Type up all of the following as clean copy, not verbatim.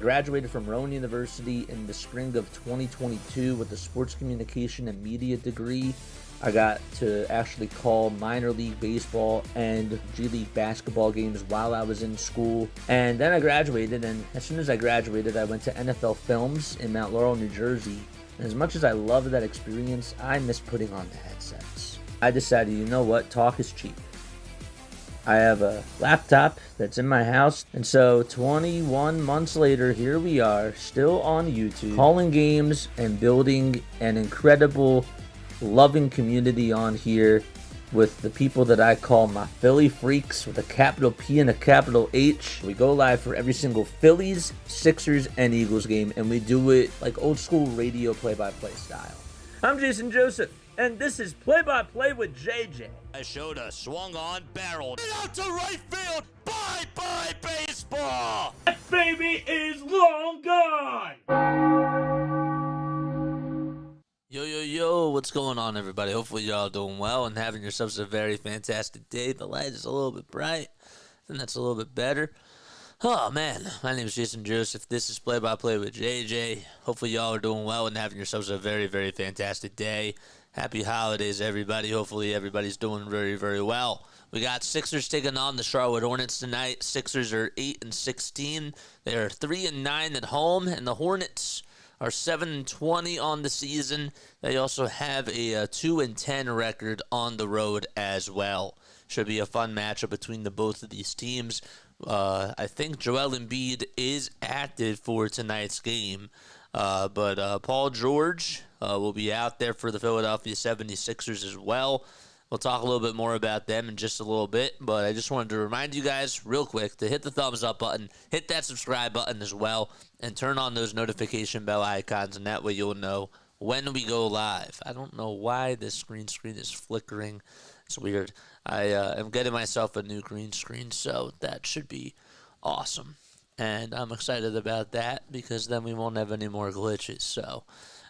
Graduated from Rowan University in the spring of 2022 with a sports communication and media degree. I got to actually call minor league baseball and G League basketball games while I was in school. And then I graduated, and as soon as I graduated, I went to NFL Films in Mount Laurel, New Jersey. And as much as I loved that experience, I miss putting on the headsets. I decided, you know what, talk is cheap. I have a laptop that's in my house, and so 21 months later, here we are, still on YouTube, calling games and building an incredible, loving community on here with the people that I call my Philly freaks with a capital P and a capital H. We go live for every single Phillies, Sixers, and Eagles game, and we do it like old school radio play-by-play style. I'm Jason Joseph, and this is Play-by-Play with JJ. I showed a swung on, barreled out to right field. Bye-bye baseball. That baby is long gone. Yo, what's going on, everybody? Hopefully y'all doing well and having yourselves a very fantastic day. The light is a little bit bright, and that's a little bit better. Oh, man, my name is Jason Joseph. This is Play-by-Play with JJ. Hopefully y'all are doing well and having yourselves a very, very fantastic day. Happy holidays, everybody. Hopefully everybody's doing very, very well. We got Sixers taking on the Charlotte Hornets tonight. Sixers are 8-16. They are 3-9 at home, and the Hornets are 7-20 on the season. They also have a 2-10 record on the road as well. Should be a fun matchup between the both of these teams. I think Joel Embiid is active for tonight's game, but Paul George will be out there for the Philadelphia 76ers as well. We'll talk a little bit more about them in just a little bit, but I just wanted to remind you guys real quick to hit the thumbs up button, hit that subscribe button as well, and turn on those notification bell icons, and that way you'll know when we go live. I don't know why this green screen is flickering. It's weird. I am getting myself a new green screen, so that should be awesome. And I'm excited about that because then we won't have any more glitches, so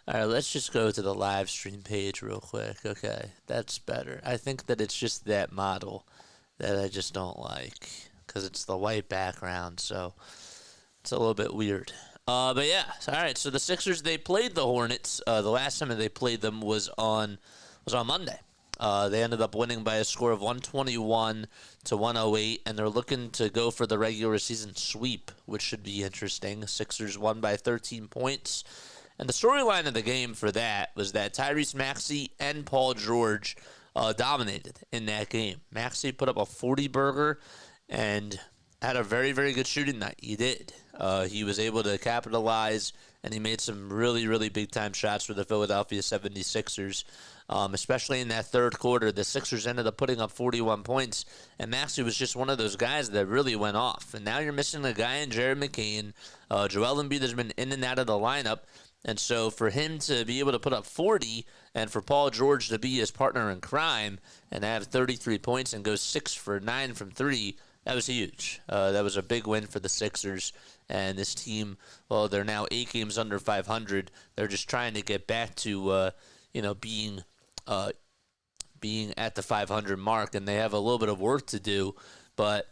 all right, let's just go to the live stream page real quick. Okay, that's better. I think that it's just that model that I just don't like because it's the white background, so it's a little bit weird. But yeah, all right. So the Sixers, they played the Hornets. The last time that they played them was on Monday. They ended up winning by a score of 121-108, and they're looking to go for the regular season sweep, which should be interesting. Sixers won by 13 points. And the storyline of the game for that was that Tyrese Maxey and Paul George dominated in that game. Maxey put up a 40-burger and had a very, very good shooting night. He did. He was able to capitalize, and he made some really, really big-time shots for the Philadelphia 76ers, especially in that third quarter. The Sixers ended up putting up 41 points, and Maxey was just one of those guys that really went off. And now you're missing a guy in Jared McCain. Joel Embiid has been in and out of the lineup. And so for him to be able to put up 40 and for Paul George to be his partner in crime and have 33 points and go 6 for 9 from 3, that was huge. That was a big win for the Sixers. And this team, well, they're now 8 games under 500. They're just trying to get back to, being at the 500 mark. And they have a little bit of work to do. But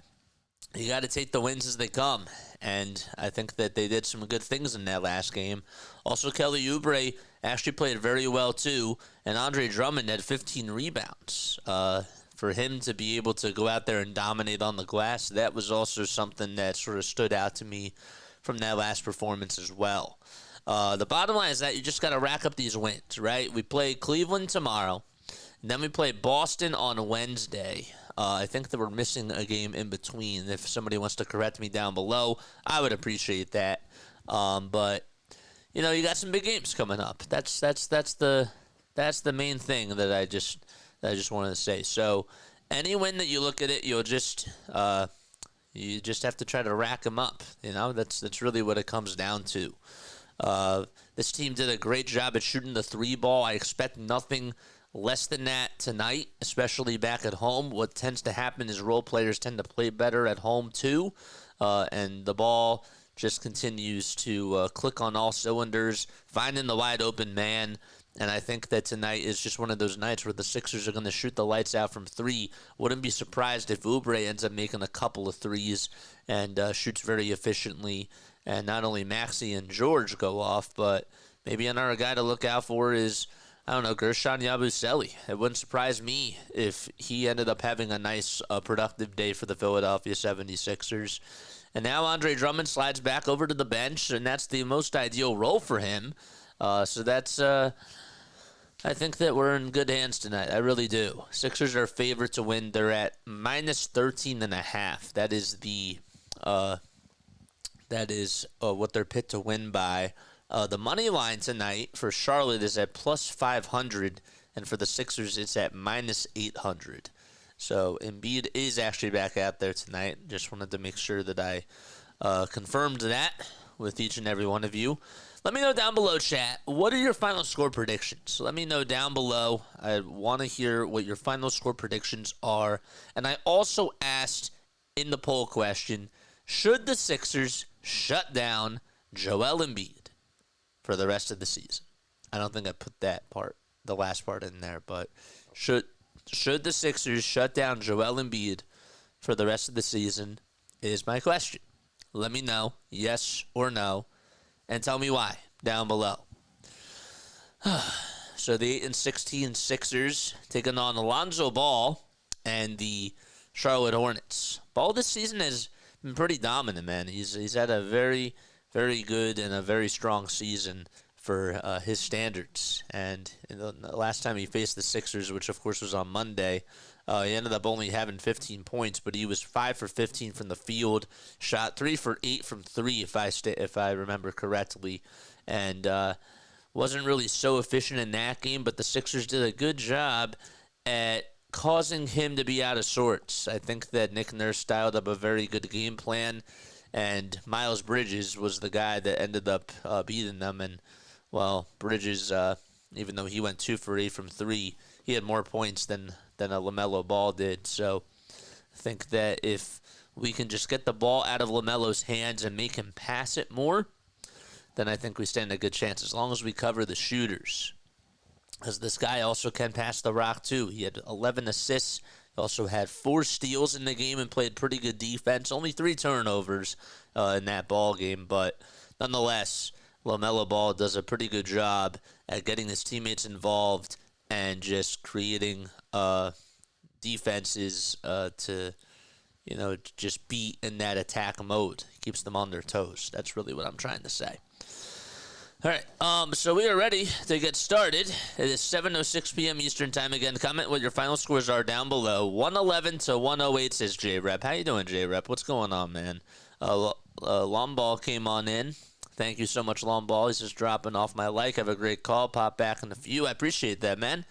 you got to take the wins as they come. And I think that they did some good things in that last game. Also, Kelly Oubre actually played very well, too. And Andre Drummond had 15 rebounds. For him to be able to go out there and dominate on the glass, that was also something that sort of stood out to me from that last performance as well. The bottom line is that you just got to rack up these wins, right? We play Cleveland tomorrow. And then we play Boston on Wednesday. I think that we're missing a game in between. If somebody wants to correct me down below, I would appreciate that. But you got some big games coming up. That's the main thing that I just wanted to say. So any win that you look at it, you just have to try to rack them up. That's really what it comes down to. This team did a great job at shooting the 3 ball. I expect nothing less than that tonight, especially back at home. What tends to happen is role players tend to play better at home too, and the ball just continues to click on all cylinders, finding the wide open man. And I think that tonight is just one of those nights where the Sixers are going to shoot the lights out from 3. Wouldn't be surprised if Oubre ends up making a couple of threes and shoots very efficiently and not only Maxey and George go off, but maybe another guy to look out for is, I don't know, Gershon Yabusele. It wouldn't surprise me if he ended up having a nice, productive day for the Philadelphia 76ers. And now Andre Drummond slides back over to the bench, and that's the most ideal role for him. So that's, I think that we're in good hands tonight. I really do. Sixers are favored to win. They're at minus 13.5. That is what they're picked to win by. The money line tonight for Charlotte is at plus 500, and for the Sixers, it's at minus 800. So Embiid is actually back out there tonight. Just wanted to make sure that I confirmed that with each and every one of you. Let me know down below, chat. What are your final score predictions? Let me know down below. I want to hear what your final score predictions are. And I also asked in the poll question, should the Sixers shut down Joel Embiid for the rest of the season? I don't think I put that part, the last part in there, but should the Sixers shut down Joel Embiid for the rest of the season is my question. Let me know, yes or no, and tell me why down below. So the 8-16 Sixers taking on Alonzo Ball and the Charlotte Hornets. Ball this season has been pretty dominant, man. He's had a very, very good and a very strong season for his standards. And the last time he faced the Sixers, which of course was on Monday, he ended up only having 15 points, but he was 5 for 15 from the field, shot 3 for 8 from 3, if I remember correctly, and wasn't really so efficient in that game. But the Sixers did a good job at causing him to be out of sorts. I think that Nick Nurse styled up a very good game plan, and Miles Bridges was the guy that ended up beating them. And well, Bridges, even though he went 2 for 8 from 3, he had more points than a LaMelo Ball did. So I think that if we can just get the ball out of LaMelo's hands and make him pass it more, then I think we stand a good chance, as long as we cover the shooters. Because this guy also can pass the rock too. He had 11 assists. He also had 4 steals in the game and played pretty good defense. Only 3 turnovers in that ball game, but nonetheless, LaMelo Ball does a pretty good job at getting his teammates involved and just creating defenses to, just beat in that attack mode. He keeps them on their toes. That's really what I'm trying to say. All right, so we are ready to get started. It is 7:06 p.m. Eastern Time. Again, comment what your final scores are down below. 111 to 108 says J-Rep. How you doing, J-Rep? What's going on, man? Long Ball came on in. Thank you so much, Long Ball. He's just dropping off my like. Have a great call. Pop back in a few. I appreciate that, man.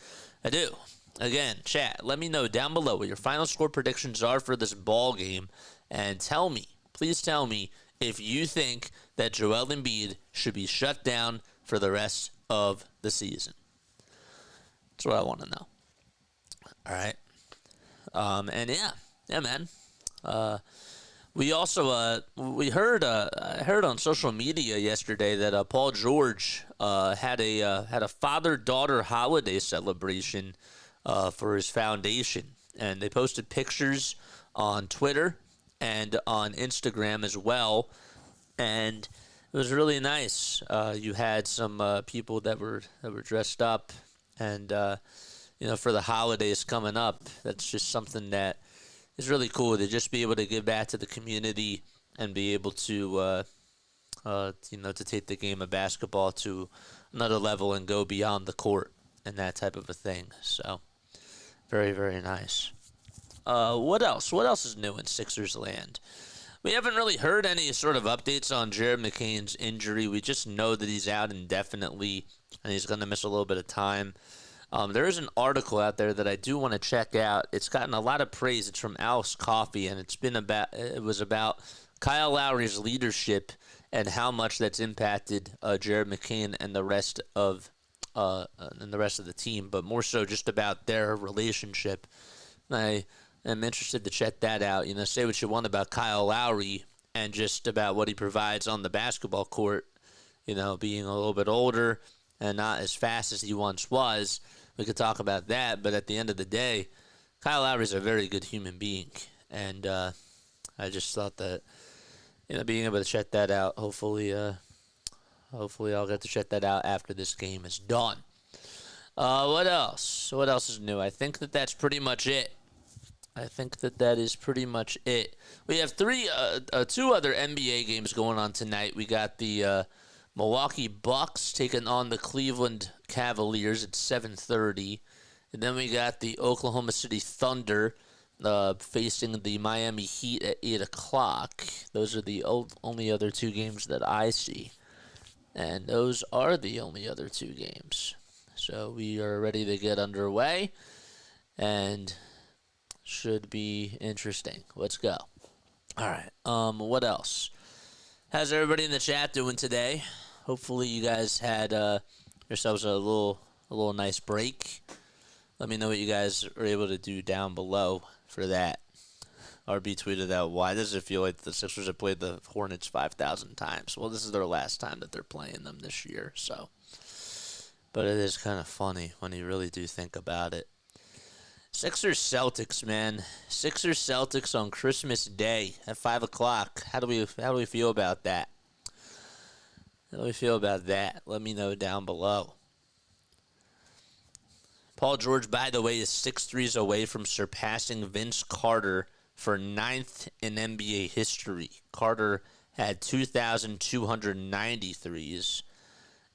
I do. Again, chat, let me know down below what your final score predictions are for this ball game. And tell me, please tell me, if you think that Joel Embiid should be shut down for the rest of the season. That's what I want to know. All right. And yeah, man. We also I heard on social media yesterday that Paul George had a father-daughter holiday celebration for his foundation, and they posted pictures on Twitter and on Instagram as well, and it was really nice. You had some people that were dressed up, and for the holidays coming up, that's just something that is really cool, to just be able to give back to the community and be able to to take the game of basketball to another level and go beyond the court and that type of a thing. So very, very nice. What else? What else is new in Sixers land? We haven't really heard any sort of updates on Jared McCain's injury. We just know that he's out indefinitely, and he's going to miss a little bit of time. There is an article out there that I do want to check out. It's gotten a lot of praise. It's from Alex Coffey, and it was about Kyle Lowry's leadership and how much that's impacted Jared McCain and the rest of the team, but more so just about their relationship. I am interested to check that out. Say what you want about Kyle Lowry and just about what he provides on the basketball court, being a little bit older and not as fast as he once was. We could talk about that, but at the end of the day, Kyle Lowry is a very good human being, and I just thought that being able to check that out. Hopefully I'll get to check that out after this game is done. What else? What else is new? I think that's pretty much it. That is pretty much it. We have two other NBA games going on tonight. We got the Milwaukee Bucks taking on the Cleveland Cavaliers at 7:30. And then we got the Oklahoma City Thunder facing the Miami Heat at 8 o'clock. Those are the only other two games that I see. And those are the only other two games. So we are ready to get underway. And should be interesting. Let's go. All right. What else? How's everybody in the chat doing today? Hopefully you guys had yourselves a little nice break. Let me know what you guys are able to do down below for that. RB tweeted out, why does it feel like the Sixers have played the Hornets 5,000 times? Well, this is their last time that they're playing them this year, so. But it is kind of funny when you really do think about it. Sixers Celtics, man. Sixers Celtics on Christmas Day at 5 o'clock. How do we feel about that? How do we feel about that? Let me know down below. Paul George, by the way, is 6 threes away from surpassing Vince Carter for 9th in NBA history. Carter had 2,290 threes.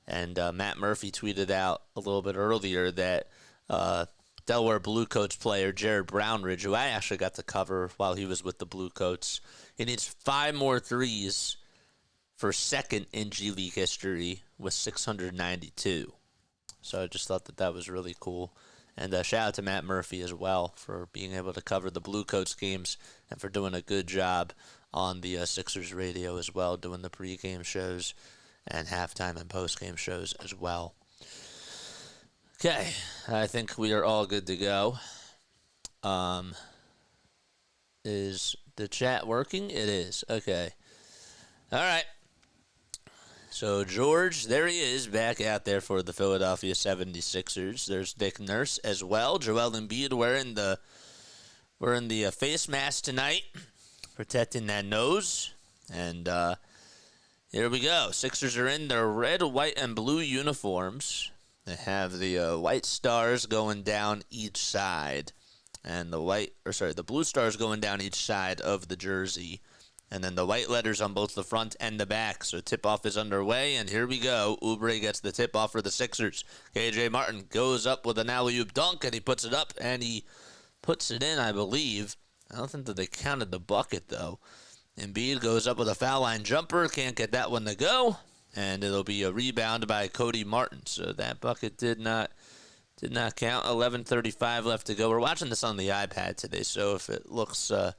And Matt Murphy tweeted out a little bit earlier that Delaware Blue Coats player Jared Brownridge, who I actually got to cover while he was with the Blue Coats, he needs 5 more threes for 2nd in G League history with 692. So I just thought that was really cool. And shout out to Matt Murphy as well for being able to cover the Blue Coats games and for doing a good job on the Sixers radio as well, doing the pregame shows and halftime and postgame shows as well. Okay, I think we are all good to go. Is the chat working? It is. Okay. All right. So George, there he is, back out there for the Philadelphia 76ers. There's Nick Nurse as well. Joel Embiid wearing the face mask tonight, protecting that nose. And here we go. Sixers are in their red, white, and blue uniforms. They have the white stars going down each side, and the blue stars going down each side of the jersey. And then the white letters on both the front and the back. So tip-off is underway, and here we go. Oubre gets the tip-off for the Sixers. KJ Martin goes up with an alley-oop dunk, and he puts it up, and he puts it in, I believe. I don't think that they counted the bucket, though. Embiid goes up with a foul line jumper. Can't get that one to go. And it'll be a rebound by Cody Martin. So that bucket did not count. 11:35 left to go. We're watching this on the iPad today, so if it looks... if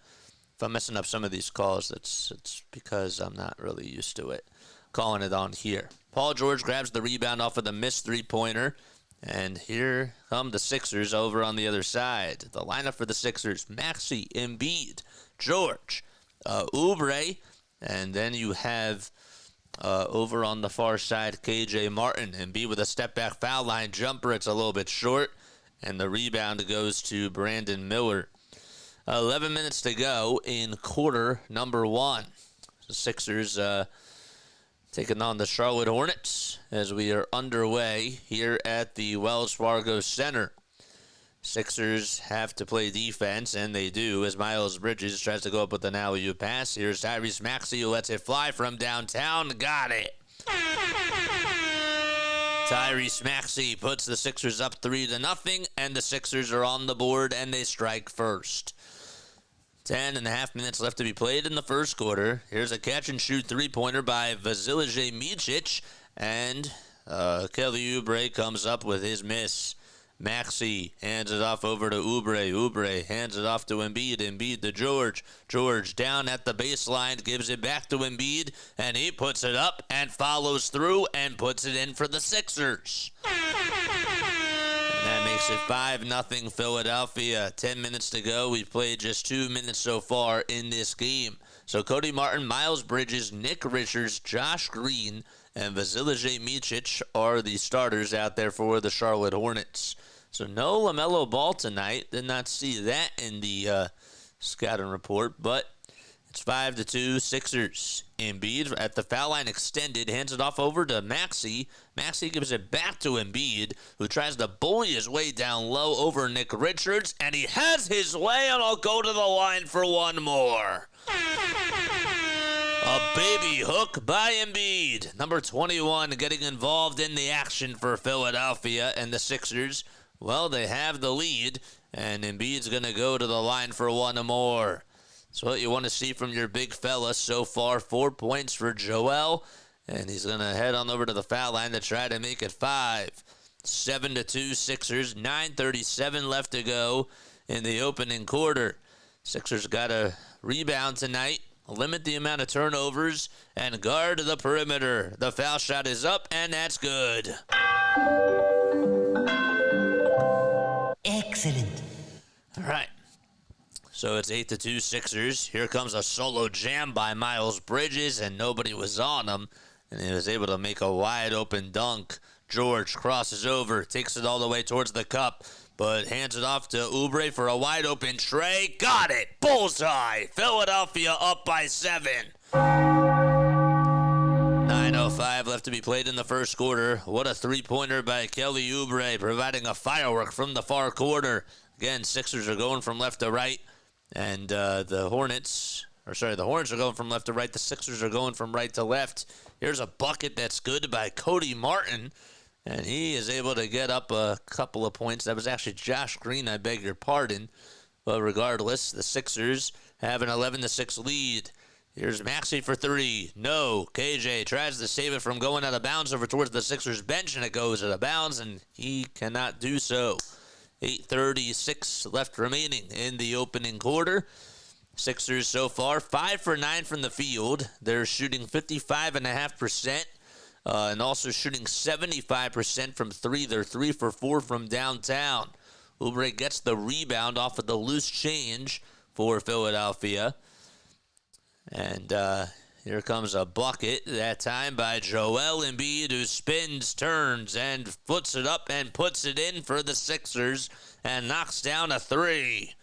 I'm messing up some of these calls, it's because I'm not really used to it. Calling it on here. Paul George grabs the rebound off of the missed three-pointer. And here come the Sixers over on the other side. The lineup for the Sixers, Maxey, Embiid, George, Oubre. And then you have over on the far side, KJ Martin. Embiid with a step-back foul line jumper. It's a little bit short. And the rebound goes to Brandon Miller. 11 minutes to go in quarter number 1. The Sixers taking on the Charlotte Hornets as we are underway here at the Wells Fargo Center. Sixers have to play defense, and they do, as Miles Bridges tries to go up with an alley-oop pass. Here's Tyrese Maxey, who lets it fly from downtown. Got it. Tyrese Maxey puts the Sixers up 3-0, and the Sixers are on the board, and they strike first. 10.5 minutes left to be played in the first quarter. Here's a catch-and-shoot three-pointer by Vasilije Micic, and Kelly Oubre comes up with his miss. Maxey hands it off over to Oubre. Oubre hands it off to Embiid. Embiid to George. George down at the baseline, gives it back to Embiid, and he puts it up and follows through and puts it in for the Sixers. And that makes it 5-0 Philadelphia. 10 minutes to go. We've played just 2 minutes so far in this game. So Cody Martin, Miles Bridges, Nick Richards, Josh Green, and Vasilije Micic are the starters out there for the Charlotte Hornets. So no LaMelo Ball tonight. Did not see that in the scouting report, but It's 5-2 Sixers. Embiid at the foul line extended, hands it off over to Maxey. Maxey gives it back to Embiid, who tries to bully his way down low over Nick Richards, and he has his way, and I'll go to the line for one more. A baby hook by Embiid. Number 21 getting involved in the action for Philadelphia, and the Sixers, well, they have the lead, and Embiid's going to go to the line for one more. So what you want to see from your big fella so far. 4 points for Joel, and he's going to head on over to the foul line to try to make it 5. 7-2 Sixers. 9:37 left to go in the opening quarter. Sixers got a rebound tonight, limit the amount of turnovers, and guard the perimeter. The foul shot is up, and that's good. Excellent. All right. So it's 8-2 Sixers. Here comes a solo jam by Miles Bridges, and nobody was on him, and he was able to make a wide-open dunk. George crosses over, takes it all the way towards the cup, but hands it off to Oubre for a wide-open tray. Got it! Bullseye! Philadelphia up by 7. 9:05 left to be played in the first quarter. What a three-pointer by Kelly Oubre, providing a firework from the far corner. Again, Sixers are going from left to right. And the Hornets are going from left to right. The Sixers are going from right to left. Here's a bucket that's good by Cody Martin. And he is able to get up a couple of points. That was actually Josh Green, I beg your pardon. But regardless, the Sixers have an 11-6 lead. Here's Maxey for 3. No. KJ tries to save it from going out of bounds over towards the Sixers bench, and it goes out of bounds, and he cannot do so. 8:36 left remaining in the opening quarter. Sixers so far 5 for 9 from the field. They're shooting 55.5%, and also shooting 75% from 3. They're 3 for 4 from downtown. Oubre gets the rebound off of the loose change for Philadelphia. And here comes a bucket, that time by Joel Embiid, who spins, turns, and foots it up and puts it in for the Sixers and knocks down a 3.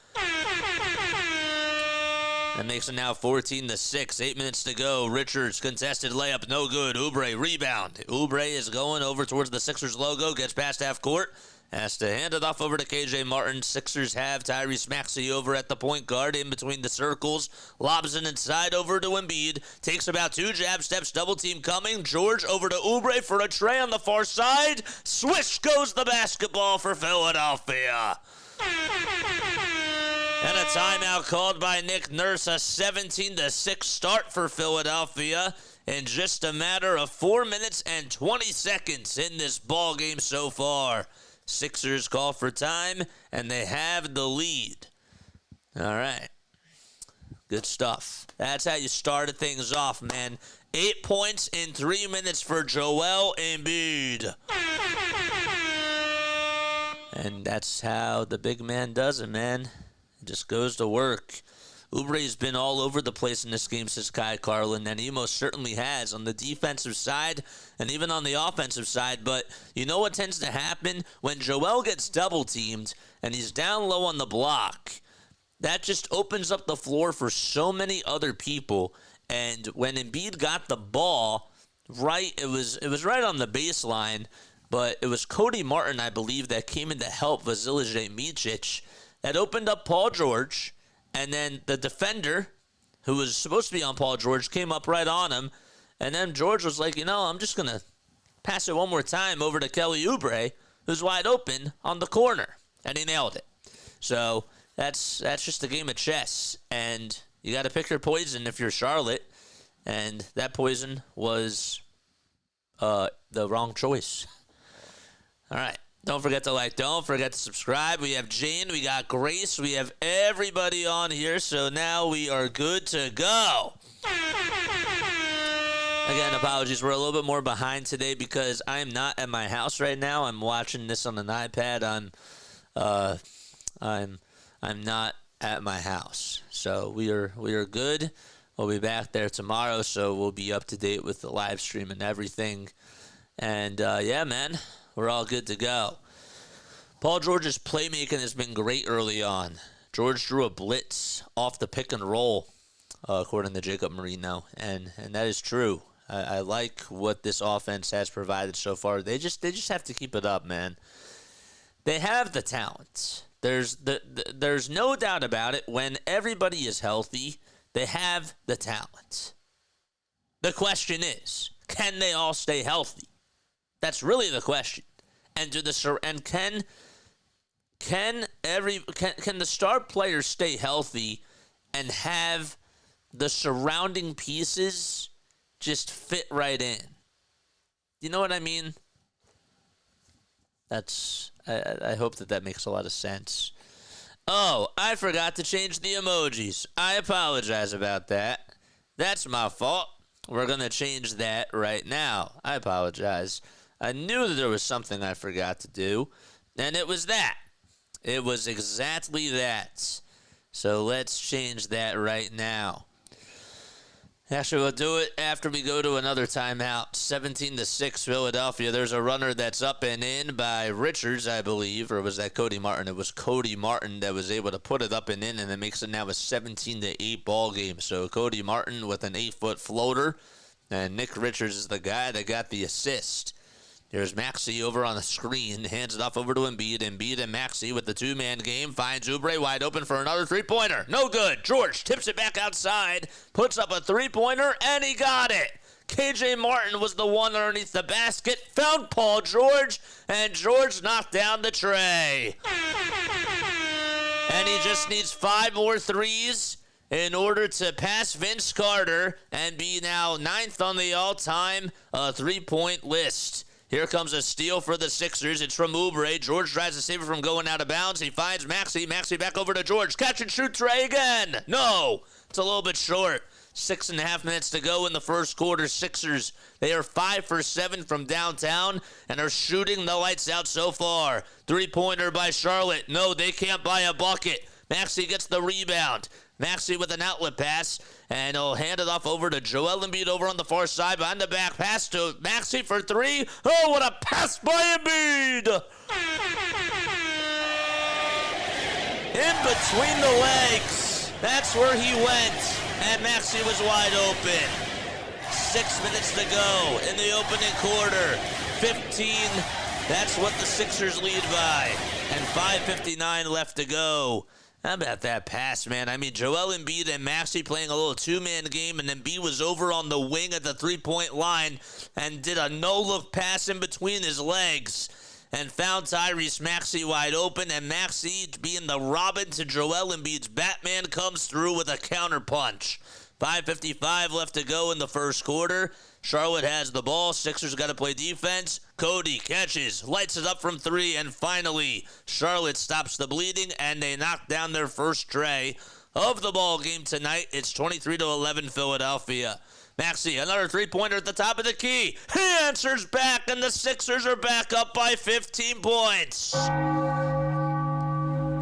That makes it now 14-6. 8 minutes to go. Richards, contested layup, no good. Oubre, rebound. Oubre is going over towards the Sixers logo, gets past half court. Has to hand it off over to KJ Martin. Sixers have Tyrese Maxey over at the point guard in between the circles. Lobs it inside over to Embiid. Takes about 2 jab steps. Double team coming. George over to Oubre for a tray on the far side. Swish goes the basketball for Philadelphia. And a timeout called by Nick Nurse. A 17-6 start for Philadelphia in just a matter of 4 minutes and 20 seconds in this ball game so far. Sixers call for time, and they have the lead. All right. Good stuff. That's how you started things off, man. 8 points in 3 minutes for Joel Embiid. And that's how the big man does it, man. It just goes to work. Oubre's been all over the place in this game since Kai Carlin, and he most certainly has on the defensive side and even on the offensive side. But you know what tends to happen? When Joel gets double-teamed and he's down low on the block, that just opens up the floor for so many other people. And when Embiid got the ball, it was right on the baseline, but it was Cody Martin, I believe, that came in to help Vasilije Micic. That opened up Paul George. And then the defender, who was supposed to be on Paul George, came up right on him. And then George was like, I'm just going to pass it one more time over to Kelly Oubre, who's wide open on the corner. And he nailed it. So that's just a game of chess. And you got to pick your poison if you're Charlotte. And that poison was the wrong choice. All right. Don't forget to like. Don't forget to subscribe. We have Jane. We got Grace. We have everybody on here. So now we are good to go. Again, apologies. We're a little bit more behind today because I am not at my house right now. I'm watching this on an iPad. I'm not at my house. So we are good. We'll be back there tomorrow. So we'll be up to date with the live stream and everything. And yeah, man. We're all good to go. Paul George's playmaking has been great early on. George drew a blitz off the pick and roll according to Jacob Marino, and that is true. I like what this offense has provided so far. They just have to keep it up, man. They have the talent. There's no doubt about it. When everybody is healthy, they have the talent. The question is, can they all stay healthy? That's really the question. And can the star players stay healthy and have the surrounding pieces just fit right in? You know what I mean? I hope that makes a lot of sense. Oh, I forgot to change the emojis. I apologize about that. That's my fault. We're going to change that right now. I apologize. I knew that there was something I forgot to do, and it was that. It was exactly that. So let's change that right now. Actually, we'll do it after we go to another timeout. 17-6 Philadelphia. There's a runner that's up and in by Richards, I believe. Or was that Cody Martin? It was Cody Martin that was able to put it up and in, and it makes it now a 17-8 ball game. So Cody Martin with an 8-foot floater, and Nick Richards is the guy that got the assist. There's Maxey over on the screen, hands it off over to Embiid. Embiid and Maxey with the two-man game. Finds Oubre wide open for another three-pointer. No good. George tips it back outside, puts up a three-pointer, and he got it. KJ Martin was the one underneath the basket, found Paul George, and George knocked down the tray. And he just needs 5 more threes in order to pass Vince Carter and be now 9th on the all-time three-point list. Here comes a steal for the Sixers. It's from Oubre. George tries to save it from going out of bounds. He finds Maxey. Maxey back over to George. Catch and shoot tray again. No, it's a little bit short. 6.5 minutes to go in the first quarter. Sixers, they are 5 for 7 from downtown and are shooting the lights out so far. Three-pointer by Charlotte. No, they can't buy a bucket. Maxey gets the rebound. Maxey with an outlet pass, and he'll hand it off over to Joel Embiid over on the far side. Behind the back pass to Maxey for 3. Oh, what a pass by Embiid! In between the legs. That's where he went, and Maxey was wide open. 6 minutes to go in the opening quarter. 15, that's what the Sixers lead by, and 5:59 left to go. How about that pass, man? I mean, Joel Embiid and Maxey playing a little two-man game, and Embiid was over on the wing at the three-point line and did a no-look pass in between his legs and found Tyrese Maxey wide open, and Maxey, being the Robin to Joel Embiid's Batman, comes through with a counterpunch. 5:55 left to go in the first quarter. Charlotte has the ball. Sixers got to play defense. Cody catches, lights it up from 3, and finally, Charlotte stops the bleeding, and they knock down their first tray of the ball game tonight. It's 23-11 Philadelphia. Maxey, another three-pointer at the top of the key. He answers back, and the Sixers are back up by 15 points.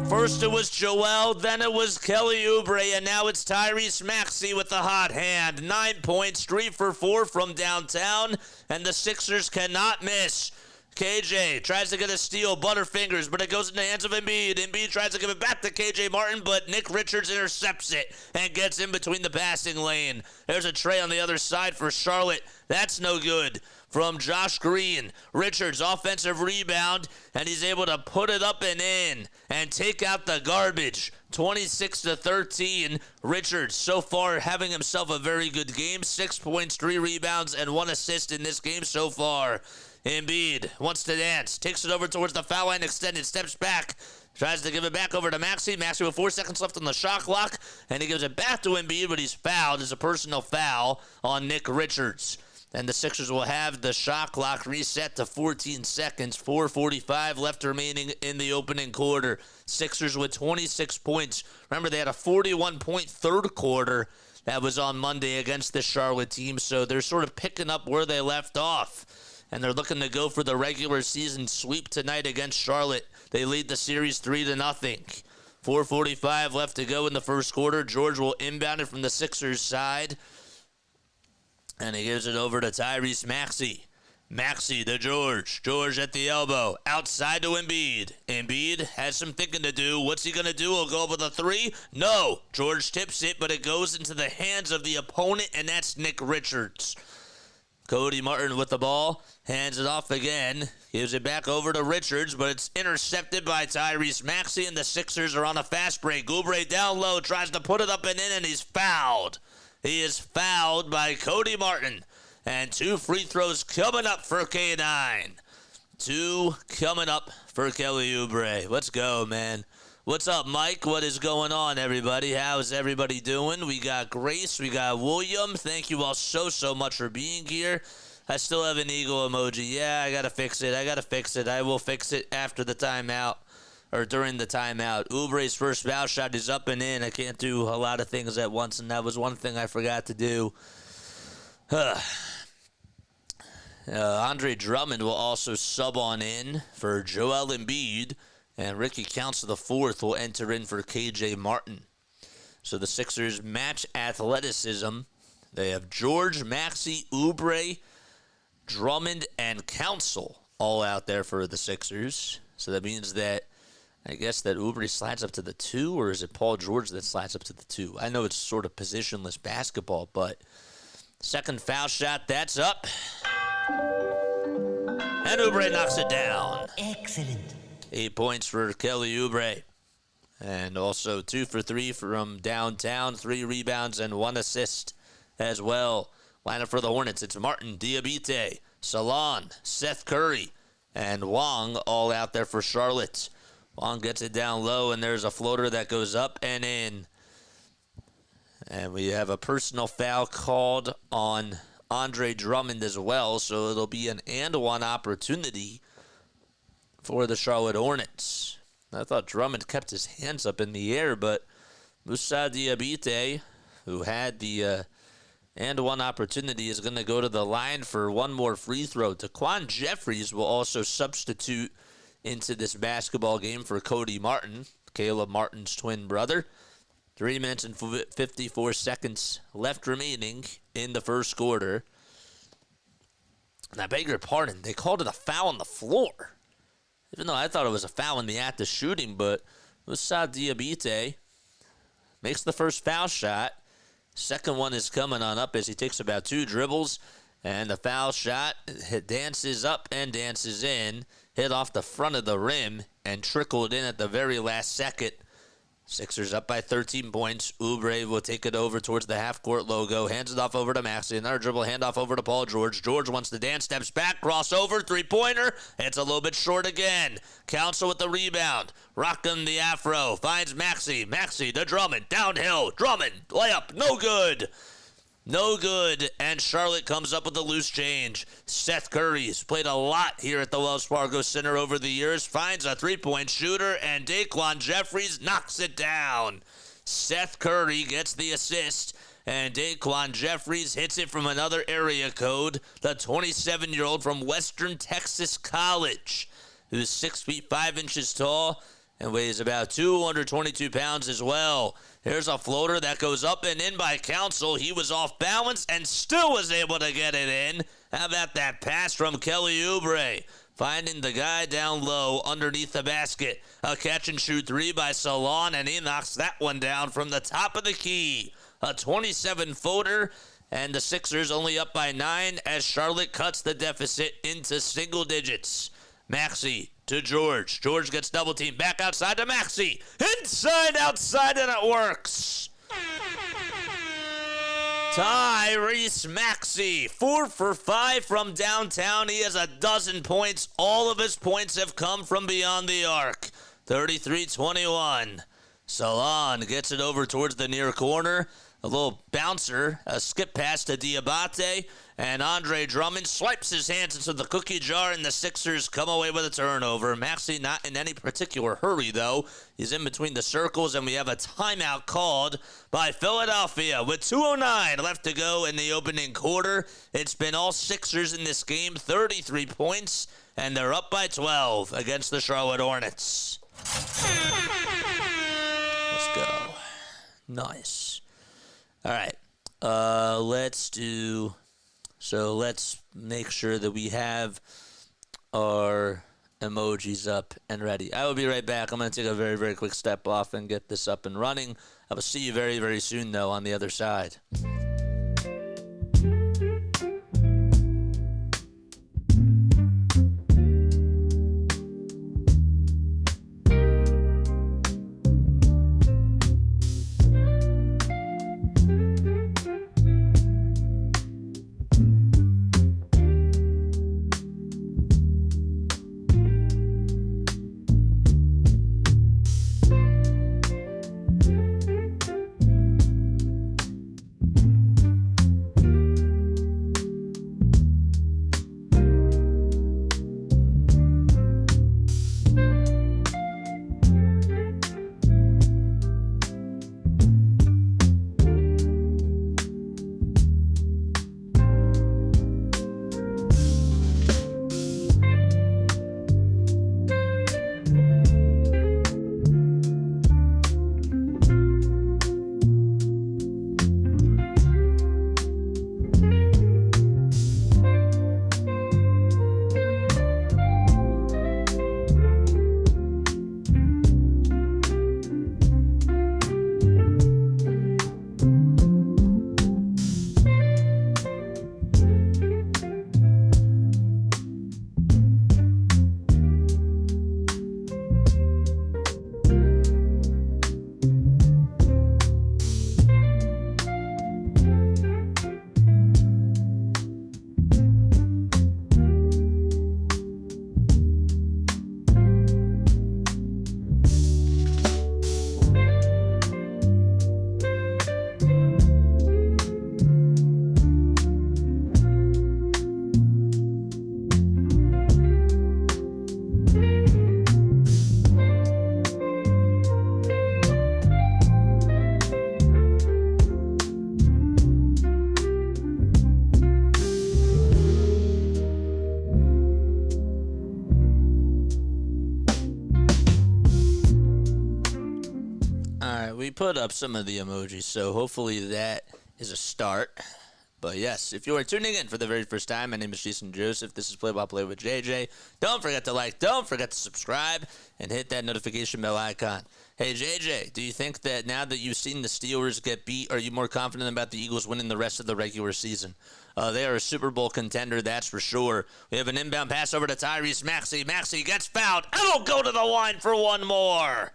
First it was Joel, then it was Kelly Oubre, and now it's Tyrese Maxey with the hot hand. 9 points, 3 for 4 from downtown, and the Sixers cannot miss. KJ tries to get a steal, Butterfingers, but it goes in the hands of Embiid. Embiid tries to give it back to KJ Martin, but Nick Richards intercepts it and gets in between the passing lane. There's a tray on the other side for Charlotte. That's no good. From Josh Green, Richards offensive rebound, and he's able to put it up and in and take out the garbage. 26-13. Richards so far having himself a very good game. 6 points, 3 rebounds, and 1 assist in this game so far. Embiid wants to dance, takes it over towards the foul line, extended, steps back, tries to give it back over to Maxey. Maxey with 4 seconds left on the shot clock, and he gives it back to Embiid, but he's fouled. It's a personal foul on Nick Richards. And the Sixers will have the shot clock reset to 14 seconds. 4:45 left remaining in the opening quarter. Sixers with 26 points. Remember, they had a 41-point third quarter that was on Monday against the Charlotte team, so they're sort of picking up where they left off. And they're looking to go for the regular season sweep tonight against Charlotte. They lead the series 3-0. 4:45 left to go in the first quarter. George will inbound it from the Sixers side. And he gives it over to Tyrese Maxey. Maxey to George. George at the elbow. Outside to Embiid. Embiid has some thinking to do. What's he going to do? He'll go up with a three? No. George tips it, but it goes into the hands of the opponent, and that's Nick Richards. Cody Martin with the ball. Hands it off again. Gives it back over to Richards, but it's intercepted by Tyrese Maxey, and the Sixers are on a fast break. Oubre down low, tries to put it up and in, and he's fouled. He is fouled by Cody Martin. And 2 free throws coming up for K9. 2 coming up for Kelly Oubre. Let's go, man. What's up, Mike? What is going on, everybody? How's everybody doing? We got Grace. We got William. Thank you all so much for being here. I still have an eagle emoji. Yeah, I got to fix it. I will fix it after the timeout or during the timeout. Oubre's first foul shot is up and in. I can't do a lot of things at once, and that was one thing I forgot to do. Andre Drummond will also sub on in for Joel Embiid, and Ricky Counts IV will enter in for KJ Martin. So the Sixers match athleticism. They have George, Maxey, Oubre, Drummond, and Council all out there for the Sixers. So that means that I guess that Oubre slides up to the 2, or is it Paul George that slides up to the 2? I know it's sort of positionless basketball, but second foul shot, that's up. And Oubre knocks it down. Excellent. 8 points for Kelly Oubre. And also 2 for 3 from downtown, 3 rebounds and 1 assist as well. Lineup for the Hornets, it's Martin, Diabite, Salon, Seth Curry, and Wong all out there for Charlotte. Wong gets it down low, and there's a floater that goes up and in. And we have a personal foul called on Andre Drummond as well, so it'll be an and one opportunity for the Charlotte Hornets. I thought Drummond kept his hands up in the air, but Moussa Diabite, who had the and one opportunity, is going to go to the line for one more free throw. Taquan Jeffries will also substitute into this basketball game for Cody Martin, Caleb Martin's twin brother. 3 minutes and 54 seconds left remaining in the first quarter. And I beg your pardon, they called it a foul on the floor. Even though I thought it was a foul in the act of shooting, but Moussa Diabite makes the first foul shot. Second one is coming on up as he takes about 2 dribbles. And the foul shot dances up and dances in. Hit off the front of the rim and trickled in at the very last second. Sixers up by 13 points. Oubre will take it over towards the half-court logo. Hands it off over to Maxey. Another dribble handoff over to Paul George. George wants to dance, steps back, crossover, three-pointer. It's a little bit short again. Council with the rebound. Rocking the afro. Finds Maxey. Maxey to Drummond. Downhill. Drummond. Layup. No good. No good, and Charlotte comes up with a loose change. Seth Curry's played a lot here at the Wells Fargo Center over the years. Finds a three-point shooter, and Daquan Jeffries knocks it down. Seth Curry gets the assist, and Daquan Jeffries hits it from another area code. The 27-year-old from Western Texas College, who's 6 feet 5 inches tall and weighs about 222 pounds as well. Here's a floater that goes up and in by Council. He was off balance and still was able to get it in. How about that pass from Kelly Oubre? Finding the guy down low underneath the basket. A catch-and-shoot 3 by Salon, and he knocks that one down from the top of the key. A 27-footer, and the Sixers only up by 9 as Charlotte cuts the deficit into single digits. Maxey to George. George gets double-teamed. Back outside to Maxey. Inside, outside, and it works. Tyrese Maxey, 4 for 5 from downtown. He has a dozen points. All of his points have come from beyond the arc. 33-21. Salon gets it over towards the near corner. A little bouncer, a skip pass to Diabate, and Andre Drummond swipes his hands into the cookie jar, and the Sixers come away with a turnover. Maxey not in any particular hurry, though. He's in between the circles, and we have a timeout called by Philadelphia with 2:09 left to go in the opening quarter. It's been all Sixers in this game, 33 points, and they're up by 12 against the Charlotte Hornets. Let's go. Nice. All right, let's do So let's make sure that we have our emojis up and ready. I will be right back. I'm going to take a very, very quick step off and get this up and running. I will see you very, very soon, though, on the other side. We put up some of the emojis, so hopefully that is a start. But yes, if you are tuning in for the very first time, my name is Jason Joseph. This is Play by Play with JJ. Don't forget to like, don't forget to subscribe, and hit that notification bell icon. Hey, JJ, do you think that now that you've seen the Steelers get beat, are you more confident about the Eagles winning the rest of the regular season? They are a Super Bowl contender, that's for sure. We have an inbound pass over to Tyrese Maxey. Maxey gets fouled. It'll go to the line for one more.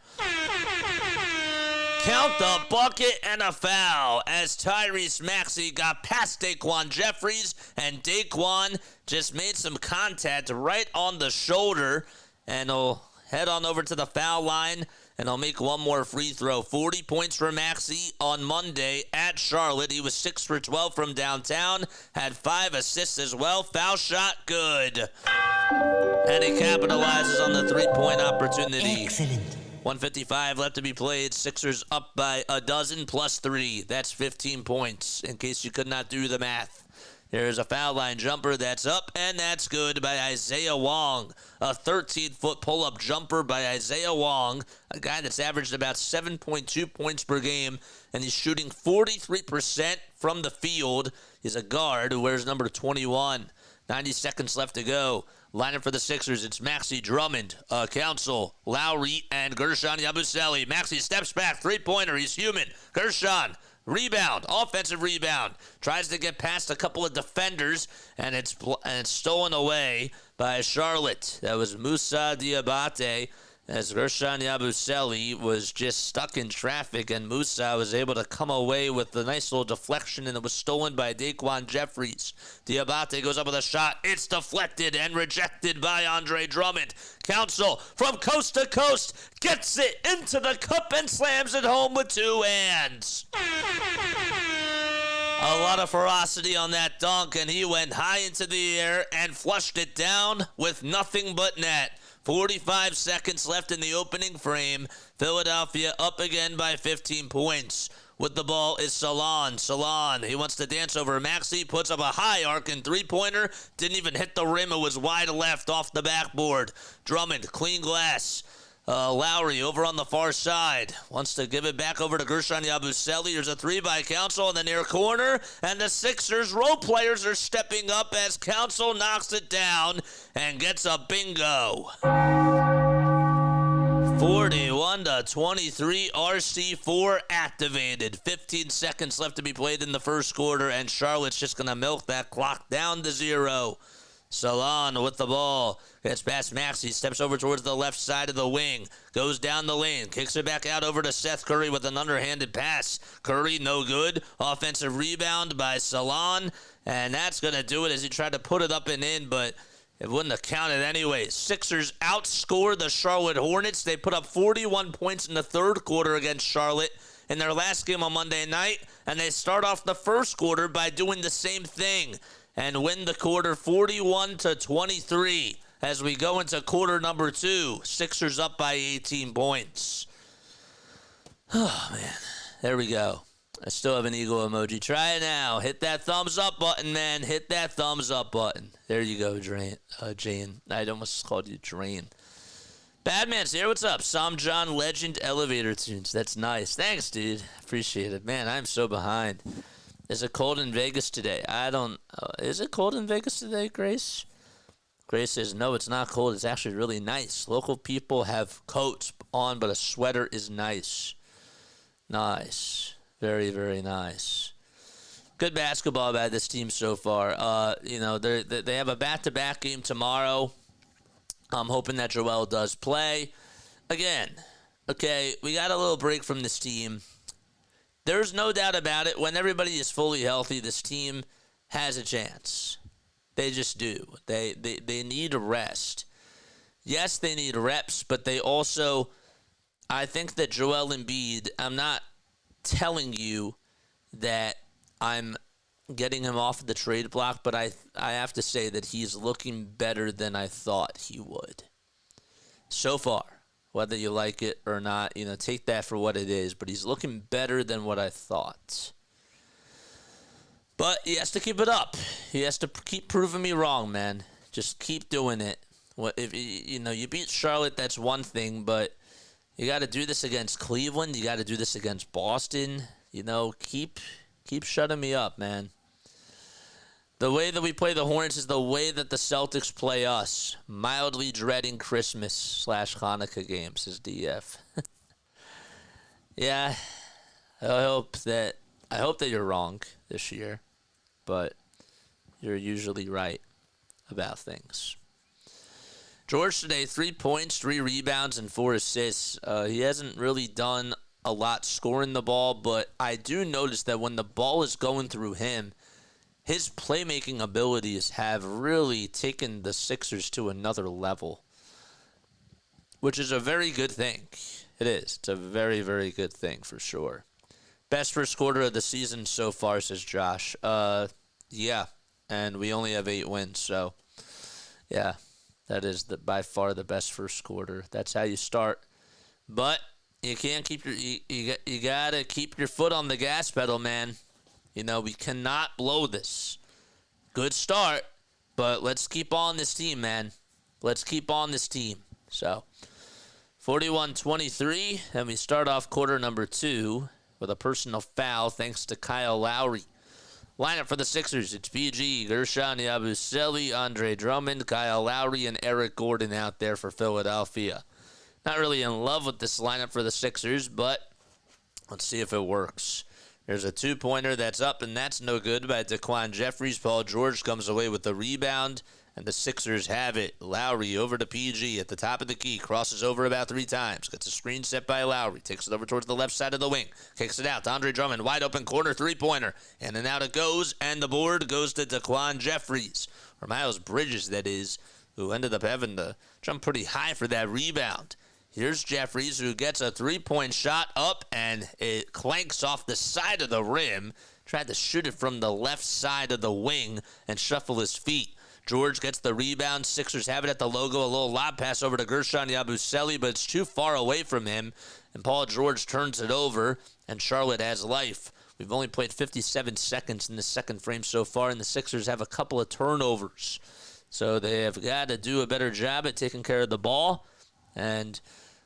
Count the bucket and a foul as Tyrese Maxey got past Daquan Jeffries, and Daquan just made some contact right on the shoulder, and he'll head on over to the foul line, and he'll make one more free throw. 40 points for Maxey on Monday at Charlotte. He was 6 for 12 from downtown, had 5 assists as well. Foul shot, good. And he capitalizes on the three-point opportunity. Excellent. 1:55 left to be played. Sixers up by a dozen plus 3. That's 15 points, in case you could not do the math. There's a foul line jumper that's up, and that's good by Isaiah Wong. A 13-foot pull-up jumper by Isaiah Wong, a guy that's averaged about 7.2 points per game, and he's shooting 43% from the field. He's a guard who wears number 21. 90 seconds left to go. Lineup for the Sixers, it's Maxey, Drummond, Council, Lowry, and Gershon Yabusele. Maxey steps back, three-pointer, he's human. Gershon, rebound, offensive rebound. Tries to get past a couple of defenders, and it's stolen away by Charlotte. That was Moussa Diabate, as Gershon Yabusele was just stuck in traffic, and Moussa was able to come away with a nice little deflection, and it was stolen by Daquan Jeffries. Diabate goes up with a shot. It's deflected and rejected by Andre Drummond. Council from coast to coast gets it into the cup and slams it home with two hands. A lot of ferocity on that dunk, and he went high into the air and flushed it down with nothing but net. 45 seconds left in the opening frame. Philadelphia up again by 15 points. With the ball is Salon. Salon, he wants to dance over Maxey, puts up a high arcing three-pointer. Didn't even hit the rim. It was wide left off the backboard. Drummond, clean glass. Lowry over on the far side. Wants to give it back over to Gershon Yabusele. There's a three by Council in the near corner. And the Sixers role players are stepping up as Council knocks it down and gets a bingo. 41-23, RC4 activated. 15 seconds left to be played in the first quarter, and Charlotte's just going to milk that clock down to 0. Salon with the ball. Gets past Maxey. Steps over towards the left side of the wing. Goes down the lane. Kicks it back out over to Seth Curry with an underhanded pass. Curry, no good. Offensive rebound by Salon. And that's going to do it as he tried to put it up and in, but it wouldn't have counted anyway. Sixers outscored the Charlotte Hornets. They put up 41 points in the third quarter against Charlotte in their last game on Monday night. And they start off the first quarter by doing the same thing and win the quarter 41-23 as we go into quarter number 2. Sixers up by 18 points. Oh, man. There we go. I still have an eagle emoji. Try it now. Hit that thumbs up button, man. Hit that thumbs up button. There you go, Jane. I almost called you Drain. Badman's here. What's up? Psalm John Legend Elevator Tunes. That's nice. Thanks, dude. Appreciate it. Man, I'm so behind. Is it cold in Vegas today? Is it cold in Vegas today, Grace? Grace says, no, it's not cold. It's actually really nice. Local people have coats on, but a sweater is nice. Nice. Very, very nice. Good basketball by this team so far. They have a back-to-back game tomorrow. I'm hoping that Joel does play. Again, okay, we got a little break from this team. There's no doubt about it. When everybody is fully healthy, this team has a chance. They just do. They need a rest. Yes, they need reps, but they also, I think that Joel Embiid, I'm not telling you that I'm getting him off the trade block, but I have to say that he's looking better than I thought he would. So far. Whether you like it or not, take that for what it is. But he's looking better than what I thought. But he has to keep it up. He has to keep proving me wrong, man. Just keep doing it. If you beat Charlotte, that's one thing. But you got to do this against Cleveland. You got to do this against Boston. Keep shutting me up, man. The way that we play the Hornets is the way that the Celtics play us. Mildly dreading Christmas/Hanukkah games, says DF. Yeah, I hope that you're wrong this year, but you're usually right about things. George today, 3 points, 3 rebounds, and 4 assists. He hasn't really done a lot scoring the ball, but I do notice that when the ball is going through him, his playmaking abilities have really taken the Sixers to another level, which is a very good thing. It is. It's a very, very good thing for sure. Best first quarter of the season so far, says Josh. Yeah, and we only have 8 wins, so yeah, that is by far the best first quarter. That's how you start, but you can't keep you gotta keep your foot on the gas pedal, man. We cannot blow this. Good start, but let's keep on this team, man. Let's keep on this team. So, 41-23, and we start off quarter number 2 with a personal foul thanks to Kyle Lowry. Lineup for the Sixers, it's PG, Gershon Yabusele, Andre Drummond, Kyle Lowry, and Eric Gordon out there for Philadelphia. Not really in love with this lineup for the Sixers, but let's see if it works. There's a 2-pointer that's up, and that's no good by Daquan Jeffries. Paul George comes away with the rebound, and the Sixers have it. Lowry over to PG at the top of the key. Crosses over about 3 times. Gets a screen set by Lowry. Takes it over towards the left side of the wing. Kicks it out to Andre Drummond. Wide open corner 3-pointer. In and out it goes, and the board goes to Daquan Jeffries. Or Miles Bridges, that is, who ended up having to jump pretty high for that rebound. Here's Jeffries, who gets a 3-point shot up, and it clanks off the side of the rim. Tried to shoot it from the left side of the wing and shuffle his feet. George gets the rebound. Sixers have it at the logo. A little lob pass over to Gershon Yabusele, but it's too far away from him. And Paul George turns it over, and Charlotte has life. We've only played 57 seconds in the second frame so far, and the Sixers have a couple of turnovers. So they have got to do a better job at taking care of the ball. And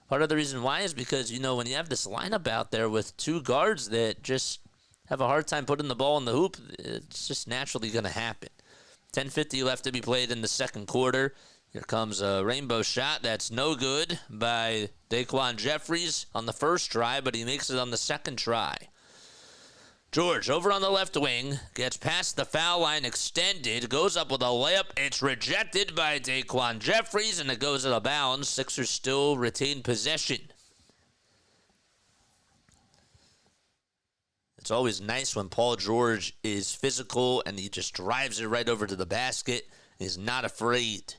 Part of the reason why is because, when you have this lineup out there with two guards that just have a hard time putting the ball in the hoop, it's just naturally going to happen. 10:50 left to be played in the second quarter. Here comes a rainbow shot that's no good by Daquan Jeffries on the first try, but he makes it on the second try. George over on the left wing, gets past the foul line extended, goes up with a layup. It's rejected by Daquan Jeffries, and it goes out of bounds. Sixers still retain possession. It's always nice when Paul George is physical and he just drives it right over to the basket. He's not afraid.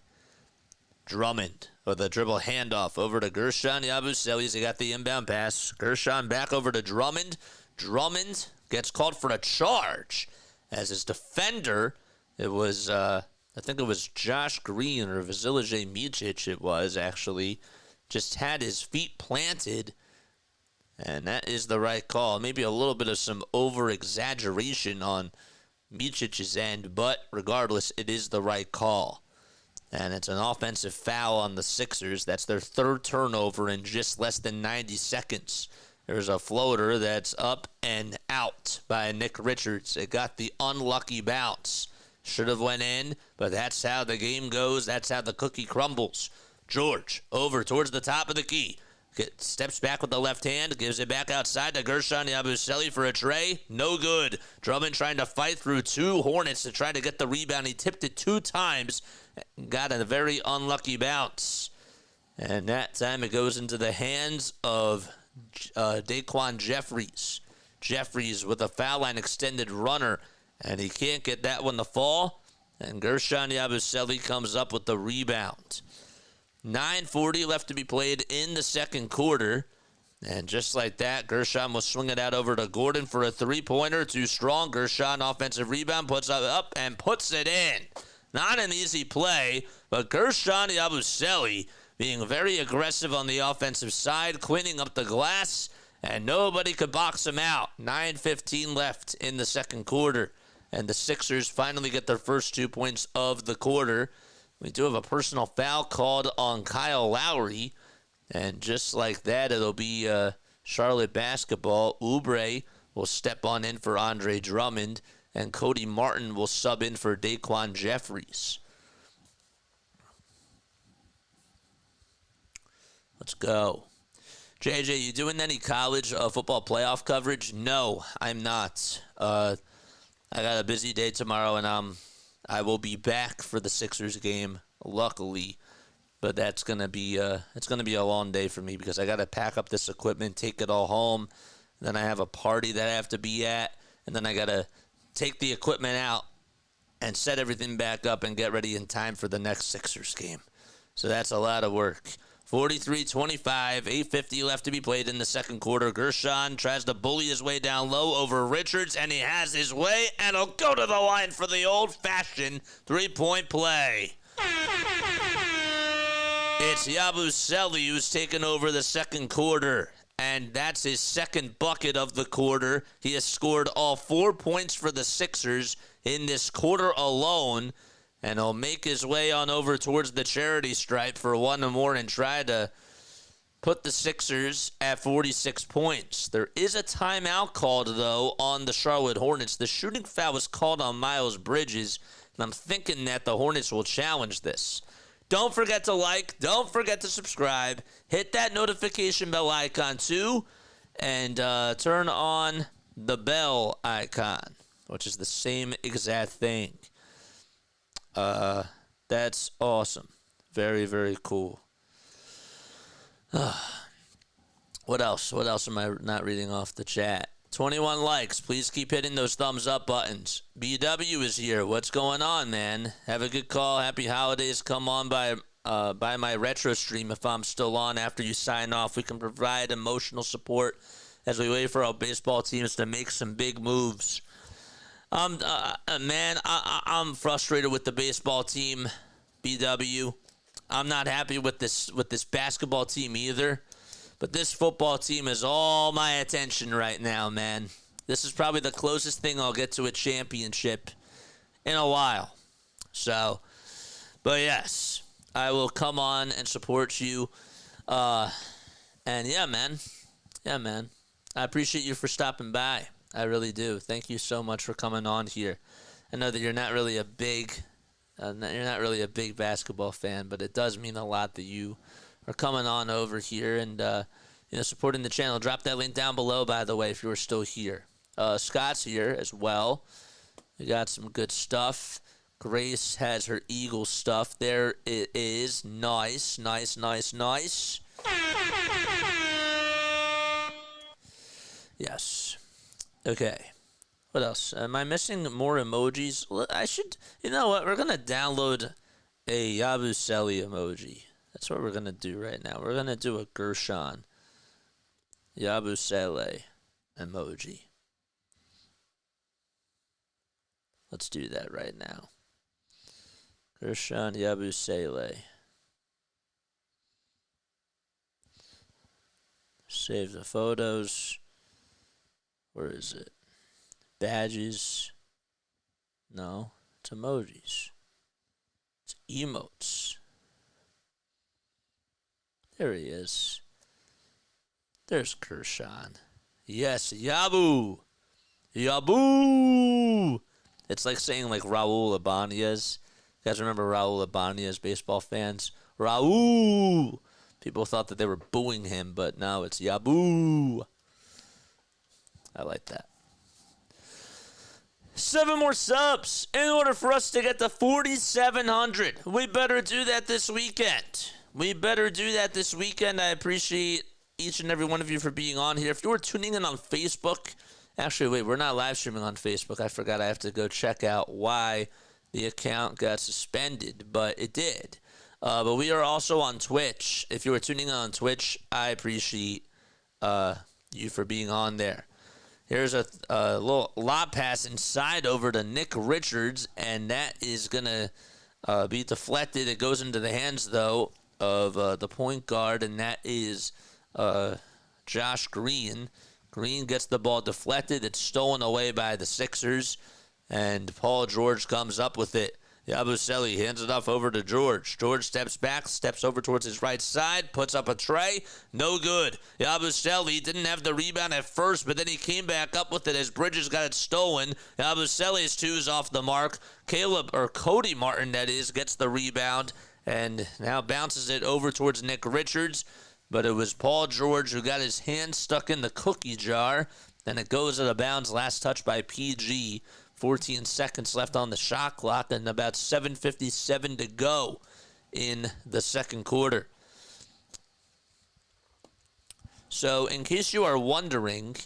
Drummond with a dribble handoff over to Gershon Yabusele. He got the inbound pass. Gershon back over to Drummond. Drummond gets called for a charge as his defender, it was, I think it was Josh Green or Vasilije Micic it was actually, just had his feet planted, and that is the right call. Maybe a little bit of some over-exaggeration on Micic's end, but regardless, it is the right call. And it's an offensive foul on the Sixers. That's their third turnover in just less than 90 seconds. There's a floater that's up and out by Nick Richards. It got the unlucky bounce. Should have went in, but that's how the game goes. That's how the cookie crumbles. George over towards the top of the key. Steps back with the left hand, gives it back outside to Gershon Yabusele for a tray. No good. Drummond trying to fight through two Hornets to try to get the rebound. He tipped it 2 times. Got a very unlucky bounce. And that time it goes into the hands of Daquan Jeffries. Jeffries with a foul line extended runner. And he can't get that one to fall. And Gershon Yabusele comes up with the rebound. 9:40 left to be played in the second quarter. And just like that, Gershon will swing it out over to Gordon for a three-pointer. Too strong. Gershon offensive rebound, puts it up and puts it in. Not an easy play, but Gershon Yabusele being very aggressive on the offensive side, cleaning up the glass, and nobody could box him out. 9:15 left in the second quarter. And the Sixers finally get their first 2 points of the quarter. We do have a personal foul called on Kyle Lowry. And just like that, it'll be Charlotte basketball. Oubre will step on in for Andre Drummond. And Cody Martin will sub in for Daquan Jeffries. Let's go. JJ, you doing any college football playoff coverage? No, I'm not. I got a busy day tomorrow, and I will be back for the Sixers game, luckily. But that's gonna be it's gonna be a long day for me because I gotta pack up this equipment, take it all home. Then I have a party that I have to be at, and then I gotta take the equipment out and set everything back up and get ready in time for the next Sixers game. So that's a lot of work. 43-25, 8:50 left to be played in the second quarter. Gershon tries to bully his way down low over Richards, and he has his way, and he'll go to the line for the old-fashioned three-point play. It's Yabusele who's taken over the second quarter, and that's his second bucket of the quarter. He has scored all 4 points for the Sixers in this quarter alone. And he'll make his way on over towards the charity stripe for one more and try to put the Sixers at 46 points. There is a timeout called, though, on the Charlotte Hornets. The shooting foul was called on Miles Bridges, and I'm thinking that the Hornets will challenge this. Don't forget to like. Don't forget to subscribe. Hit that notification bell icon, too, and turn on the bell icon, which is the same exact thing. That's awesome. Very, very cool. What else? What else am I not reading off the chat? 21 likes. Please keep hitting those thumbs up buttons. BW is here. What's going on, man? Have a good call. Happy holidays. Come on by my retro stream if I'm still on after you sign off. We can provide emotional support as we wait for our baseball teams to make some big moves. Man, I'm frustrated with the baseball team, BW. I'm not happy with this basketball team either. But this football team is all my attention right now, man. This is probably the closest thing I'll get to a championship in a while. So, but yes, I will come on and support you And yeah, man. Yeah, man. I appreciate you for stopping by. I really do. Thank you so much for coming on here. I know that you're not really a big basketball fan, but it does mean a lot that you are coming on over here and supporting the channel. Drop that link down below, by the way, if you're still here. Scott's here as well. We got some good stuff. Grace has her Eagle stuff. There it is. Nice, nice, nice, nice. Yes. Okay. What else? Am I missing more emojis? I should... You know what? We're going to download a Yabusele emoji. That's what we're going to do right now. We're going to do a Gershon Yabusele emoji. Let's do that right now. Gershon Yabusele. Save the photos. Where is it? Badges. No, it's emojis. It's emotes. There he is. There's Gershon. Yes, Yabu. Yabu. It's like saying like Raul Ibanez. You guys remember Raul Ibanez, baseball fans? Raul. People thought that they were booing him, but no, it's Yabu. I like that. 7 more subs in order for us to get to 4,700. We better do that this weekend. I appreciate each and every one of you for being on here. If you were tuning in on Facebook, actually, wait, we're not live streaming on Facebook. I forgot I have to go check out why the account got suspended, but it did. But we are also on Twitch. If you were tuning in on Twitch, I appreciate you for being on there. Here's a little lob pass inside over to Nick Richards, and that is going to be deflected. It goes into the hands, though, of the point guard, and that is Josh Green. Green gets the ball deflected. It's stolen away by the Sixers, and Paul George comes up with it. Yabusele hands it off over to George. George steps back, steps over towards his right side, puts up a tray. No good. Yabusele didn't have the rebound at first, but then he came back up with it as Bridges got it stolen. Yabusele's two is off the mark. Cody Martin, that is, gets the rebound and now bounces it over towards Nick Richards. But it was Paul George who got his hand stuck in the cookie jar. And it goes out of bounds. Last touch by PG. 14 seconds left on the shot clock and about 7:57 to go in the second quarter. So, in case you are wondering,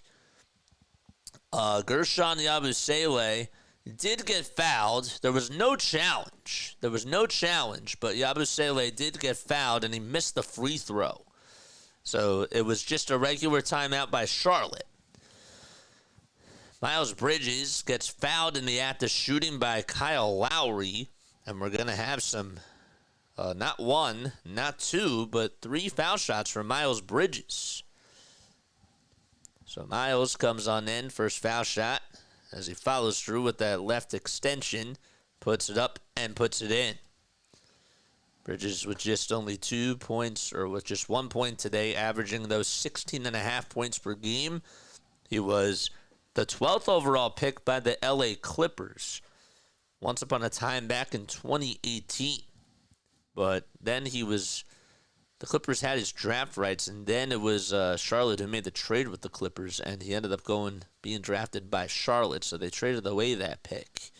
Gershon Yabusele did get fouled. There was no challenge. But Yabusele did get fouled, and he missed the free throw. So, it was just a regular timeout by Charlotte. Miles Bridges gets fouled in the act of shooting by Kyle Lowry, and we're going to have some, not one, not two, but 3 foul shots for Miles Bridges. So Miles comes on in, first foul shot, as he follows through with that left extension, puts it up and puts it in. Bridges with just only 2 points, or with just 1 point today, averaging those 16.5 points per game. He was the 12th overall pick by the LA Clippers once upon a time back in 2018. But then the Clippers had his draft rights, and then it was Charlotte who made the trade with the Clippers, and he ended up being drafted by Charlotte, so they traded away that pick.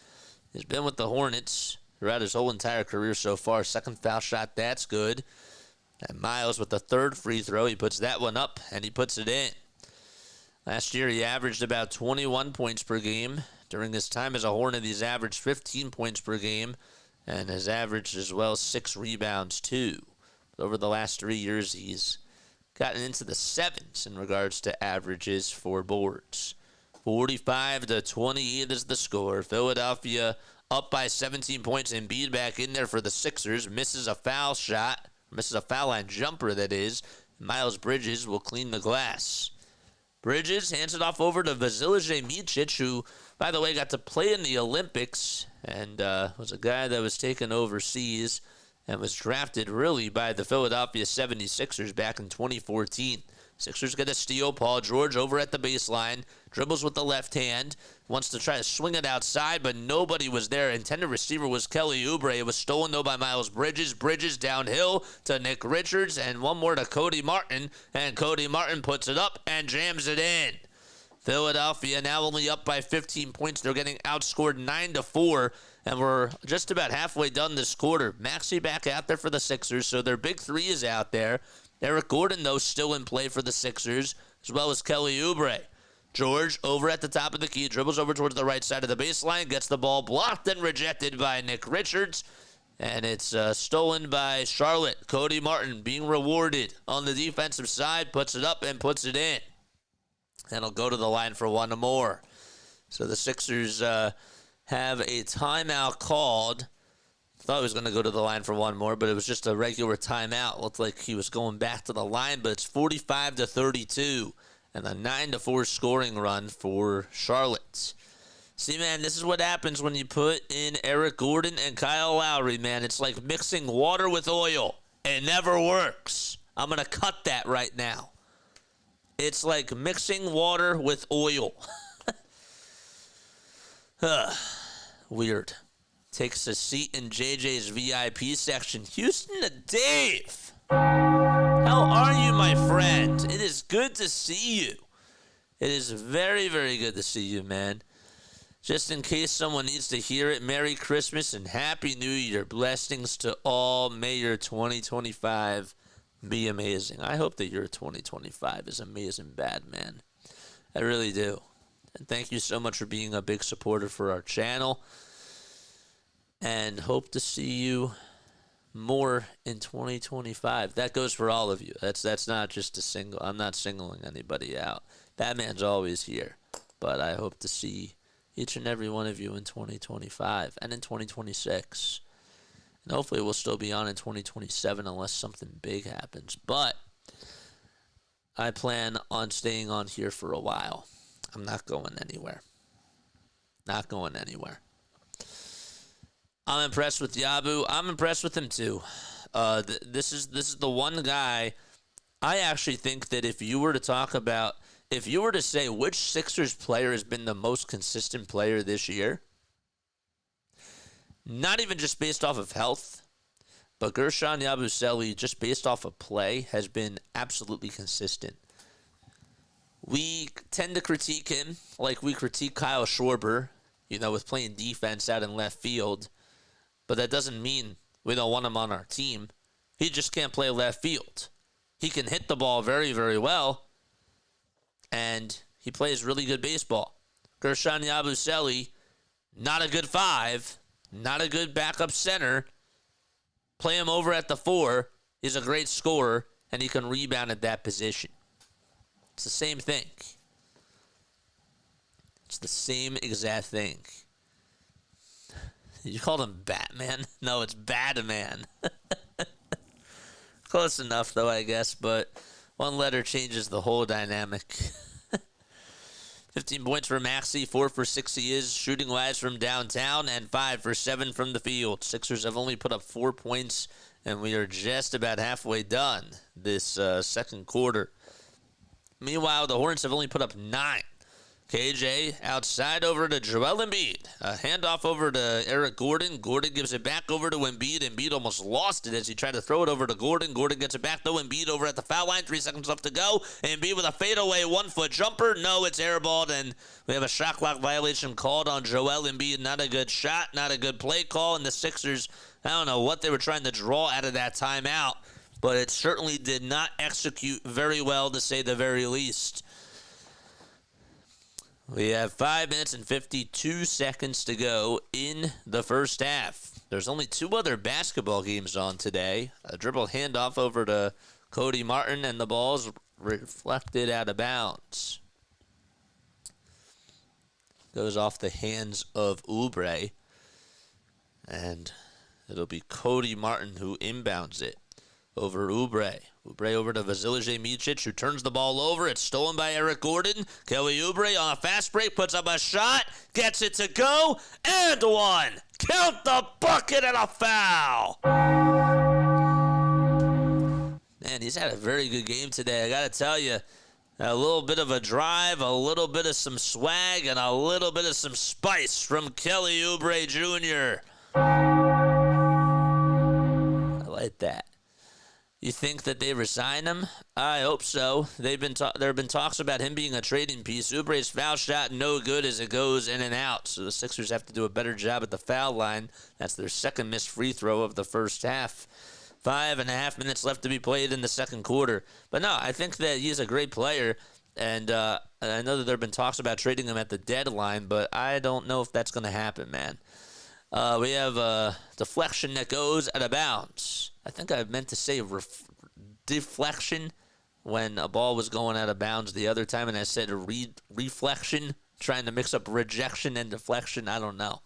He's been with the Hornets throughout his whole entire career so far. Second foul shot, that's good. And Miles with the third free throw, he puts that one up, and he puts it in. Last year, he averaged about 21 points per game. During his time as a Hornet, he's averaged 15 points per game and has averaged as well 6 rebounds, too. But over the last 3 years, he's gotten into the 7s in regards to averages for boards. 45-28 is the score. Philadelphia up by 17 points. Embiid back in there for the Sixers. Misses a foul line jumper, that is. Miles Bridges will clean the glass. Bridges hands it off over to Vasilije Micic, who, by the way, got to play in the Olympics and was a guy that was taken overseas and was drafted really by the Philadelphia 76ers back in 2014. Sixers get a steal. Paul George over at the baseline, dribbles with the left hand, wants to try to swing it outside, but nobody was there. Intended receiver was Kelly Oubre. It was stolen, though, by Miles Bridges. Bridges downhill to Nick Richards, and one more to Cody Martin, and Cody Martin puts it up and jams it in. Philadelphia now only up by 15 points. They're getting outscored 9-4, and we're just about halfway done this quarter. Maxey back out there for the Sixers, so their big three is out there. Eric Gordon, though, still in play for the Sixers, as well as Kelly Oubre. George over at the top of the key, dribbles over towards the right side of the baseline, gets the ball blocked and rejected by Nick Richards, and it's stolen by Charlotte. Cody Martin being rewarded on the defensive side, puts it up and puts it in. And he'll go to the line for one more. So the Sixers have a timeout called. Thought he was going to go to the line for one more, but it was just a regular timeout. Looked like he was going back to the line, but it's 45-32 and a 9-4 scoring run for Charlotte. See, man, this is what happens when you put in Eric Gordon and Kyle Lowry, man. It's like mixing water with oil. It never works. I'm going to cut that right now. It's like mixing water with oil. Weird. Takes a seat in JJ's VIP section. Houston to Dave. How are you, my friend? It is good to see you. It is very, very good to see you, man. Just in case someone needs to hear it, Merry Christmas and Happy New Year. Blessings to all. May your 2025 be amazing. I hope that your 2025 is amazing, bad man. I really do. And thank you so much for being a big supporter for our channel. And hope to see you more in 2025. That goes for all of you. That's not just a single. I'm not singling anybody out. Batman's always here. But I hope to see each and every one of you in 2025 and in 2026. And hopefully we'll still be on in 2027 unless something big happens. But I plan on staying on here for a while. I'm not going anywhere. Not going anywhere. I'm impressed with Yabu. I'm impressed with him too. This is the one guy. I actually think that if you were to say which Sixers player has been the most consistent player this year, not even just based off of health, but Guerschon Yabusele, just based off of play, has been absolutely consistent. We tend to critique him like we critique Kyle Schwarber, with playing defense out in left field. But that doesn't mean we don't want him on our team. He just can't play left field. He can hit the ball very, very well, and he plays really good baseball. Guerschon Yabusele, not a good 5, not a good backup center. Play him over at the 4. He's a great scorer, and he can rebound at that position. It's the same thing. It's the same exact thing. You called him Batman? No, it's Batman. Close enough, though, I guess, but one letter changes the whole dynamic. 15 points for Maxey, 4 for 6 he is, shooting-wise from downtown, and 5 for 7 from the field. Sixers have only put up 4 points, and we are just about halfway done this second quarter. Meanwhile, the Hornets have only put up 9. KJ outside over to Joel Embiid. A handoff over to Eric Gordon. Gordon gives it back over to Embiid. Embiid almost lost it as he tried to throw it over to Gordon. Gordon gets it back, though. Embiid over at the foul line. 3 seconds left to go. Embiid with a fadeaway 1-foot jumper. No, it's airballed, and we have a shot clock violation called on Joel Embiid. Not a good shot, not a good play call, and the Sixers, I don't know what they were trying to draw out of that timeout, but it certainly did not execute very well, to say the very least. We have 5 minutes and 52 seconds to go in the first half. There's only 2 other basketball games on today. A dribble handoff over to Cody Martin, and the ball's reflected out of bounds. Goes off the hands of Oubre, and it'll be Cody Martin who inbounds it. over Oubre. Oubre over to Vasilije Micic, who turns the ball over. It's stolen by Eric Gordon. Kelly Oubre on a fast break, puts up a shot, gets it to go, and one. Count the bucket and a foul. Man, he's had a very good game today. I got to tell you, a little bit of a drive, a little bit of some swag, and a little bit of some spice from Kelly Oubre Jr. I like that. You think that they resign him? I hope so. There have been talks about him being a trading piece. Oubre's foul shot no good as it goes in and out. So the Sixers have to do a better job at the foul line. That's their second missed free throw of the first half. 5.5 minutes left to be played in the second quarter. But no, I think that he's a great player. And I know that there have been talks about trading him at the deadline, but I don't know if that's going to happen, man. We have a deflection that goes out of bounds. I think I meant to say deflection when a ball was going out of bounds the other time, and I said reflection, trying to mix up rejection and deflection. I don't know.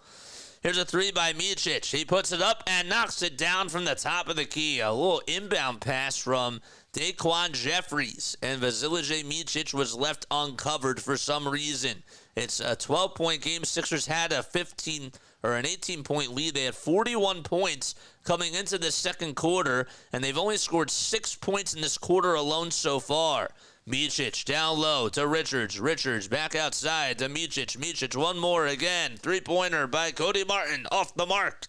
Here's a three by Micic. He puts it up and knocks it down from the top of the key. A little inbound pass from Daquan Jeffries, and Vasilije Micic was left uncovered for some reason. It's a 12-point game. Sixers had an 18-point lead. They had 41 points coming into the second quarter, and they've only scored 6 points in this quarter alone so far. Micic down low to Richards. Richards back outside to Micic. Micic one more again. Three-pointer by Cody Martin off the mark.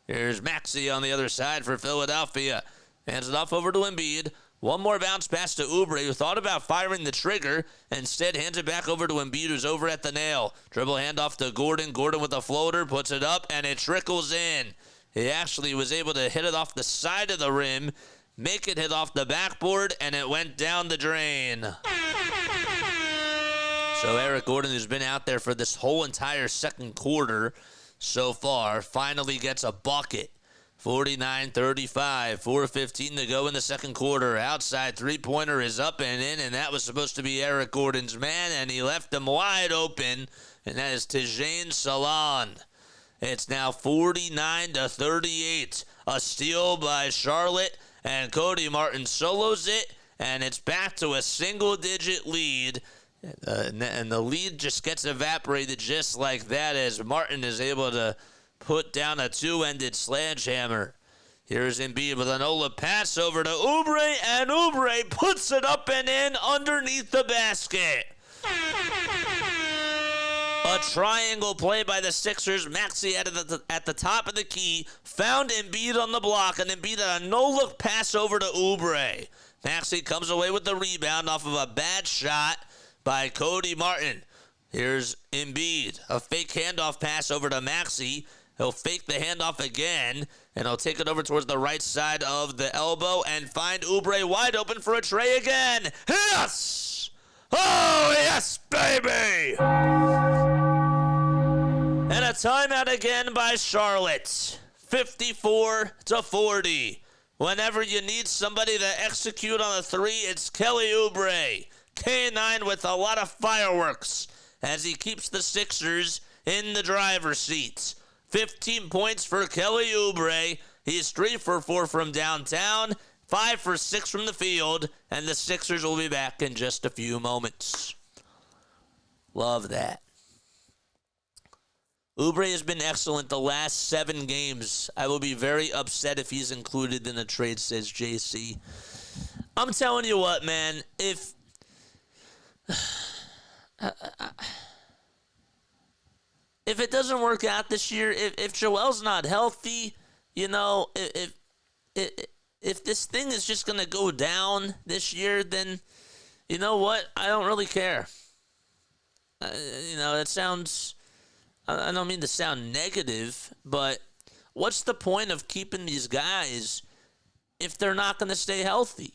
Here's Maxey on the other side for Philadelphia. Hands it off over to Embiid. One more bounce pass to Oubre, who thought about firing the trigger. Instead, hands it back over to Embiid, who's over at the nail. Dribble handoff to Gordon. Gordon with a floater, puts it up, and it trickles in. He actually was able to hit it off the side of the rim, make it hit off the backboard, and it went down the drain. So Eric Gordon, who's been out there for this whole entire second quarter so far, finally gets a bucket. 49-35, 4:15 to go in the second quarter. Outside three-pointer is up and in, and that was supposed to be Eric Gordon's man, and he left him wide open, and that is Tijane Salon. It's now 49-38. A steal by Charlotte, and Cody Martin solos it, and it's back to a single-digit lead. And the lead just gets evaporated just like that as Martin is able to put down a two-ended sledgehammer. Here's Embiid with an Ola pass over to Oubre, and Oubre puts it up and in underneath the basket. A triangle play by the Sixers. Maxey at the top of the key, found Embiid on the block, and Embiid had a no-look pass over to Oubre. Maxey comes away with the rebound off of a bad shot by Cody Martin. Here's Embiid. A fake handoff pass over to Maxey. He'll fake the handoff again, and he'll take it over towards the right side of the elbow and find Oubre wide open for a tray again. Yes! Oh, yes, baby! And a timeout again by Charlotte. 54-40. Whenever you need somebody to execute on a three, it's Kelly Oubre. K9 with a lot of fireworks as he keeps the Sixers in the driver's seat. 15 points for Kelly Oubre. He's 3 for 4 from downtown, 5 for 6 from the field, and the Sixers will be back in just a few moments. Love that. Oubre has been excellent the last 7 games. I will be very upset if he's included in the trade, says JC. I'm telling you what, man, if it doesn't work out this year, if Joel's not healthy, you know, if this thing is just going to go down this year, then you know what? I don't really care. That sounds, I don't mean to sound negative, but what's the point of keeping these guys if they're not going to stay healthy?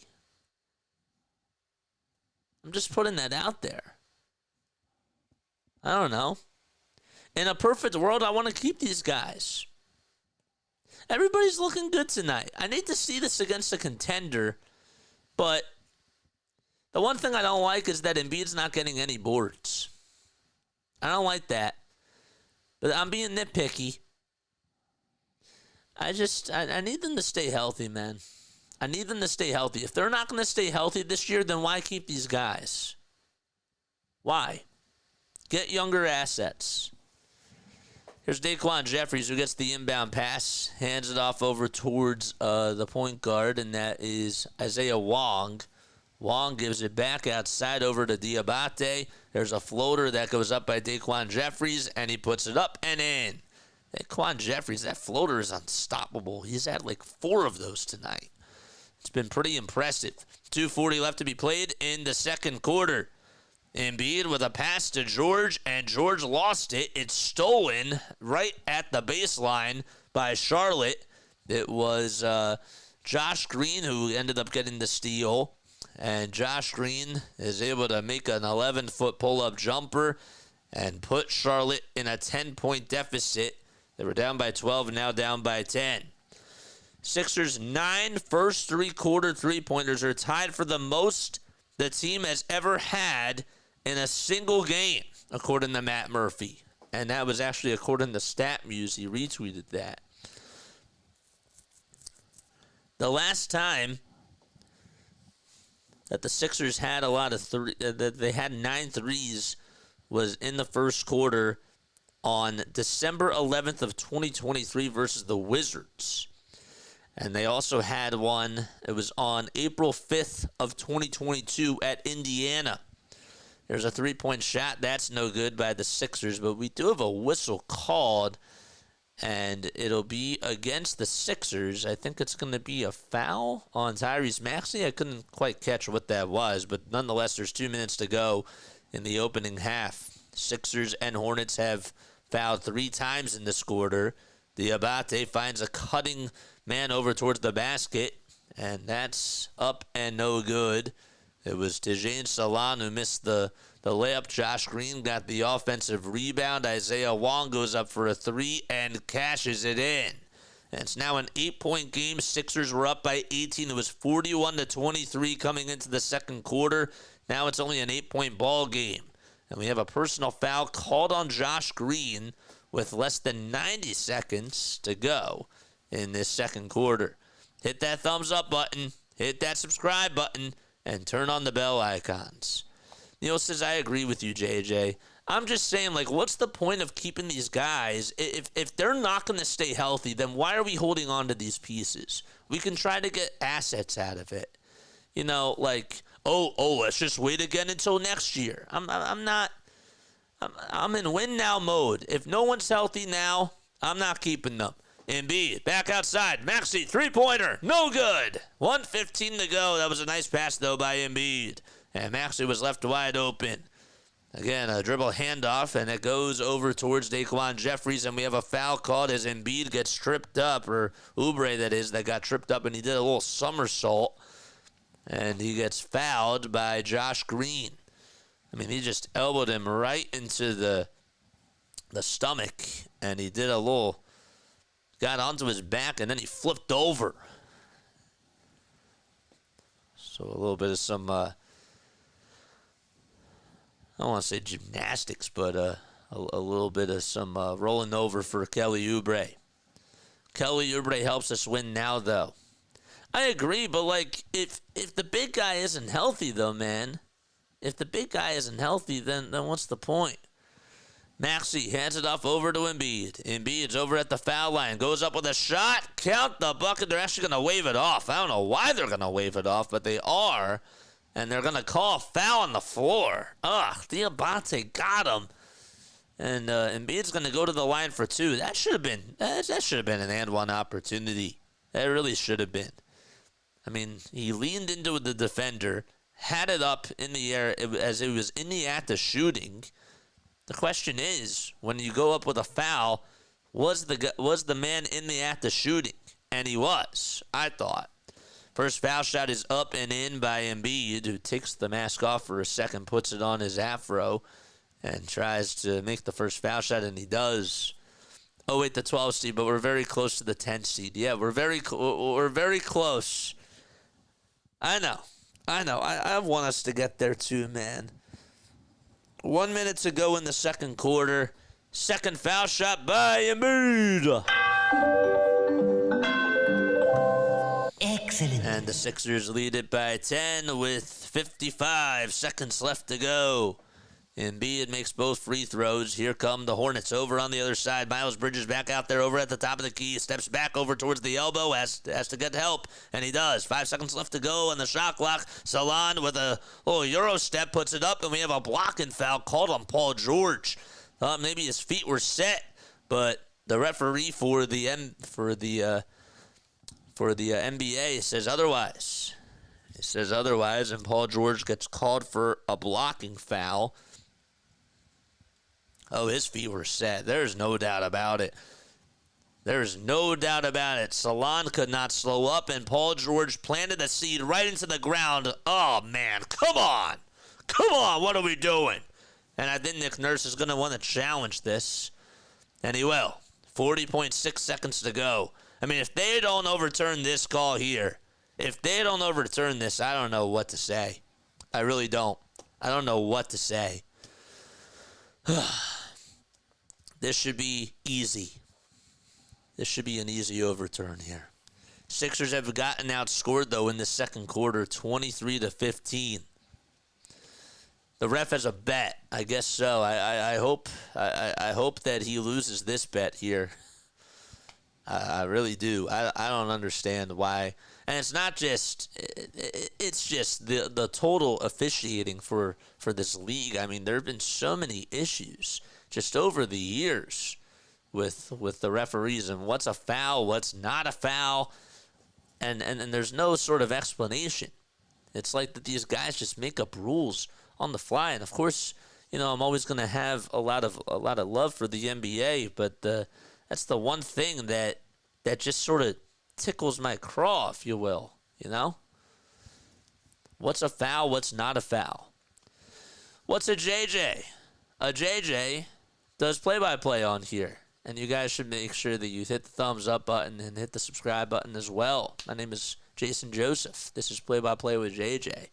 I'm just putting that out there. I don't know. In a perfect world, I want to keep these guys. Everybody's looking good tonight. I need to see this against a contender, but the one thing I don't like is that Embiid's not getting any boards. I don't like that. But I'm being nitpicky. I need them to stay healthy, man. I need them to stay healthy. If they're not going to stay healthy this year, then why keep these guys? Why? Get younger assets. Here's Daquan Jeffries, who gets the inbound pass, hands it off over towards the point guard, and that is Isaiah Wong. Wong gives it back outside over to Diabate. There's a floater that goes up by Daquan Jeffries, and he puts it up and in. Daquan Jeffries, that floater is unstoppable. He's had like 4 of those tonight. It's been pretty impressive. 2:40 left to be played in the second quarter. Embiid with a pass to George, and George lost it. It's stolen right at the baseline by Charlotte. It was Josh Green who ended up getting the steal, and Josh Green is able to make an 11-foot pull-up jumper and put Charlotte in a 10-point deficit. They were down by 12 and now down by 10. Sixers' 9 first three-quarter three-pointers are tied for the most the team has ever had in a single game, according to Matt Murphy. And that was actually according to StatMuse. He retweeted that. The last time that the Sixers had a lot of that they had 9 threes was in the first quarter on December 11th of 2023 versus the Wizards. And they also had one, it was on April 5th of 2022 at Indiana. There's a 3-point shot. That's no good by the Sixers, but we do have a whistle called, and it'll be against the Sixers. I think it's going to be a foul on Tyrese Maxey. I couldn't quite catch what that was, but nonetheless, there's 2 minutes to go in the opening half. Sixers and Hornets have fouled 3 times in this quarter. Diabate finds a cutting man over towards the basket, and that's up and no good. It was Tijane Salon who missed the layup. Josh Green got the offensive rebound. Isaiah Wong goes up for a 3 and cashes it in. And it's now an 8-point game. Sixers were up by 18. It was 41-23 coming into the second quarter. Now it's only an 8-point ball game. And we have a personal foul called on Josh Green with less than 90 seconds to go in this second quarter. Hit that thumbs up button. Hit that subscribe button. And turn on the bell icons. Neil says, I agree with you, JJ. I'm just saying, like, what's the point of keeping these guys? If they're not going to stay healthy, then why are we holding on to these pieces? We can try to get assets out of it. You know, like, let's just wait again until next year. I'm in win now mode. If no one's healthy now, I'm not keeping them. Embiid, back outside. Maxey, 3-pointer. No good. 1:15 to go. That was a nice pass, though, by Embiid. And Maxey was left wide open. Again, a dribble handoff, and it goes over towards Daquan Jeffries, and we have a foul called as Embiid gets tripped up, or Oubre, that is, that got tripped up, and he did a little somersault. And he gets fouled by Josh Green. I mean, he just elbowed him right into the stomach, and he did a little... got onto his back, and then he flipped over. So a little bit of some, I don't want to say gymnastics, but a little bit of some rolling over for Kelly Oubre. Kelly Oubre helps us win now, though. I agree, but, like, if the big guy isn't healthy, though, man, if the big guy isn't healthy, then what's the point? Maxey hands it off over to Embiid. Embiid's over at the foul line. Goes up with a shot. Count the bucket. They're actually going to wave it off. I don't know why they're going to wave it off, but they are. And they're going to call a foul on the floor. Diabate got him. And Embiid's going to go to the line for 2. That should have been an and one opportunity. That really should have been. I mean, he leaned into the defender, had it up in the air as it was in the act of shooting. The question is, when you go up with a foul, was the man in the act of shooting? And he was, I thought. First foul shot is up and in by Embiid, who takes the mask off for a second, puts it on his afro, and tries to make the first foul shot, and he does. Oh, wait, the 12 seed, but we're very close to the 10 seed. Yeah, we're very close. I know. I want us to get there too, man. 1 minute to go in the second quarter. Second foul shot by Embiid. And the Sixers lead it by 10 with 55 seconds left to go. Embiid makes both free throws. Here come the Hornets over on the other side. Miles Bridges back out there over at the top of the key. Steps back over towards the elbow. Has to get help, and he does. 5 seconds left to go on the shot clock. Salon with a little Euro step puts it up, and we have a blocking foul called on Paul George. Thought maybe his feet were set, but the referee for the NBA says otherwise. It says otherwise, and Paul George gets called for a blocking foul. Oh, his feet were set. There's no doubt about it. There's no doubt about it. Salon could not slow up, and Paul George planted the seed right into the ground. Oh, man, come on. Come on, what are we doing? And I think Nick Nurse is going to want to challenge this, and he will. 40.6 seconds to go. I mean, if they don't overturn this call here, if they don't overturn this, I don't know what to say. I really don't. I don't know what to say. This should be easy. This should be an easy overturn here. Sixers have gotten outscored, though, in the second quarter, 23-15. The ref has a bet. I guess so. I hope that he loses this bet here. I really do. I don't understand why. And it's not just, it's just the total officiating for this league. I mean, there have been so many issues just over the years with the referees and what's a foul, what's not a foul, and there's no sort of explanation. It's like that these guys just make up rules on the fly. And of course, I'm always going to have a lot of love for the NBA, but that's the one thing that just sort of tickles my craw, if you will, What's a foul, what's not a foul? What's a JJ? A JJ does play-by-play on here, and you guys should make sure that you hit the thumbs up button and hit the subscribe button as well. My name is Jason Joseph. This is Play-by-Play with JJ.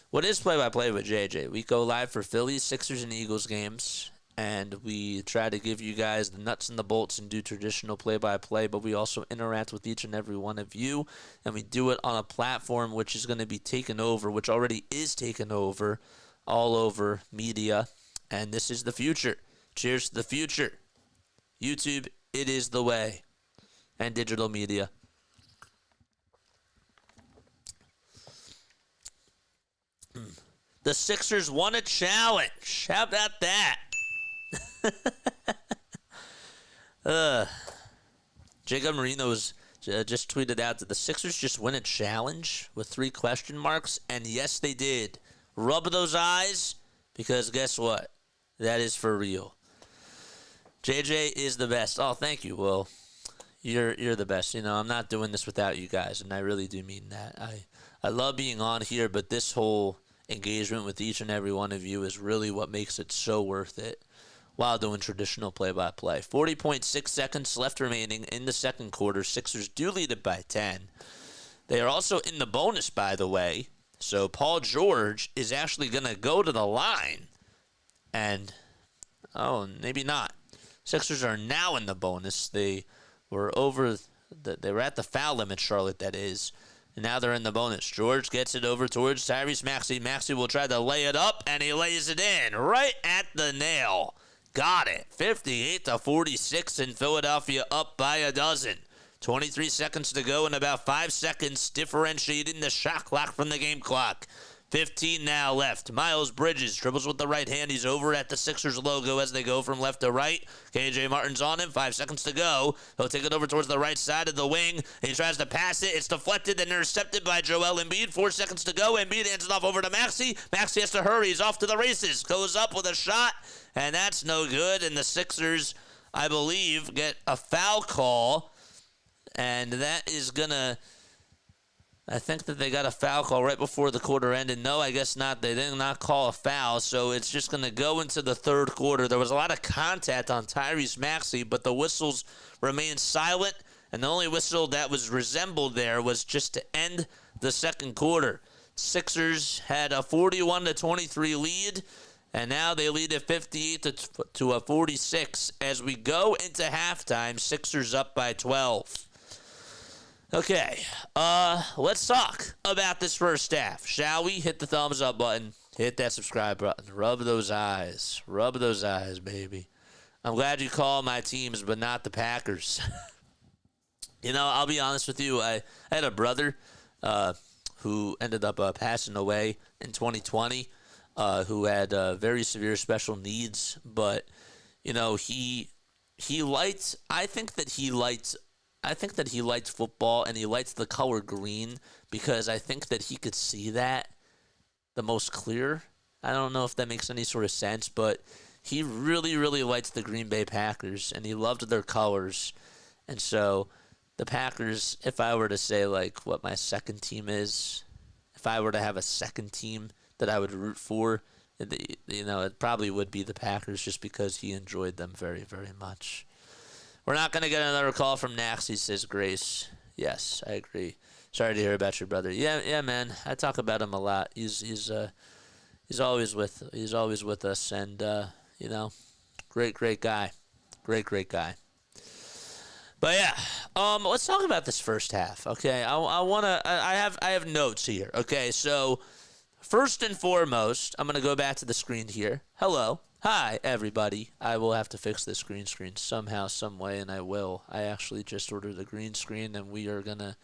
What is Play-by-Play with JJ? We go live for Phillies, Sixers, and Eagles games, and we try to give you guys the nuts and the bolts and do traditional play-by-play, but we also interact with each and every one of you, and we do it on a platform which is going to be taken over, which already is taken over, all over media, and this is the future. Cheers to the future. YouTube, it is the way, and digital media. The Sixers won a challenge. How about that? Jacob Marino's just tweeted out that the Sixers just win a challenge with 3 question marks, and yes, they did. Rub those eyes, because guess what? That is for real. JJ is the best. Oh, thank you. Well, you're the best. I'm not doing this without you guys, and I really do mean that. I love being on here, but this whole engagement with each and every one of you is really what makes it so worth it while doing traditional play-by-play. 40.6 seconds left remaining in the second quarter. Sixers do lead it by 10. They are also in the bonus, by the way. So Paul George is actually going to go to the line. And, maybe not. Sixers are now in the bonus. They were they were at the foul limit, Charlotte, that is. And now they're in the bonus. George gets it over towards Tyrese Maxey. Maxey will try to lay it up, and he lays it in right at the nail. Got it. 58-46 in Philadelphia, up by a dozen. 23 seconds to go and about 5 seconds differentiating the shot clock from the game clock. 15 now left. Miles Bridges dribbles with the right hand. He's over at the Sixers logo as they go from left to right. KJ Martin's on him. 5 seconds to go. He'll take it over towards the right side of the wing. He tries to pass it. It's deflected and intercepted by Joel Embiid. 4 seconds to go. Embiid hands it off over to Maxey. Maxey has to hurry. He's off to the races. Goes up with a shot, and that's no good. And the Sixers, I believe, get a foul call, and that is going to... I think that they got a foul call right before the quarter ended. No, I guess not. They did not call a foul, so it's just going to go into the third quarter. There was a lot of contact on Tyrese Maxey, but the whistles remained silent, and the only whistle that was resembled there was just to end the second quarter. Sixers had a 41-23 lead, and now they lead at 58-46. As we go into halftime, Sixers up by 12. Okay, let's talk about this first half, shall we? Hit the thumbs up button. Hit that subscribe button. Rub those eyes. Rub those eyes, baby. I'm glad you call my teams, but not the Packers. I'll be honest with you. I had a brother who ended up passing away in 2020, who had very severe special needs. But he liked. I think that he liked football, and he liked the color green because I think that he could see that the most clear. I don't know if that makes any sort of sense, but he really, really liked the Green Bay Packers, and he loved their colors. And so the Packers, if I were to say like what my second team is, if I were to have a second team that I would root for, it probably would be the Packers just because he enjoyed them very, very much. We're not going to get another call from Maxey, says Grace. Yes, I agree. Sorry to hear about your brother. Yeah, man. I talk about him a lot. He's always with us, and great guy, great guy. But yeah, let's talk about this first half. Okay, I have notes here. Okay, so first and foremost, I'm gonna go back to the screen here. Hello. Hi, everybody. I will have to fix this green screen somehow, some way, and I will. I actually just ordered a green screen, and we are going to,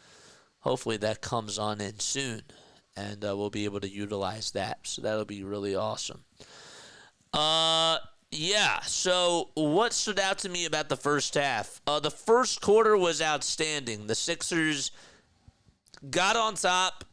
hopefully that comes on in soon, and we'll be able to utilize that. So that'll be really awesome. Yeah, so what stood out to me about the first half? The first quarter was outstanding. The Sixers got on top.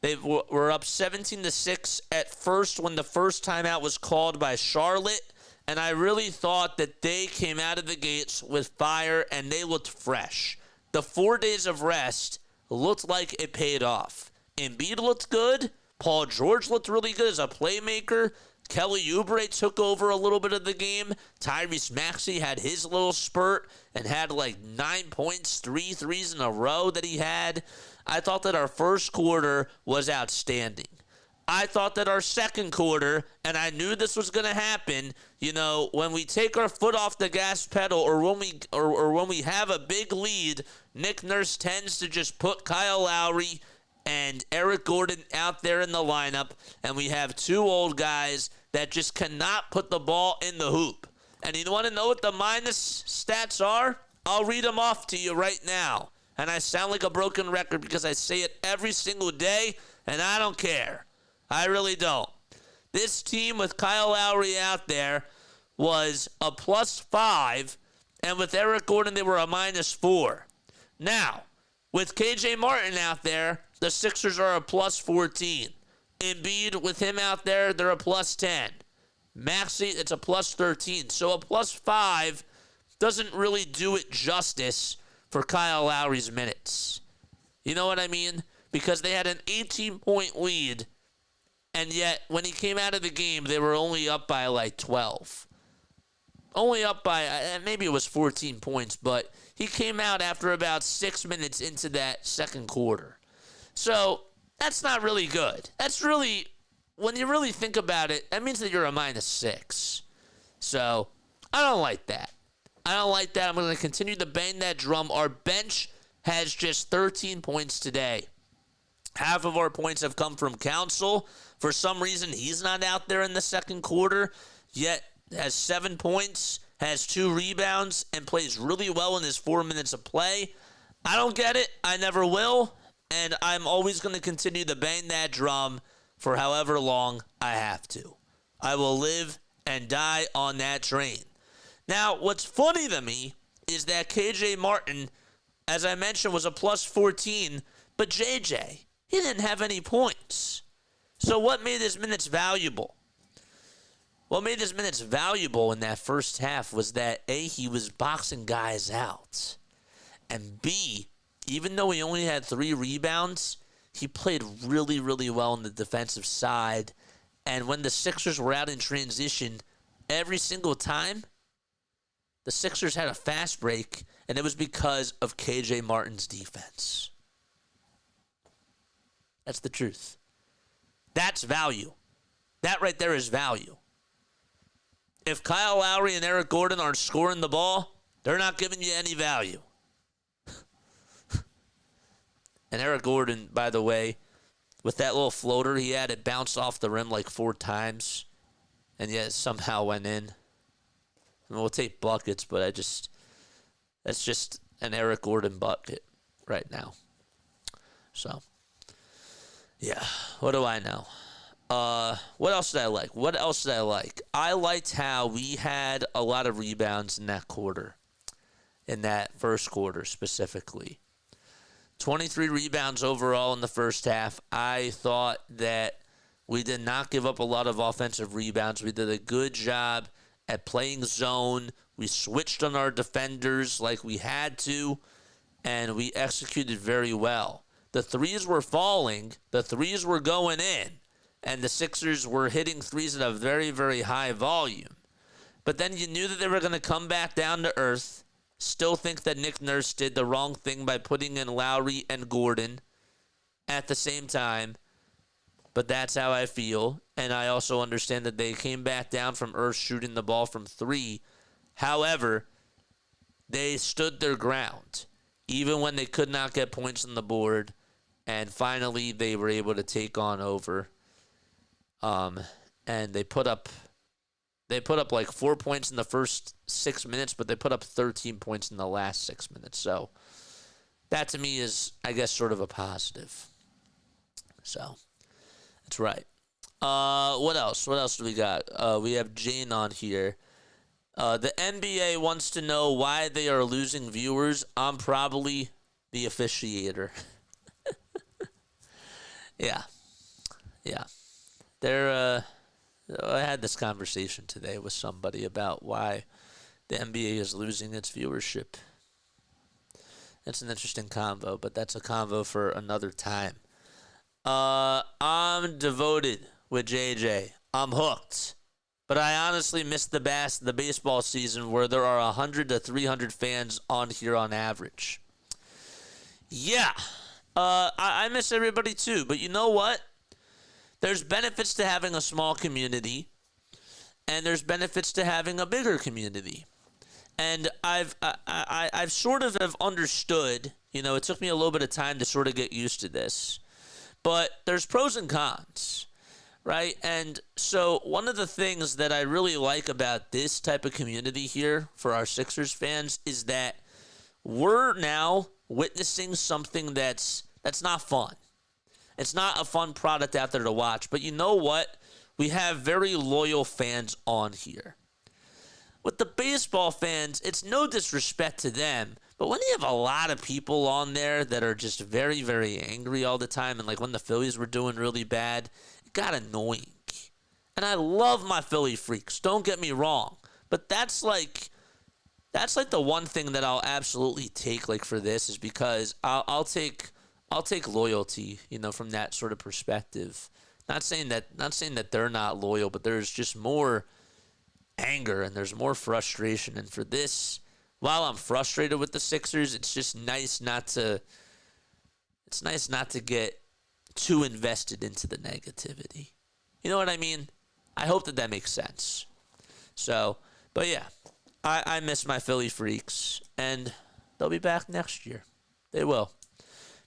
They were up 17-6 at first when the first timeout was called by Charlotte, and I really thought that they came out of the gates with fire and they looked fresh. The 4 days of rest looked like it paid off. Embiid looked good. Paul George looked really good as a playmaker. Kelly Oubre took over a little bit of the game. Tyrese Maxey had his little spurt and had like 9 points, 3 threes in a row that he had. I thought that our first quarter was outstanding. I thought that our second quarter, and I knew this was going to happen, when we take our foot off the gas pedal or when we have a big lead, Nick Nurse tends to just put Kyle Lowry and Eric Gordon out there in the lineup, and we have two old guys that just cannot put the ball in the hoop. And you want to know what the minus stats are? I'll read them off to you right now. And I sound like a broken record because I say it every single day, and I don't care. I really don't. This team with Kyle Lowry out there was a +5, and with Eric Gordon, they were a -4. Now, with KJ Martin out there, the Sixers are a +14. Embiid, with him out there, they're a +10. Maxey, it's a +13. So a +5 doesn't really do it justice for Kyle Lowry's minutes. You know what I mean? Because they had an 18-point lead, and yet when he came out of the game, they were only up by like 12. Only up by, maybe it was 14 points, but he came out after about 6 minutes into that second quarter. So that's not really good. That's really, when you really think about it, that means that you're a -6. So I don't like that. I'm going to continue to bang that drum. Our bench has just 13 points today. Half of our points have come from Council. For some reason, he's not out there in the second quarter, yet has 7 points, has 2 rebounds, and plays really well in his 4 minutes of play. I don't get it. I never will. And I'm always going to continue to bang that drum for however long I have to. I will live and die on that train. Now, what's funny to me is that KJ Martin, as I mentioned, was a +14, but JJ, he didn't have any points. So what made his minutes valuable? What made his minutes valuable in that first half was that, A, he was boxing guys out, and B, even though he only had 3 rebounds, he played really, really well on the defensive side, and when the Sixers were out in transition, every single time, the Sixers had a fast break, and it was because of KJ Martin's defense. That's the truth. That's value. That right there is value. If Kyle Lowry and Eric Gordon aren't scoring the ball, they're not giving you any value. And Eric Gordon, by the way, with that little floater he had, it bounced off the rim like 4 times, and yet it somehow went in. I mean, we'll take buckets, but that's just an Eric Gordon bucket right now. So, yeah, what do I know? What else did I like? I liked how we had a lot of rebounds in that quarter, in that first quarter specifically. 23 rebounds overall in the first half. I thought that we did not give up a lot of offensive rebounds. We did a good job at playing zone. We switched on our defenders like we had to, and we executed very well. The threes were falling. The threes were going in. And the Sixers were hitting threes at a very, very high volume. But then you knew that they were going to come back down to earth. Still think that Nick Nurse did the wrong thing by putting in Lowry and Gordon at the same time. But that's how I feel. And I also understand that they came back down from earth shooting the ball from 3. However, they stood their ground, even when they could not get points on the board. And finally, they were able to take on over. And they put up like 4 points in the first 6 minutes, but they put up 13 points in the last 6 minutes. So that to me is, I guess, sort of a positive. So that's right. What else? What else do we got? We have Jane on here. The NBA wants to know why they are losing viewers. I'm probably the officiator. Yeah. I had this conversation today with somebody about why the NBA is losing its viewership. It's an interesting convo, but that's a convo for another time. I'm devoted with JJ. I'm hooked. But I honestly miss the baseball season where there are 100 to 300 fans on here on average. Yeah. I miss everybody too, but you know what? There's benefits to having a small community, and there's benefits to having a bigger community. And I've sort of have understood, it took me a little bit of time to sort of get used to this, but there's pros and cons, right? And so one of the things that I really like about this type of community here for our Sixers fans is that we're now witnessing something that's not fun. It's not a fun product out there to watch. But you know what? We have very loyal fans on here. With the baseball fans, it's no disrespect to them. But when you have a lot of people on there that are just very, very angry all the time, and like when the Phillies were doing really bad, it got annoying. And I love my Philly freaks. Don't get me wrong. But that's like the one thing that I'll absolutely take like for this is because I'll take loyalty, from that sort of perspective. Not saying that they're not loyal, but there's just more anger and there's more frustration. And for this, while I'm frustrated with the Sixers, it's just nice not to get too invested into the negativity. You know what I mean? I hope that makes sense. So, but yeah, I miss my Philly freaks, and they'll be back next year. They will.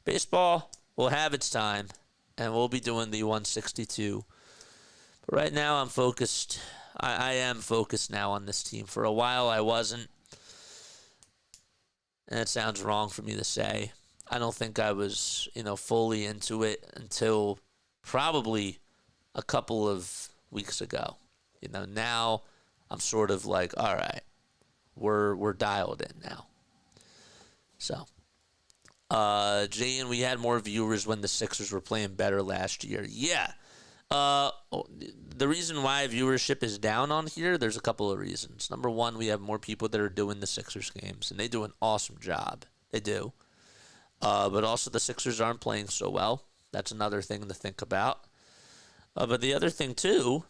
Baseball will have its time, and we'll be doing the 162. But right now, I'm focused. I am focused now on this team. For a while, I wasn't. And it sounds wrong for me to say. I don't think I was, fully into it until probably a couple of weeks ago. Now I'm sort of like, all right, we're dialed in now. So. Jane, we had more viewers when the Sixers were playing better last year. Yeah. The reason why viewership is down on here, there's a couple of reasons. Number one, we have more people that are doing the Sixers games, and they do an awesome job. They do. But also the Sixers aren't playing so well. That's another thing to think about. But the other thing, too,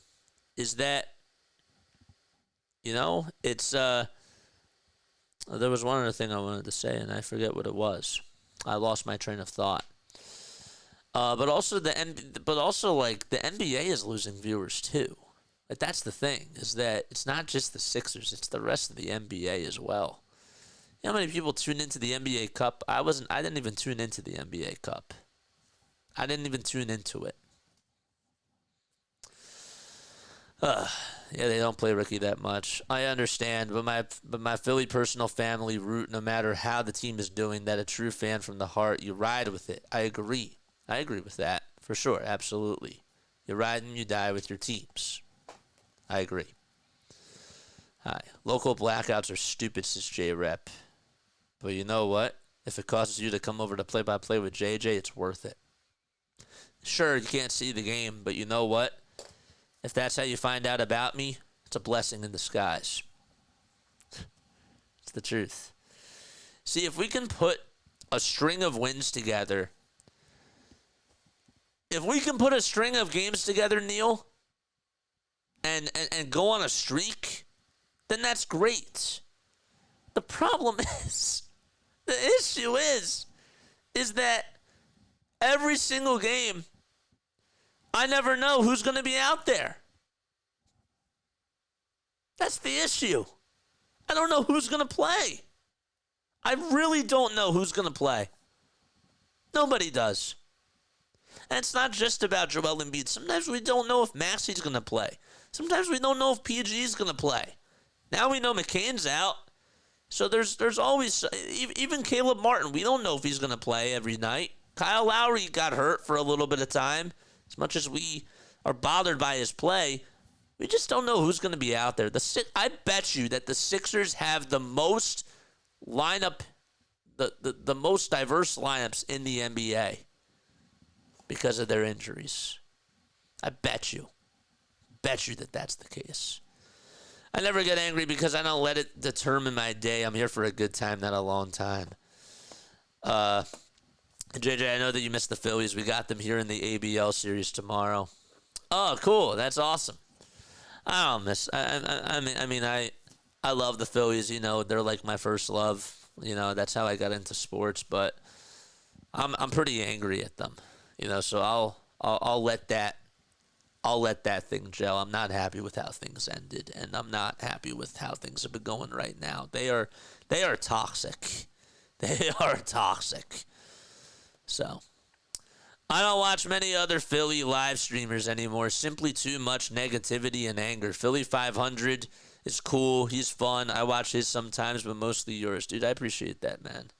is that, it's... there was one other thing I wanted to say, and I forget what it was. I lost my train of thought. But also the NBA is losing viewers too. Like that's the thing, is that it's not just the Sixers, it's the rest of the NBA as well. You know how many people tune into the NBA Cup? I didn't even tune into the NBA Cup. I didn't even tune into it. Yeah, they don't play Ricky that much. I understand, but my Philly personal family root no matter how the team is doing. That a true fan from the heart, you ride with it. I agree. I agree with that for sure. Absolutely, you ride and you die with your teams. I agree. Hi, local blackouts are stupid, says J Rep. But you know what? If it causes you to come over to play-by-play with JJ, it's worth it. Sure, you can't see the game, but you know what? If that's how you find out about me, it's a blessing in disguise. It's the truth. See, if we can put a string of wins together, if we can put a string of games together, Neil, and go on a streak, then that's great. The problem is, the issue is that every single game, I never know who's going to be out there. That's the issue. I don't know who's going to play. I really don't know who's going to play. Nobody does. And it's not just about Joel Embiid. Sometimes we don't know if Maxey's going to play. Sometimes we don't know if PG's going to play. Now we know McCain's out. So there's always, even Caleb Martin, we don't know if he's going to play every night. Kyle Lowry got hurt for a little bit of time. As much as we are bothered by his play, we just don't know who's going to be out there. I bet you that the Sixers have the most lineup, the most diverse lineups in the NBA because of their injuries. I bet you that that's the case. I never get angry because I don't let it determine my day. I'm here for a good time, not a long time. JJ, I know that you missed the Phillies. We got them here in the ABL series tomorrow. Oh, cool. That's awesome. I don't miss. I love the Phillies. You know, they're like my first love. You know, that's how I got into sports. But I'm pretty angry at them. You know, so I'll let that thing gel. I'm not happy with how things ended, and I'm not happy with how things have been going right now. They are toxic. They are toxic. So, I don't watch many other Philly live streamers anymore. Simply too much negativity and anger. Philly 500 is cool. He's fun. I watch his sometimes, but mostly yours. Dude, I appreciate that, man.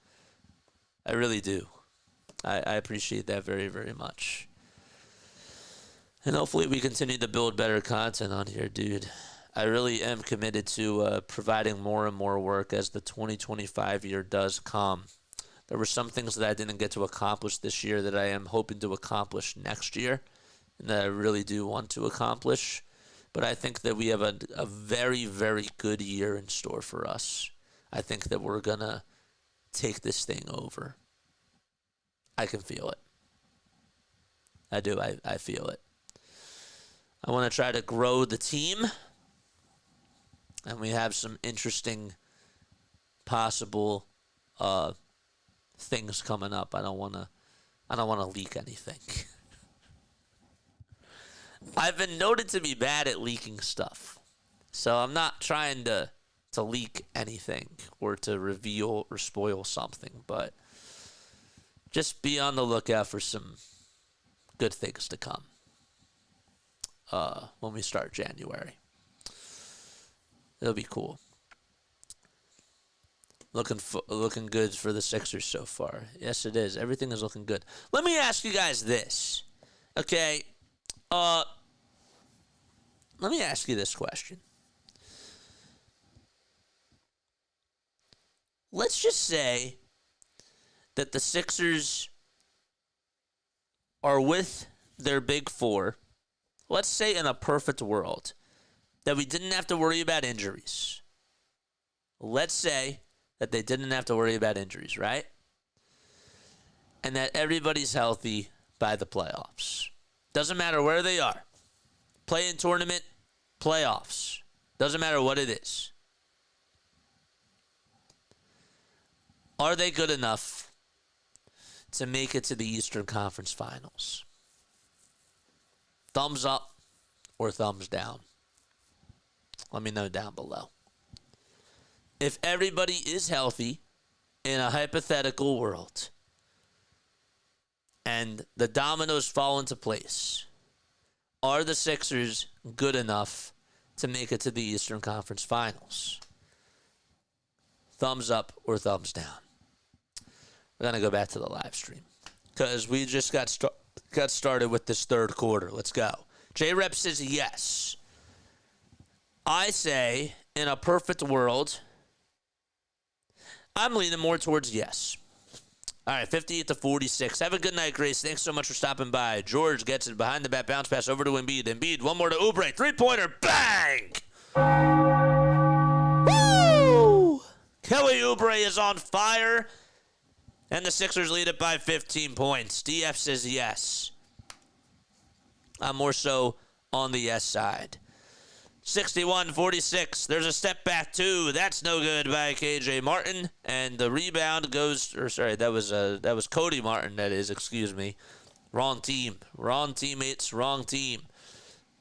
I really do. I appreciate that very, very much. And hopefully we continue to build better content on here, dude. I really am committed to providing more and more work as the 2025 year does come. There were some things that I didn't get to accomplish this year that I am hoping to accomplish next year and that I really do want to accomplish. But I think that we have a very, very good year in store for us. I think that we're going to take this thing over. I can feel it. I do. I feel it. I want to try to grow the team. And we have some interesting possible things coming up. I don't want to leak anything. I've been noted to be bad at leaking stuff. So I'm not trying to leak anything or to reveal or spoil something, but just be on the lookout for some good things to come when we start January. It'll be cool. Looking good for the Sixers so far. Yes, it is. Everything is looking good. Let me ask you guys this. Okay. Let me ask you this question. Let's just say that the Sixers are with their big four. Let's say in a perfect world that we didn't have to worry about injuries. Let's say that they didn't have to worry about injuries, right? And that everybody's healthy by the playoffs. Doesn't matter where they are. Play-in tournament, playoffs. Doesn't matter what it is. Are they good enough to make it to the Eastern Conference Finals? Thumbs up or thumbs down? Let me know down below. If everybody is healthy in a hypothetical world, and the dominoes fall into place, are the Sixers good enough to make it to the Eastern Conference Finals? Thumbs up or thumbs down? We're going to go back to the live stream because we just got started with this third quarter. Let's go. J-Rep says yes. I say, in a perfect world, I'm leaning more towards yes. All right, 58-46. Have a good night, Grace. Thanks so much for stopping by. George gets it behind the bat, bounce pass over to Embiid. Embiid, one more to Oubre. Three-pointer, bang! Woo! Kelly Oubre is on fire, and the Sixers lead it by 15 points. DF says yes. I'm more so on the yes side. 61-46. There's a step back two. That's no good by KJ Martin, and the rebound goes. That was Cody Martin. That is, excuse me. Wrong team. Wrong teammates. Wrong team.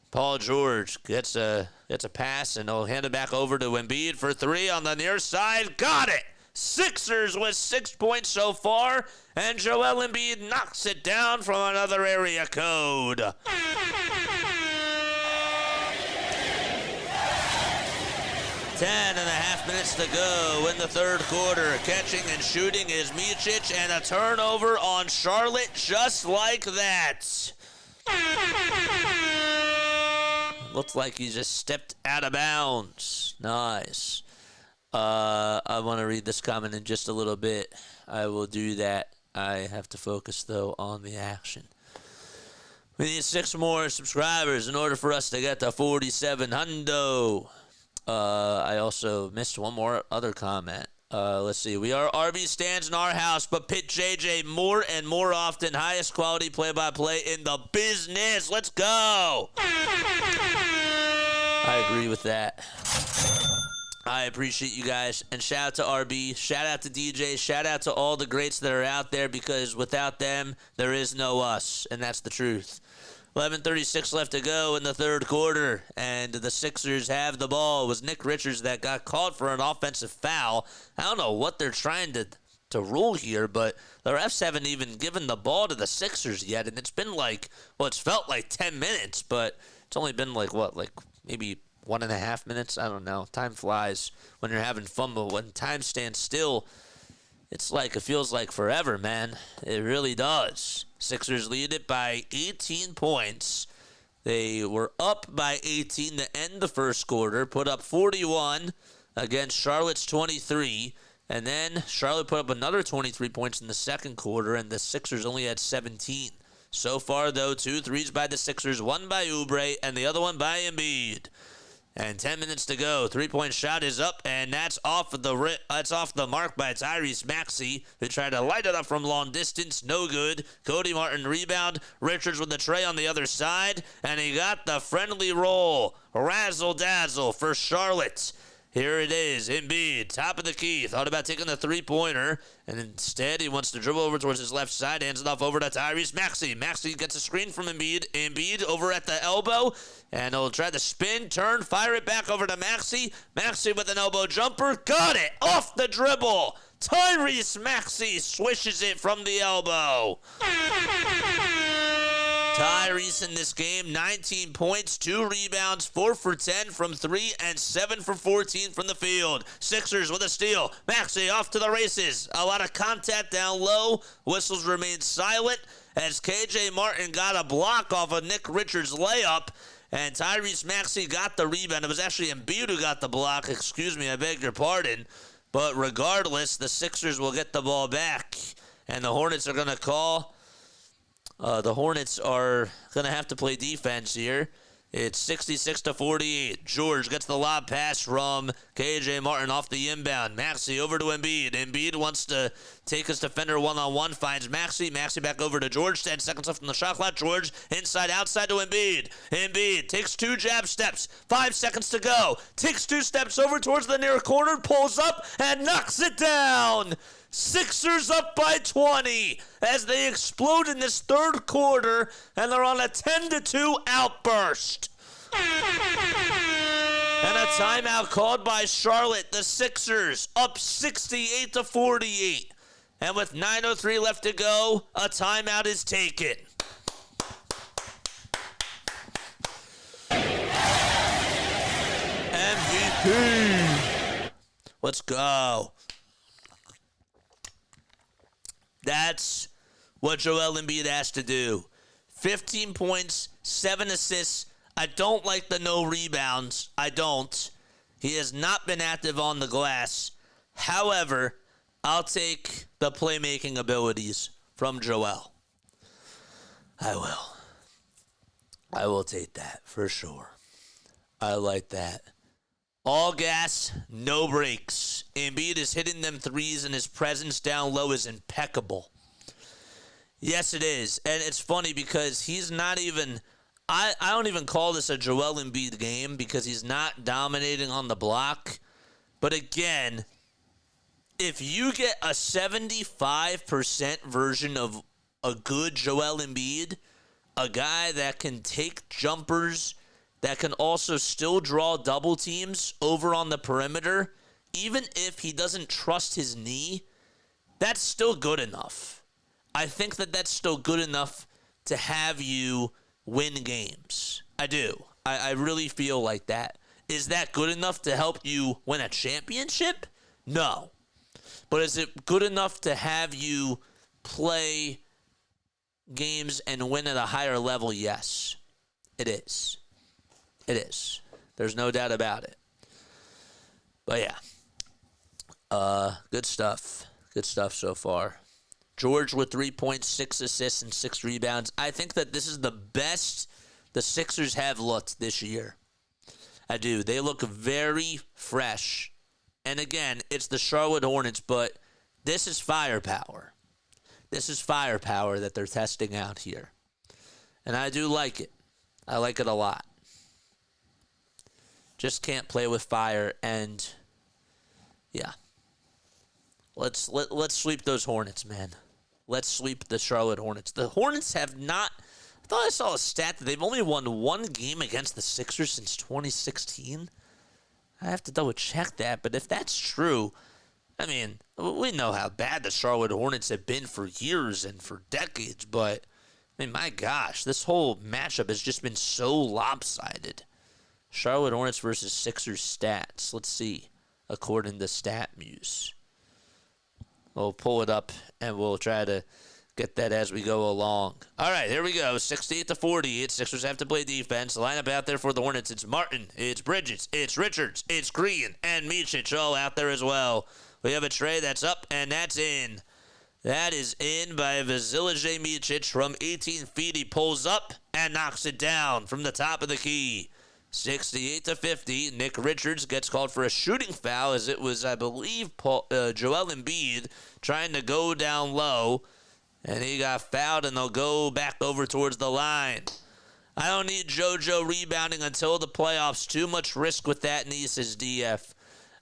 Paul George gets a pass, and he'll hand it back over to Embiid for three on the near side. Got it. Sixers with 6 points so far, and Joel Embiid knocks it down from another area code. 10.5 minutes to go in the third quarter. Catching and shooting is Micic, and a turnover on Charlotte just like that. Looks like he just stepped out of bounds. Nice. I want to read this comment in just a little bit. I will do that. I have to focus, though, on the action. We need 6 more subscribers in order for us to get to 4700. I also missed one more other comment. Let's see. We are RB stands in our house, but pit JJ more and more often. Highest quality play-by-play in the business. Let's go. I agree with that. I appreciate you guys. And shout out to RB. Shout out to DJ. Shout out to all the greats that are out there, because without them, there is no us. And that's the truth. 11:36 left to go in the third quarter, and the Sixers have the ball. It was Nick Richards that got called for an offensive foul. I don't know what they're trying to rule here, but the refs haven't even given the ball to the Sixers yet, and it's been it's felt like 10 minutes, but it's only been maybe 1.5 minutes? I don't know. Time flies when you're having fun, but when time stands still, it feels like forever, man. It really does. Sixers lead it by 18 points. They were up by 18 to end the first quarter, put up 41 against Charlotte's 23, and then Charlotte put up another 23 points in the second quarter, and the Sixers only had 17. So far, though, 2 threes by the Sixers, one by Oubre, and the other one by Embiid. And 10 minutes to go. 3-point shot is up, and that's off the mark by Tyrese Maxey, who tried to light it up from long distance. No good. Cody Martin rebound. Richards with the tray on the other side, and he got the friendly roll. Razzle-dazzle for Charlotte. Here it is. Embiid, top of the key. Thought about taking the three-pointer, and instead he wants to dribble over towards his left side. Hands it off over to Tyrese Maxey. Maxey gets a screen from Embiid. Embiid over at the elbow, and he'll try to spin, turn, fire it back over to Maxey. Maxey with an elbow jumper. Got it! Off the dribble! Tyrese Maxey swishes it from the elbow. Tyrese in this game, 19 points, 2 rebounds, 4 for 10 from 3, and 7 for 14 from the field. Sixers with a steal. Maxey off to the races. A lot of contact down low. Whistles remain silent as KJ Martin got a block off of Nick Richards' layup, and Tyrese Maxey got the rebound. It was actually Embiid who got the block. Excuse me, I beg your pardon. But regardless, the Sixers will get the ball back, and the Hornets are going to call... the Hornets are going to have to play defense here. It's 66-48. George gets the lob pass from KJ Martin off the inbound. Maxey over to Embiid. Embiid wants to take his defender one-on-one, finds Maxey. Maxey back over to George. 10 seconds left on the shot clock. George inside, outside to Embiid. Embiid takes 2 jab steps. 5 seconds to go. Takes 2 steps over towards the near corner, pulls up, and knocks it down. Sixers up by 20 as they explode in this third quarter, and they're on a 10-2 outburst. And a timeout called by Charlotte. The Sixers up 68-48. And with 9:03 left to go, a timeout is taken. MVP. Let's go. That's what Joel Embiid has to do. 15 points, 7 assists. I don't like the no rebounds. I don't. He has not been active on the glass. However, I'll take the playmaking abilities from Joel. I will. I will take that for sure. I like that. All gas, no brakes. Embiid is hitting them threes, and his presence down low is impeccable. Yes, it is. And it's funny because he's not even... I don't even call this a Joel Embiid game because he's not dominating on the block. But again, if you get a 75% version of a good Joel Embiid, a guy that can take jumpers, that can also still draw double teams over on the perimeter, even if he doesn't trust his knee, that's still good enough. I think that that's still good enough to have you win games. I do. I really feel like that. Is that good enough to help you win a championship? No. But is it good enough to have you play games and win at a higher level? Yes, it is. It is. There's no doubt about it. But yeah. Good stuff. Good stuff so far. George with 3 points, 6 assists, and 6 rebounds. I think that this is the best the Sixers have looked this year. I do. They look very fresh. And again, it's the Charlotte Hornets, but this is firepower. This is firepower that they're testing out here. And I do like it. I like it a lot. Just can't play with fire, and yeah. Let's sweep those Hornets, man. Let's sweep the Charlotte Hornets. The Hornets have not... I thought I saw a stat that they've only won one game against the Sixers since 2016. I have to double check that, but if that's true, I mean, we know how bad the Charlotte Hornets have been for years and for decades, but I mean, my gosh, this whole matchup has just been so lopsided. Charlotte Hornets versus Sixers stats. Let's see, according to StatMuse. We'll pull it up, and we'll try to get that as we go along. All right, here we go. 68-48. Sixers have to play defense. The lineup out there for the Hornets. It's Martin, it's Bridges, it's Richards, it's Green, and Micic all out there as well. We have a tray that's up, and that's in. That is in by Vasilije Micic from 18 feet. He pulls up and knocks it down from the top of the key. 68-50. Nick Richards gets called for a shooting foul as it was, I believe, Joel Embiid trying to go down low. And he got fouled, and they'll go back over towards the line. I don't need JoJo rebounding until the playoffs. Too much risk with that knee, says DF.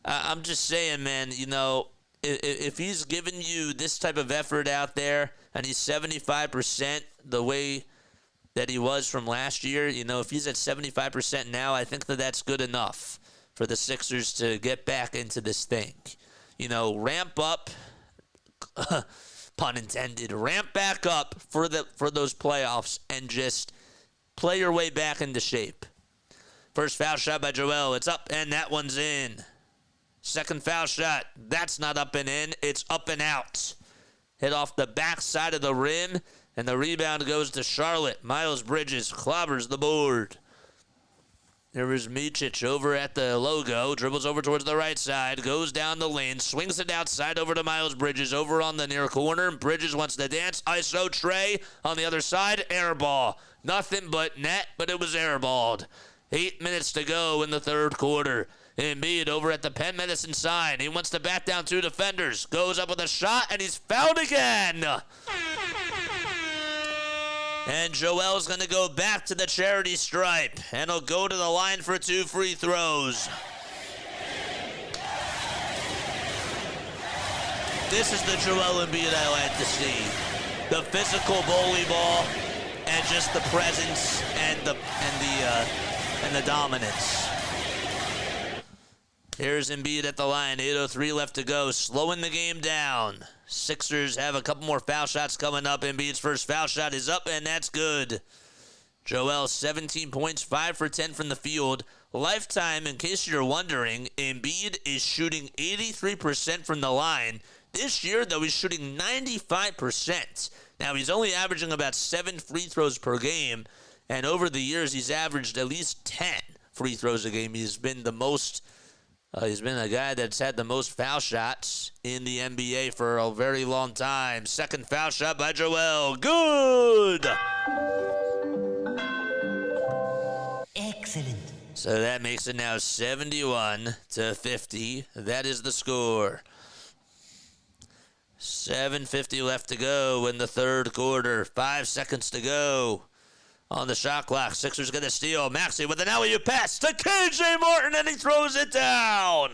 I'm just saying, man, you know, if he's giving you this type of effort out there, and he's 75% the way that he was from last year, you know, if he's at 75% now, I think that that's good enough for the Sixers to get back into this thing. You know, ramp up, pun intended, ramp back up for those playoffs and just play your way back into shape. First foul shot by Joel. It's up, and that one's in. Second foul shot. That's not up and in. It's up and out. Hit off the back side of the rim, and the rebound goes to Charlotte. Miles Bridges clobbers the board. There is Micic over at the logo. Dribbles over towards the right side. Goes down the lane. Swings it outside over to Miles Bridges. Over on the near corner. Bridges wants to dance. ISO Trey on the other side. Air ball. Nothing but net, but it was airballed. 8 minutes to go in the third quarter. Embiid over at the Penn Medicine side. He wants to bat down 2 defenders. Goes up with a shot, and he's fouled again. And Joel's going to go back to the charity stripe, and he'll go to the line for 2 free throws. This is the Joel Embiid I like to see. The physical bully ball, and just the presence and the dominance. Here's Embiid at the line. 8:03 left to go. Slowing the game down. Sixers have a couple more foul shots coming up. Embiid's first foul shot is up, and that's good. Joel, 17 points, 5 for 10 from the field. Lifetime, in case you're wondering, Embiid is shooting 83% from the line. This year, though, he's shooting 95%. Now, he's only averaging about 7 free throws per game, and over the years, he's averaged at least 10 free throws a game. He's been the most... he's been a guy that's had the most foul shots in the NBA for a very long time. Second foul shot by Joel. Good! Excellent. So that makes it now 71-50. That is the score. 7:50 left to go in the third quarter. 5 seconds to go on the shot clock. Sixers going to steal. Maxey with an alley-oop pass to KJ Martin, and he throws it down.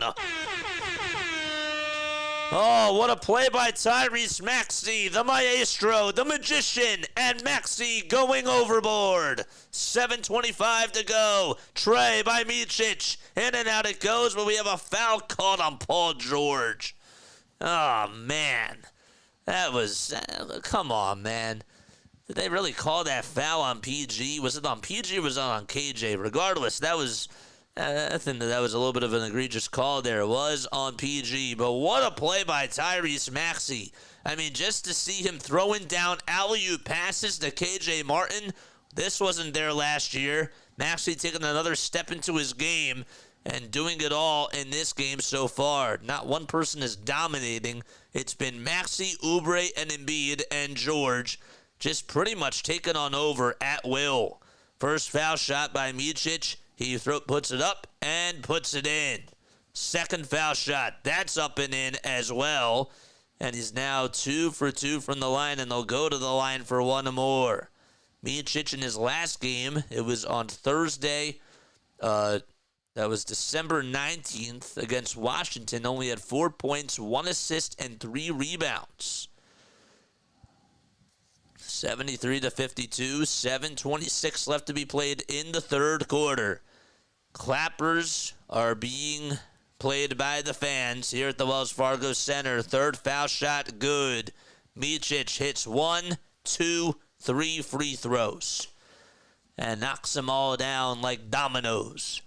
Oh, what a play by Tyrese Maxey, the maestro, the magician, and Maxey going overboard. 7:25 to go. Trey by Micic. In and out it goes, but we have a foul called on Paul George. Oh, man. That was... come on, man. Did they really call that foul on PG? Was it on PG or was it on KJ? Regardless, that was... I think that was a little bit of an egregious call there. It was on PG, but what a play by Tyrese Maxey. I mean, just to see him throwing down alley-oop passes to KJ Martin, this wasn't there last year. Maxey taking another step into his game and doing it all in this game so far. Not one person is dominating. It's been Maxey, Oubre, and Embiid, and George just pretty much taking on over at will. First foul shot by Micic. He puts it up and puts it in. Second foul shot. That's up and in as well. And he's now 2 for 2 from the line, and they'll go to the line for one more. Micic in his last game, it was on Thursday. That was December 19th against Washington. Only had 4 points, 1 assist, and 3 rebounds. 73-52, 7:26 left to be played in the third quarter. Clappers are being played by the fans here at the Wells Fargo Center. Third foul shot, good. Micic hits 1, 2, 3 free throws and knocks them all down like dominoes.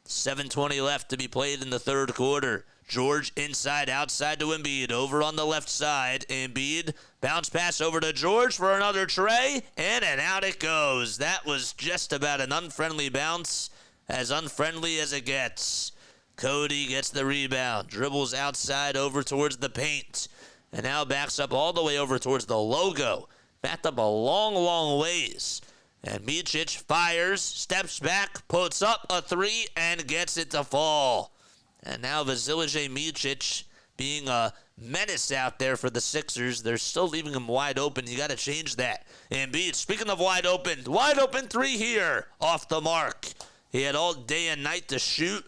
7:20 left to be played in the third quarter. George inside, outside to Embiid. Over on the left side. Embiid, bounce pass over to George for another tray. In and out it goes. That was just about an unfriendly bounce. As unfriendly as it gets. Cody gets the rebound. Dribbles outside over towards the paint. And now backs up all the way over towards the logo. Backed up a long, long ways. And Micic fires, steps back, puts up a 3, and gets it to fall. And now Vasilije Micic being a menace out there for the Sixers. They're still leaving him wide open. You got to change that. Embiid, speaking of wide open 3 here. Off the mark. He had all day and night to shoot.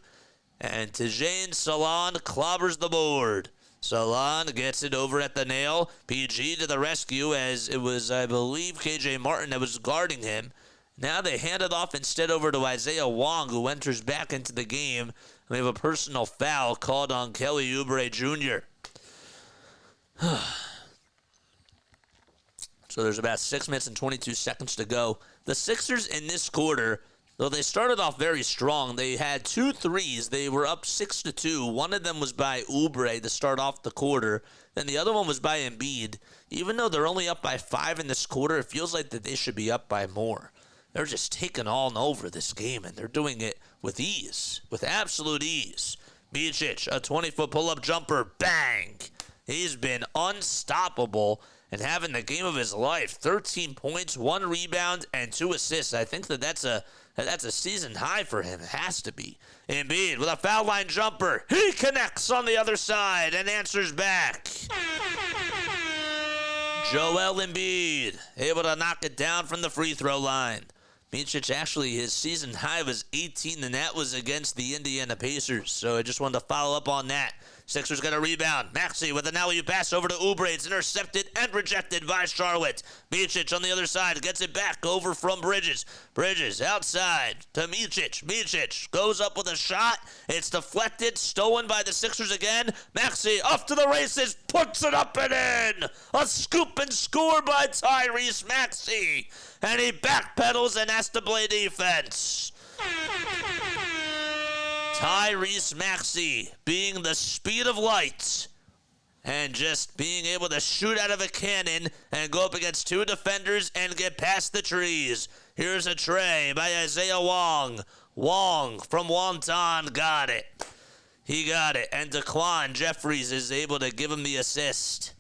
And Tijane Salon clobbers the board. Salon gets it over at the nail. PG to the rescue, as it was, I believe, KJ Martin that was guarding him. Now they hand it off instead over to Isaiah Wong, who enters back into the game. We have a personal foul called on Kelly Oubre Jr. So there's about 6 minutes and 22 seconds to go. The Sixers in this quarter, though they started off very strong, they had 2 threes. They were up 6-2. One of them was by Oubre to start off the quarter. Then the other one was by Embiid. Even though they're only up by 5 in this quarter, it feels like that they should be up by more. They're just taking on over this game, and they're doing it with ease, with absolute ease. Micic, a 20-foot pull-up jumper, bang! He's been unstoppable and having the game of his life. 13 points, 1 rebound, and 2 assists. I think that's a season high for him. It has to be. Embiid with a foul line jumper. He connects on the other side and answers back. Joel Embiid able to knock it down from the free throw line. Micic, actually, his season high was 18, and that was against the Indiana Pacers. So I just wanted to follow up on that. Sixers get a rebound. Maxey with an alley-oop pass over to Oubre. It's intercepted and rejected by Charlotte. Micic on the other side gets it back over from Bridges. Bridges outside to Micic. Micic goes up with a shot. It's deflected, stolen by the Sixers again. Maxey off to the races, puts it up and in. A scoop and score by Tyrese Maxey. And he backpedals and has to play defense. Tyrese Maxey being the speed of light and just being able to shoot out of a cannon and go up against two defenders and get past the trees. Here's a tray by Isaiah Wong. Wong from Wonton got it. He got it. And Daquan Jeffries is able to give him the assist.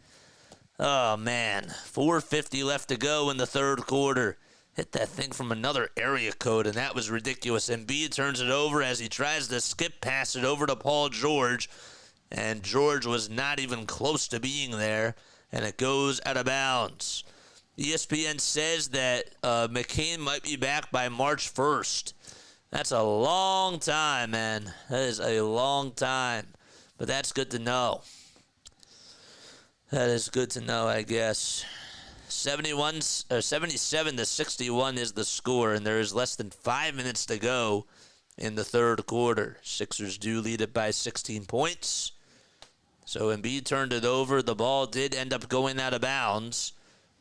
Oh, man. 4:50 left to go in the third quarter. Hit that thing from another area code, and that was ridiculous. Embiid turns it over as he tries to skip pass it over to Paul George, and George was not even close to being there, and it goes out of bounds. ESPN says that McCain might be back by March 1st. That's a long time, man. That is a long time, but that's good to know. That is good to know, I guess. 77-61 is the score, and there is less than 5 minutes to go in the third quarter. Sixers do lead it by 16 points. So Embiid turned it over. The ball did end up going out of bounds.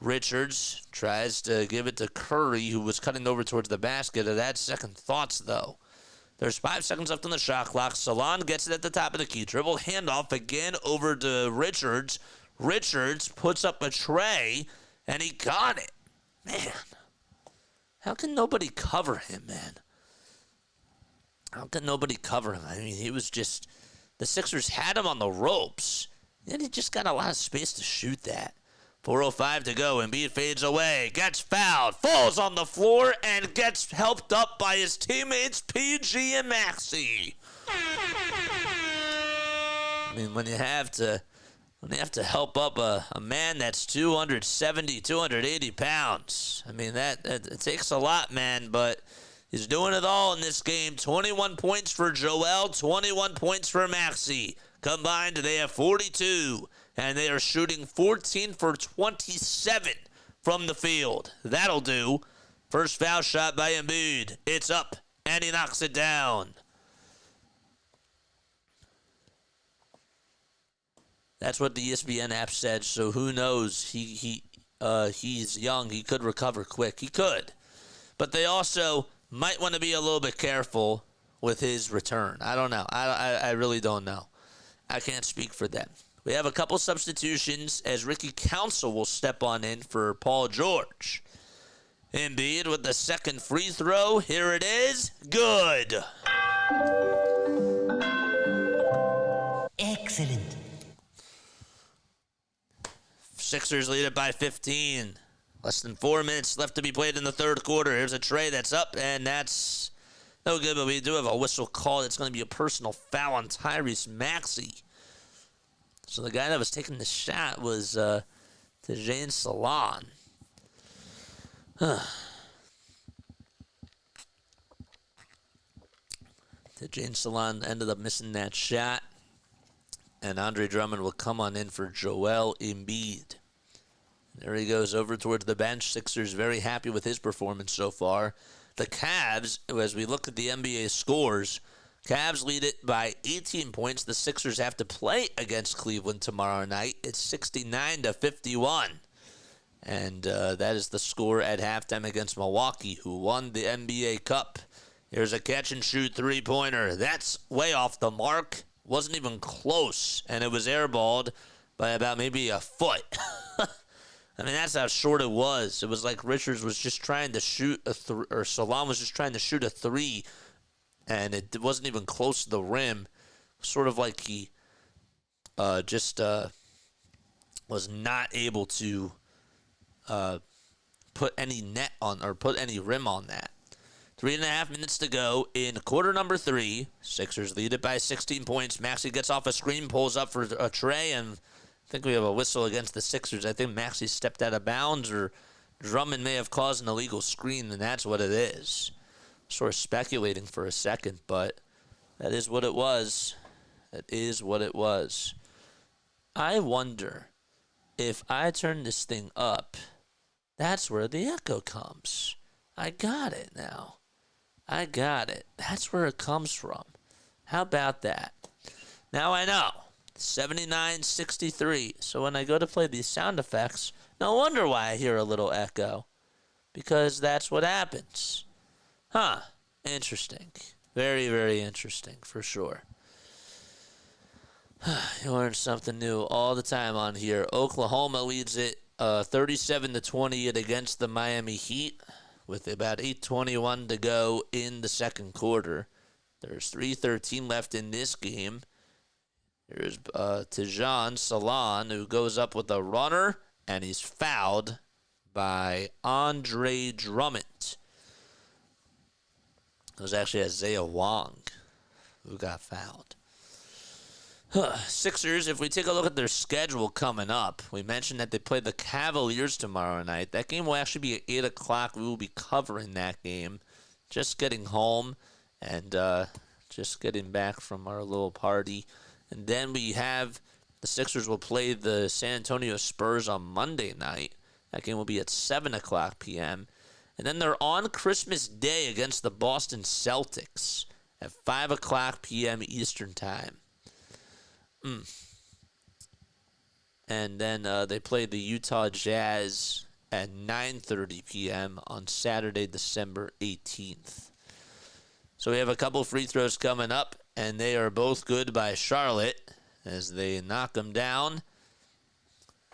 Richards tries to give it to Curry, who was cutting over towards the basket. It had second thoughts, though. There's 5 seconds left on the shot clock. Salon gets it at the top of the key. Dribble handoff again over to Richards. Richards puts up a tray. And he got it. Man, how can nobody cover him, man? How can nobody cover him? I mean, he was just, the Sixers had him on the ropes. And he just got a lot of space to shoot that. 4:05 to go. Embiid fades away, gets fouled, falls on the floor, and gets helped up by his teammates PG and Maxey. I mean, when you have to help up a man that's 270, 280 pounds. I mean, that it takes a lot, man, but he's doing it all in this game. 21 points for Joel, 21 points for Maxey. Combined, they have 42, and they are shooting 14 for 27 from the field. That'll do. First foul shot by Embiid. It's up, and he knocks it down. That's what the ESPN app said, so who knows? He's young. He could recover quick. He could. But they also might want to be a little bit careful with his return. I don't know. I really don't know. I can't speak for them. We have a couple substitutions as Ricky Council will step on in for Paul George. Embiid with the second free throw. Here it is. Good. Excellent. Sixers lead it by 15. Less than 4 minutes left to be played in the third quarter. Here's a tray that's up, and that's no good, but we do have a whistle call. It's going to be a personal foul on Tyrese Maxey. So the guy that was taking the shot was Tajane Salon. Tajane Salon ended up missing that shot. And Andre Drummond will come on in for Joel Embiid. There he goes over towards the bench. Sixers very happy with his performance so far. The Cavs, as we look at the NBA scores, Cavs lead it by 18 points. The Sixers have to play against Cleveland tomorrow night. It's 69-51. And that is the score at halftime against Milwaukee, who won the NBA Cup. Here's a catch-and-shoot three-pointer. That's way off the mark. Wasn't even close, and it was airballed by about maybe a foot. I mean, that's how short it was. It was like Richards was just trying to shoot or Salam was just trying to shoot a three, and it wasn't even close to the rim. Sort of like he just was not able to put any net on or put any rim on that. 3.5 minutes to go in quarter number 3. Sixers lead it by 16 points. Maxey gets off a screen, pulls up for a tray, and I think we have a whistle against the Sixers. I think Maxey stepped out of bounds, or Drummond may have caused an illegal screen, and that's what it is. Sort of speculating for a second, but that is what it was. It is what it was. I wonder if I turn this thing up, that's where the echo comes. I got it now. I got it. That's where it comes from. How about that? Now I know. 79-63. So when I go to play these sound effects, no wonder why I hear a little echo. Because that's what happens. Huh. Interesting. Very, very interesting, for sure. You learn something new all the time on here. Oklahoma leads it 37-20 against the Miami Heat with about 8:21 to go in the second quarter. There's 3:13 left in this game. There's Tijan Salon, who goes up with a runner, and he's fouled by Andre Drummond. It was actually Isaiah Wong who got fouled. Sixers, if we take a look at their schedule coming up, we mentioned that they play the Cavaliers tomorrow night. That game will actually be at 8 o'clock. We will be covering that game. Just getting home and just getting back from our little party. And then we have the Sixers will play the San Antonio Spurs on Monday night. That game will be at 7 o'clock p.m. And then they're on Christmas Day against the Boston Celtics at 5 o'clock p.m. Eastern Time. And then they play the Utah Jazz at 9:30 p.m. on Saturday, December 18th. So we have a couple free throws coming up, and they are both good by Charlotte as they knock them down.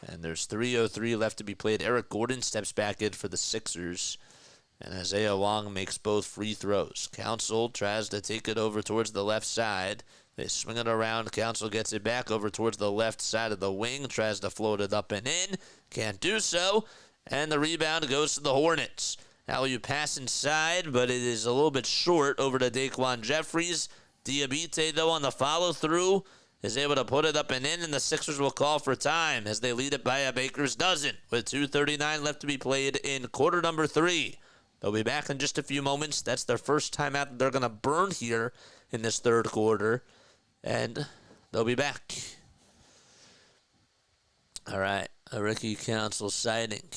And there's 3:03 left to be played. Eric Gordon steps back in for the Sixers, and Isaiah Wong makes both free throws. Council tries to take it over towards the left side. They swing it around. Council gets it back over towards the left side of the wing. Tries to float it up and in. Can't do so. And the rebound goes to the Hornets. Now you pass inside, but it is a little bit short over to Daquan Jeffries. Diabite, though, on the follow-through, is able to put it up and in, and the Sixers will call for time as they lead it by a baker's dozen with 2:39 left to be played in quarter number 3. They'll be back in just a few moments. That's their first time out that they're going to burn here in this third quarter. And they'll be back. All right. A Ricky Council sighting.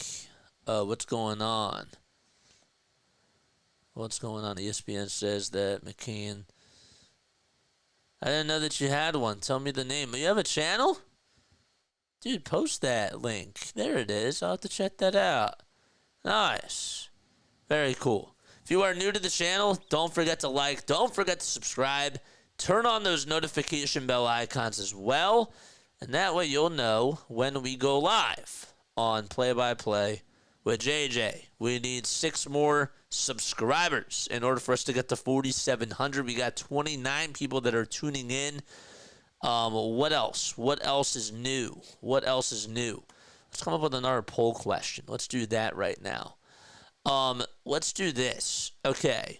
What's going on? What's going on? ESPN says that McCain. I didn't know that you had one. Tell me the name. You have a channel? Dude, post that link. There it is. I'll have to check that out. Nice. Very cool. If you are new to the channel, don't forget to like. Don't forget to subscribe. Turn on those notification bell icons as well, and that way you'll know when we go live on Play-by-Play with JJ. We need 6 more subscribers in order for us to get to 4,700. We got 29 people that are tuning in. What else? What else is new? What else is new? Let's come up with another poll question. Let's do that right now. Let's do this. Okay.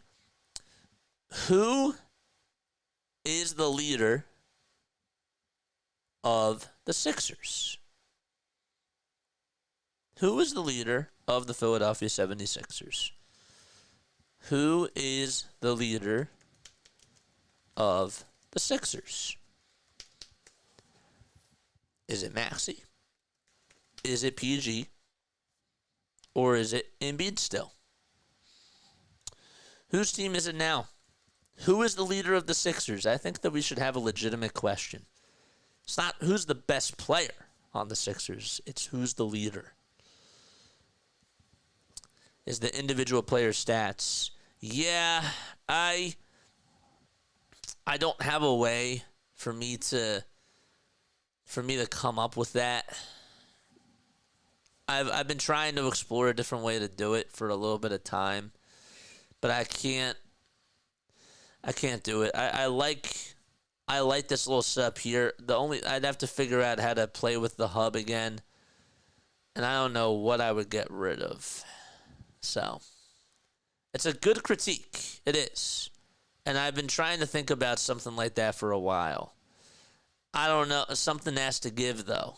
Who is the leader of the Sixers? Who is the leader of the Philadelphia 76ers? Who is the leader of the Sixers? Is it Maxey? Is it PG? Or is it Embiid still? Whose team is it now? Who is the leader of the Sixers? I think that we should have a legitimate question. It's not who's the best player on the Sixers. It's who's the leader. Is the individual player stats? Yeah, I don't have a way for me to come up with that. I've been trying to explore a different way to do it for a little bit of time, but I can't do it. I like this little setup here. I'd have to figure out how to play with the hub again, and I don't know what I would get rid of. So, it's a good critique. It is. And I've been trying to think about something like that for a while. I don't know. Something has to give, though.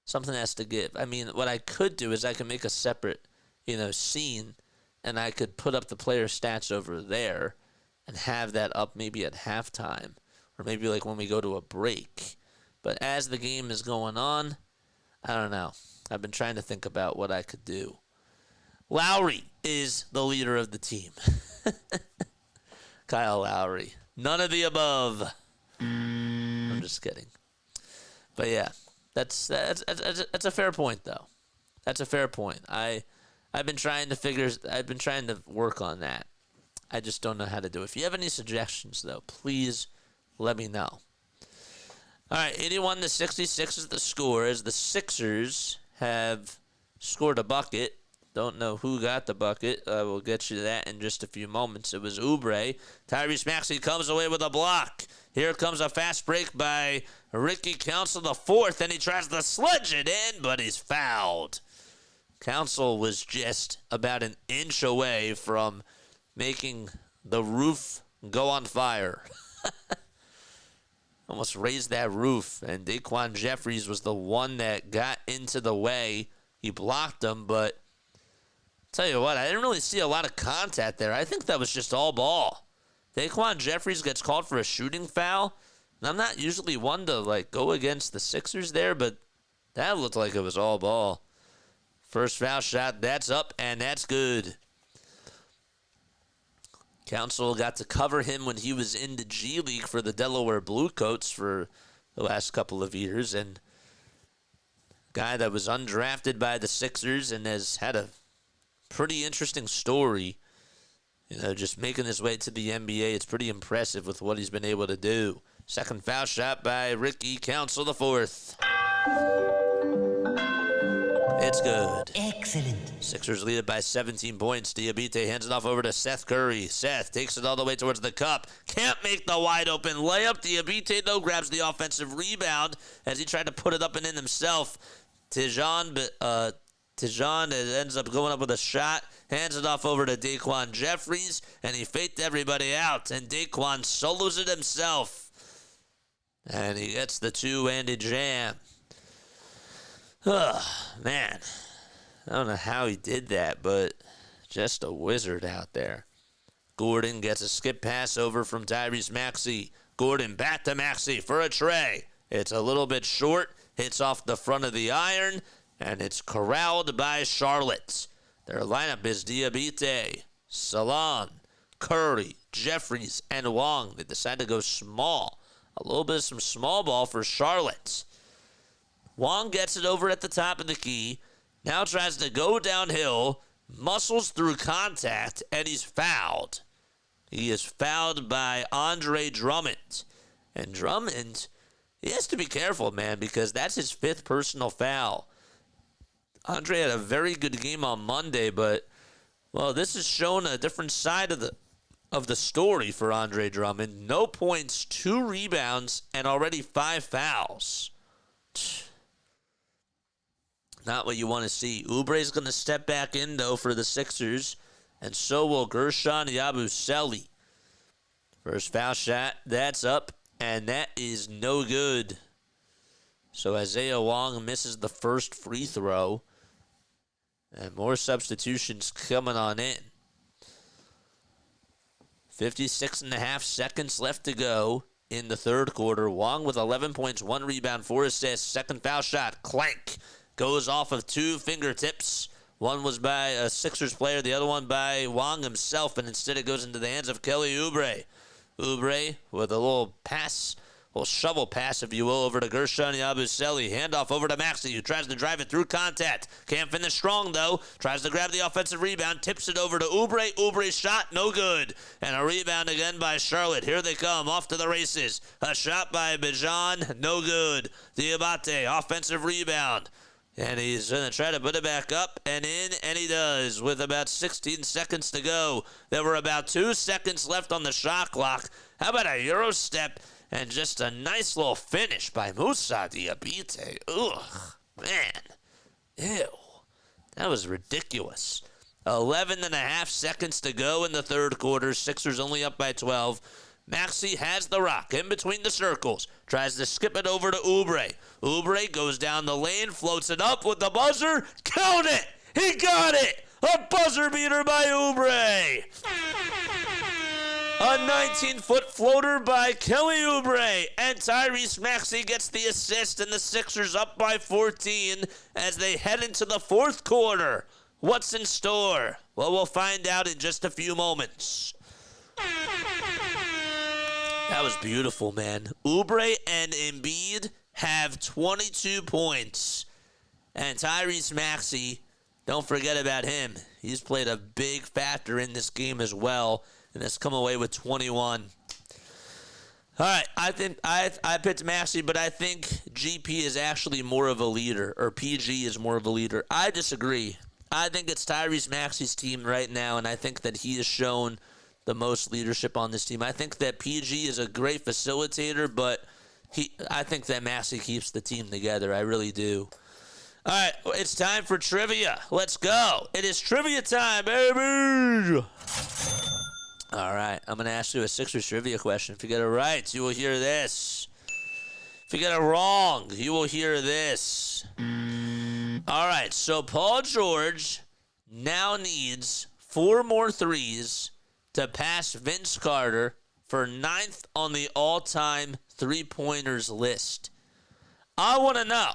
Something has to give. I mean, what I could do is I could make a separate, scene, and I could put up the player stats over there and have that up maybe at halftime. or maybe like when we go to a break. But as the game is going on, I don't know. I've been trying to think about what I could do. Lowry is the leader of the team. Kyle Lowry. None of the above. I'm just kidding. But yeah, that's a fair point, though. That's a fair point. I've been trying to work on that. I just don't know how to do it. If you have any suggestions, though, please let me know. All right, 81-66 is the score as the Sixers have scored a bucket. Don't know who got the bucket. I will get you to that in just a few moments. It was Oubre. Tyrese Maxey comes away with a block. Here comes a fast break by Ricky Council IV, and he tries to sledge it in, but he's fouled. Council was just about an inch away from making the roof go on fire. Almost raised that roof, and Daquan Jeffries was the one that got into the way. He blocked him, but tell you what, I didn't really see a lot of contact there. I think that was just all ball. Daquan Jeffries gets called for a shooting foul, and I'm not usually one to go against the Sixers there, but that looked like it was all ball. First foul shot, that's up, and that's good. Council got to cover him when he was in the G League for the Delaware Bluecoats for the last couple of years, and guy that was undrafted by the Sixers and has had a pretty interesting story. Just making his way to the NBA. It's pretty impressive with what he's been able to do. Second foul shot by Ricky Council IV. It's good. Excellent. Sixers lead it by 17 points. Diabite hands it off over to Seth Curry. Seth takes it all the way towards the cup. Can't make the wide open layup. Diabite, though, grabs the offensive rebound as he tried to put it up and in himself. Tijan ends up going up with a shot. Hands it off over to Daquan Jeffries, and he faked everybody out. And Daquan solos it himself. And he gets the two-handed jam. Oh, man. I don't know how he did that, but just a wizard out there. Gordon gets a skip pass over from Tyrese Maxey. Gordon back to Maxey for a tray. It's a little bit short. Hits off the front of the iron, and it's corralled by Charlotte. Their lineup is Diabite, Salon, Curry, Jeffries, and Wong. They decide to go small. A little bit of some small ball for Charlotte. Wong gets it over at the top of the key. Now tries to go downhill, muscles through contact, and he's fouled. He is fouled by Andre Drummond. And Drummond, he has to be careful, man, because that's his fifth personal foul. Andre had a very good game on Monday, but, well, this has shown a different side of the story for Andre Drummond. No points, 2 rebounds, and already 5 fouls. Not what you want to see. Oubre's going to step back in, though, for the Sixers, and so will Gershon Yabusele. First foul shot, that's up, and that is no good. So Isaiah Wong misses the first free throw, and more substitutions coming on in. 56.5 seconds left to go in the third quarter. Wong with 11 points, 1 rebound, 4 assists. Second foul shot, clank. Goes off of 2 fingertips. One was by a Sixers player, the other one by Wong himself, and instead it goes into the hands of Kelly Oubre. Oubre with a little pass, little shovel pass, if you will, over to Gershon Yabusele. Handoff over to Maxey, who tries to drive it through contact. Can't finish strong, though. Tries to grab the offensive rebound, tips it over to Oubre. Oubre's shot, no good. And a rebound again by Charlotte. Here they come, off to the races. A shot by Bijan, no good. Diabate, offensive rebound. And he's going to try to put it back up and in, and he does, with about 16 seconds to go. There were about 2 seconds left on the shot clock. How about a Euro step and just a nice little finish by Moussa Diabate? Ugh, man. Ew. That was ridiculous. 11.5 seconds to go in the third quarter. Sixers only up by 12. Maxey has the rock in between the circles. Tries to skip it over to Oubre. Oubre goes down the lane, floats it up with the buzzer. Count it! He got it! A buzzer beater by Oubre! A 19-foot floater by Kelly Oubre, and Tyrese Maxey gets the assist, and the Sixers up by 14 as they head into the fourth quarter. What's in store? Well, we'll find out in just a few moments. That was beautiful, man. Oubre and Embiid have 22 points, and Tyrese Maxey, don't forget about him. He's played a big factor in this game as well, and has come away with 21. All right, I think I picked Maxey, but I think GP is actually more of a leader, or PG is more of a leader. I disagree. I think it's Tyrese Maxey's team right now, and I think that he has shown the most leadership on this team. I think that PG is a great facilitator, but I think that Maxey keeps the team together. I really do. All right, it's time for trivia. Let's go. It is trivia time, baby. All right, I'm going to ask you a Sixers trivia question. If you get it right, you will hear this. If you get it wrong, you will hear this. All right, so Paul George now needs 4 more threes to pass Vince Carter for 9th on the all-time three-pointers list. I want to know,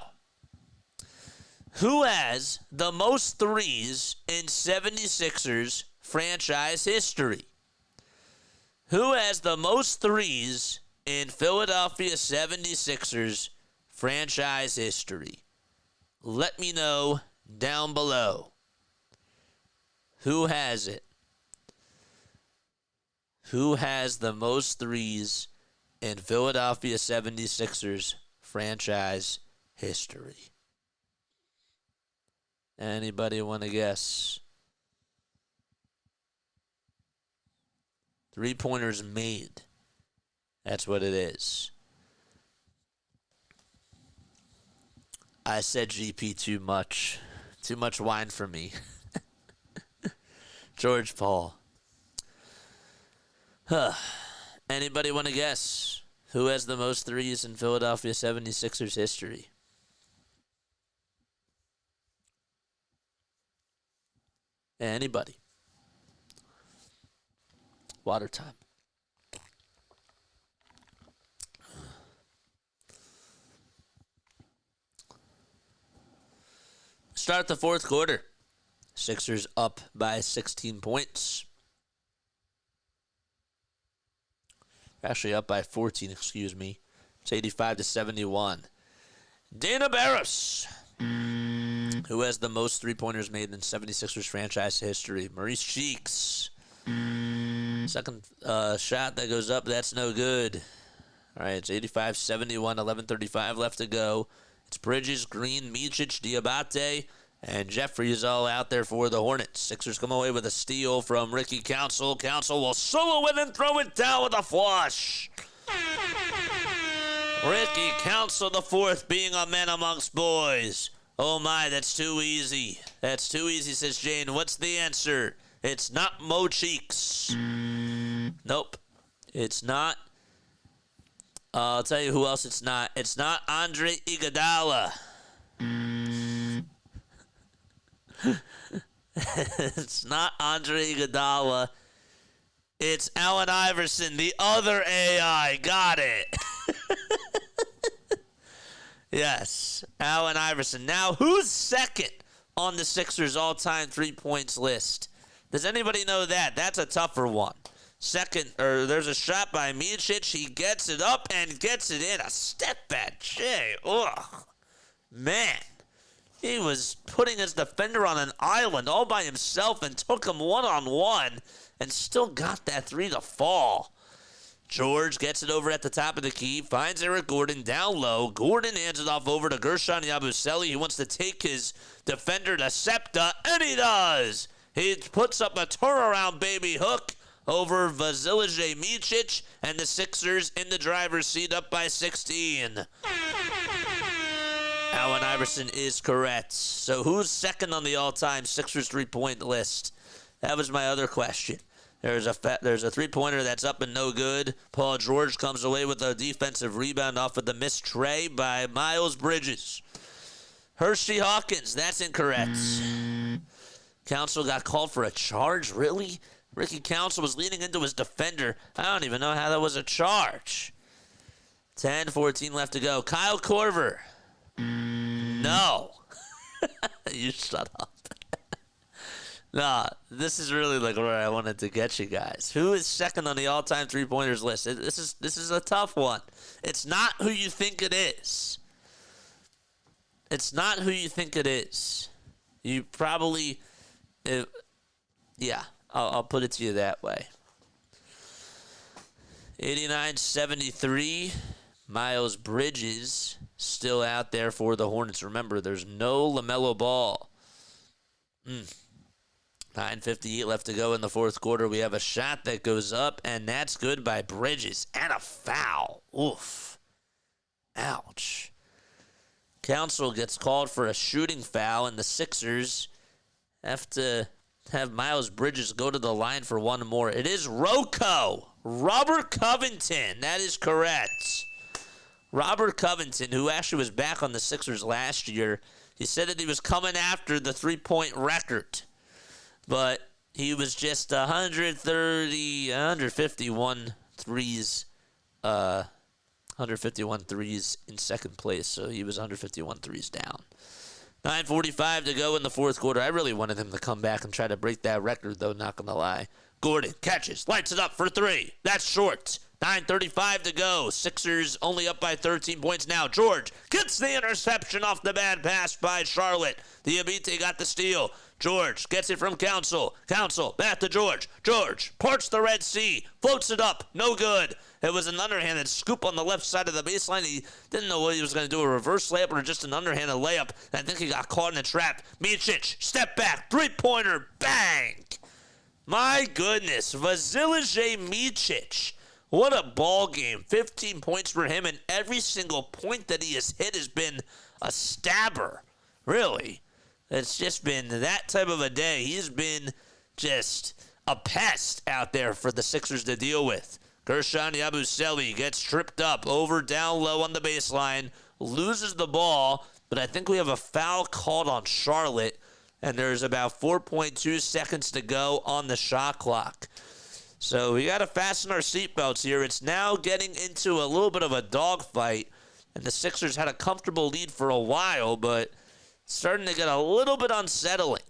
who has the most threes in 76ers franchise history? Who has the most threes in Philadelphia 76ers franchise history? Let me know down below. Who has it? Who has the most threes in Philadelphia 76ers franchise history? Anybody want to guess? 3-pointers made. That's what it is. I said GP too much. Too much wine for me. George Paul. Anybody want to guess who has the most threes in Philadelphia 76ers history? Anybody? Water time. Start the fourth quarter. Sixers up by 16 points. Actually up by 14, excuse me. It's 85-71. Dana Barros, who has the most three-pointers made in 76ers franchise history. Maurice Cheeks. Second shot that goes up, that's no good. All right, it's 85-71, 11:35 left to go. It's Bridges, Green, Micic, Diabate, and Jeffries all out there for the Hornets. Sixers come away with a steal from Ricky Council. Council will solo it and throw it down with a flush. Ricky Council the fourth, being a man amongst boys. Oh my, that's too easy. That's too easy, says Jane. What's the answer? It's not Mo Cheeks. Nope. It's not. I'll tell you who else it's not. It's not Andre Iguodala. It's not Andre Iguodala. It's Allen Iverson, the other AI. Got it. Yes, Allen Iverson. Now, who's second on the Sixers all-time three-points list? Does anybody know that? That's a tougher one. Second, there's a shot by Micic. He gets it up and gets it in. A step back. Jay. Ugh. Man. He was putting his defender on an island all by himself and took him one-on-one and still got that three to fall. George gets it over at the top of the key, finds Eric Gordon down low. Gordon hands it off over to Gershon Yabusele. He wants to take his defender to SEPTA, and he does. He puts up a turnaround baby hook over Vasilije Micic, and the Sixers in the driver's seat up by 16. Allen Iverson is correct. So who's second on the all-time Sixers three-point list? That was my other question. There's a three-pointer that's up and no good. Paul George comes away with a defensive rebound off of the missed tray by Miles Bridges. Hershey Hawkins, that's incorrect. Council got called for a charge, really? Ricky Council was leaning into his defender. I don't even know how that was a charge. 10-14 left to go. Kyle Korver. No. You shut up. Nah, this is really like where I wanted to get you guys. Who is second on the all-time three-pointers list? This is a tough one. It's not who you think it is. It's not who you think it is. You probably, I'll put it to you that way. 89-73. Miles Bridges still out there for the Hornets. Remember, there's no LaMelo Ball. 9:58 left to go in the fourth quarter. We have a shot that goes up, and that's good by Bridges. And a foul. Oof. Ouch. Council gets called for a shooting foul, and the Sixers have to have Miles Bridges go to the line for one more. It is Robert Covington. That is correct. Robert Covington, who actually was back on the Sixers last year, he said that he was coming after the three-point record. But he was just 151 threes, 151 threes in second place. So he was 151 threes down. 9:45 to go in the fourth quarter. I really wanted him to come back and try to break that record, though, not going to lie. Gordon catches, lights it up for three. That's short. 9:35 to go. Sixers only up by 13 points now. George gets the interception off the bad pass by Charlotte. Diabite got the steal. George gets it from Council. Council back to George. George parts the Red Sea. Floats it up. No good. It was an underhanded scoop on the left side of the baseline. He didn't know what he was going to do, a reverse layup or just an underhanded layup. I think he got caught in a trap. Micic, step back, three-pointer, bang. My goodness, Vasilije Micic. What a ball game. 15 points for him, and every single point that he has hit has been a stabber. Really. It's just been that type of a day. He's been just a pest out there for the Sixers to deal with. Gershon Yabusele gets tripped up over down low on the baseline, loses the ball, but I think we have a foul called on Charlotte, and there's about 4.2 seconds to go on the shot clock. So we got to fasten our seatbelts here. It's now getting into a little bit of a dogfight, and the Sixers had a comfortable lead for a while, but starting to get a little bit unsettling.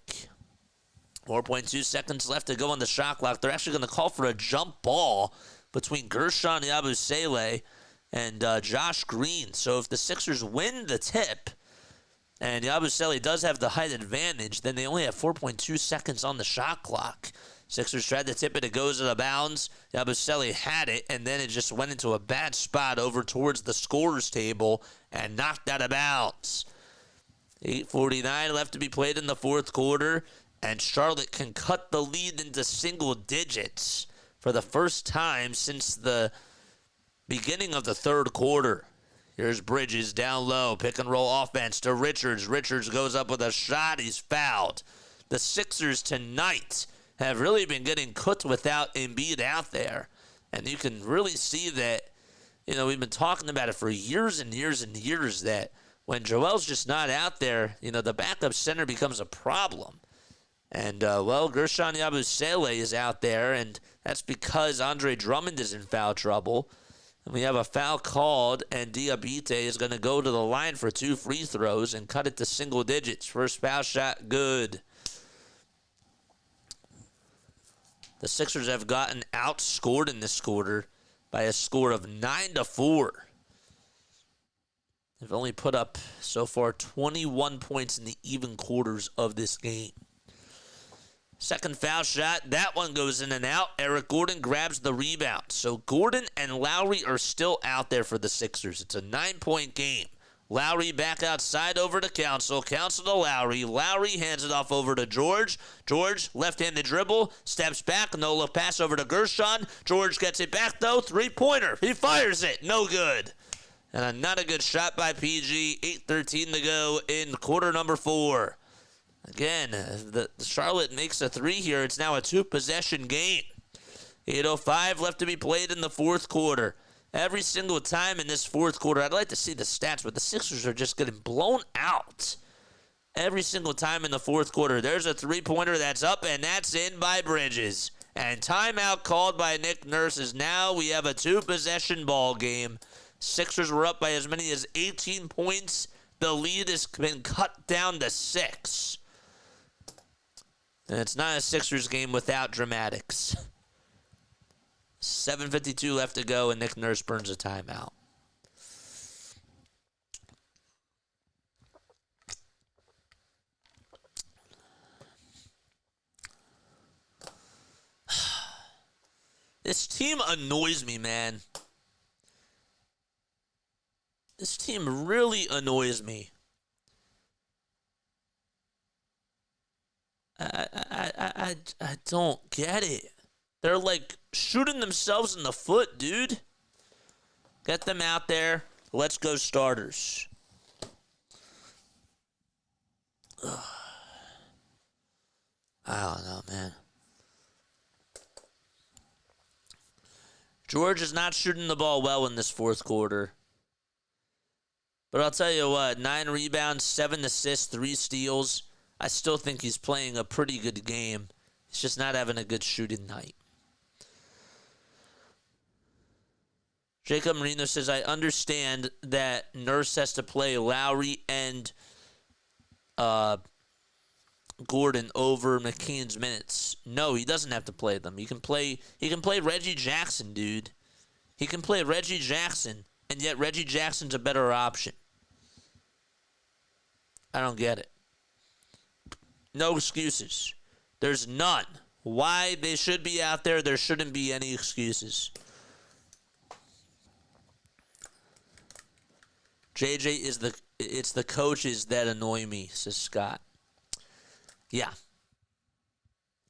4.2 seconds left to go on the shot clock. They're actually going to call for a jump ball between Gershon Yabusele and Josh Green. So if the Sixers win the tip, and Yabusele does have the height advantage, then they only have 4.2 seconds on the shot clock. Sixers tried to tip it. It goes out of bounds. Yabusele had it, and then it just went into a bad spot over towards the scorer's table and knocked out of bounds. 8:49 left to be played in the fourth quarter, and Charlotte can cut the lead into single digits for the first time since the beginning of the third quarter. Here's Bridges down low, pick and roll offense to Richards. Richards goes up with a shot. He's fouled. The Sixers tonight have really been getting cooked without Embiid out there, and you can really see that. We've been talking about it for years and years and years that when Joel's just not out there, the backup center becomes a problem. And, Gershon Yabusele is out there, and that's because Andre Drummond is in foul trouble. And we have a foul called, and Diabite is going to go to the line for 2 free throws and cut it to single digits. First foul shot, good. The Sixers have gotten outscored in this quarter by a score of 9-4. They've only put up, so far, 21 points in the even quarters of this game. Second foul shot, that one goes in and out. Eric Gordon grabs the rebound. So Gordon and Lowry are still out there for the Sixers. It's a 9-point game. Lowry back outside over to Council. Council to Lowry. Lowry hands it off over to George. George, left-handed dribble, steps back. No look pass over to Gershon. George gets it back, though. Three-pointer. He fires it. No good. And not a good shot by PG. 8:13 to go in quarter number 4. Again, the Charlotte makes a 3 here. It's now a 2-possession game. 8:05 left to be played in the fourth quarter. Every single time in this fourth quarter, I'd like to see the stats, but the Sixers are just getting blown out. Every single time in the fourth quarter. There's a three-pointer that's up, and that's in by Bridges. And timeout called by Nick Nurse as now we have a 2-possession ball game. Sixers were up by as many as 18 points. The lead has been cut down to 6. And it's not a Sixers game without dramatics. 7:52 left to go, and Nick Nurse burns a timeout. This team annoys me, man. This team really annoys me. I don't get it. They're like shooting themselves in the foot, dude. Get them out there. Let's go starters. Ugh. I don't know, man. George is not shooting the ball well in this fourth quarter. But I'll tell you what, 9 rebounds, 7 assists, 3 steals. I still think he's playing a pretty good game. He's just not having a good shooting night. Jacob Marino says, I understand that Nurse has to play Lowry and Gordon over McCain's minutes. No, he doesn't have to play them. He can play Reggie Jackson, dude. He can play Reggie Jackson, and yet Reggie Jackson's a better option. I don't get it. No excuses. There's none. Why they should be out there, there shouldn't be any excuses. JJ it's the coaches that annoy me, says Scott. Yeah.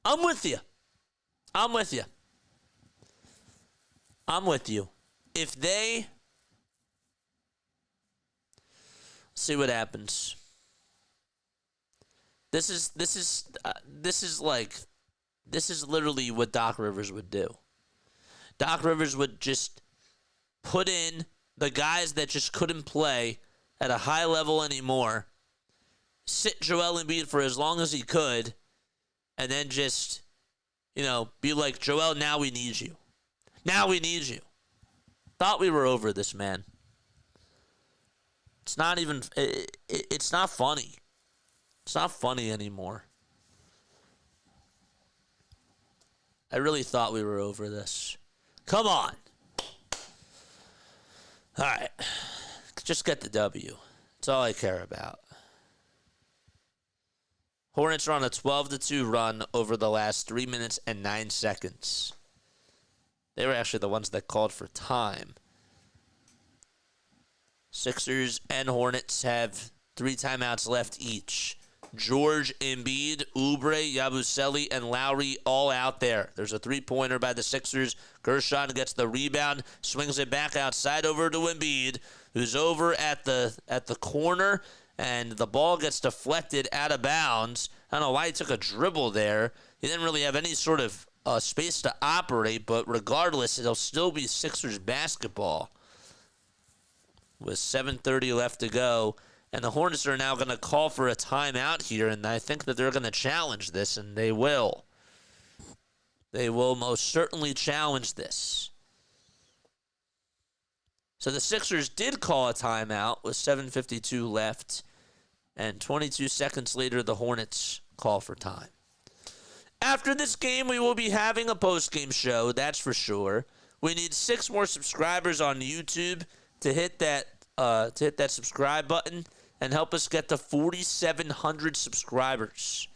I'm with you. I'm with you. I'm with you. If they... see what happens. This is literally what Doc Rivers would do. Doc Rivers would just put in the guys that just couldn't play at a high level anymore, sit Joel Embiid for as long as he could, and then just, be like, Joel, now we need you. Now we need you. Thought we were over this, man. It's not even, it's not funny. It's not funny anymore. I really thought we were over this. Come on. All right. Just get the W. That's all I care about. Hornets are on a 12-2 run over the last 3 minutes and 9 seconds. They were actually the ones that called for time. Sixers and Hornets have 3 timeouts left each. George, Embiid, Oubre, Yabusele, and Lowry all out there. There's a 3-pointer by the Sixers. Gershon gets the rebound, swings it back outside over to Embiid, who's over at the corner, and the ball gets deflected out of bounds. I don't know why he took a dribble there. He didn't really have any sort of space to operate, but regardless, it'll still be Sixers basketball with 7:30 left to go. And the Hornets are now going to call for a timeout here, and I think that they're going to challenge this, and they will. They will most certainly challenge this. So the Sixers did call a timeout with 7:52 left, and 22 seconds later, the Hornets call for time. After this game, we will be having a post-game show, that's for sure. We need 6 more subscribers on YouTube to hit that subscribe button and help us get to 4,700 subscribers.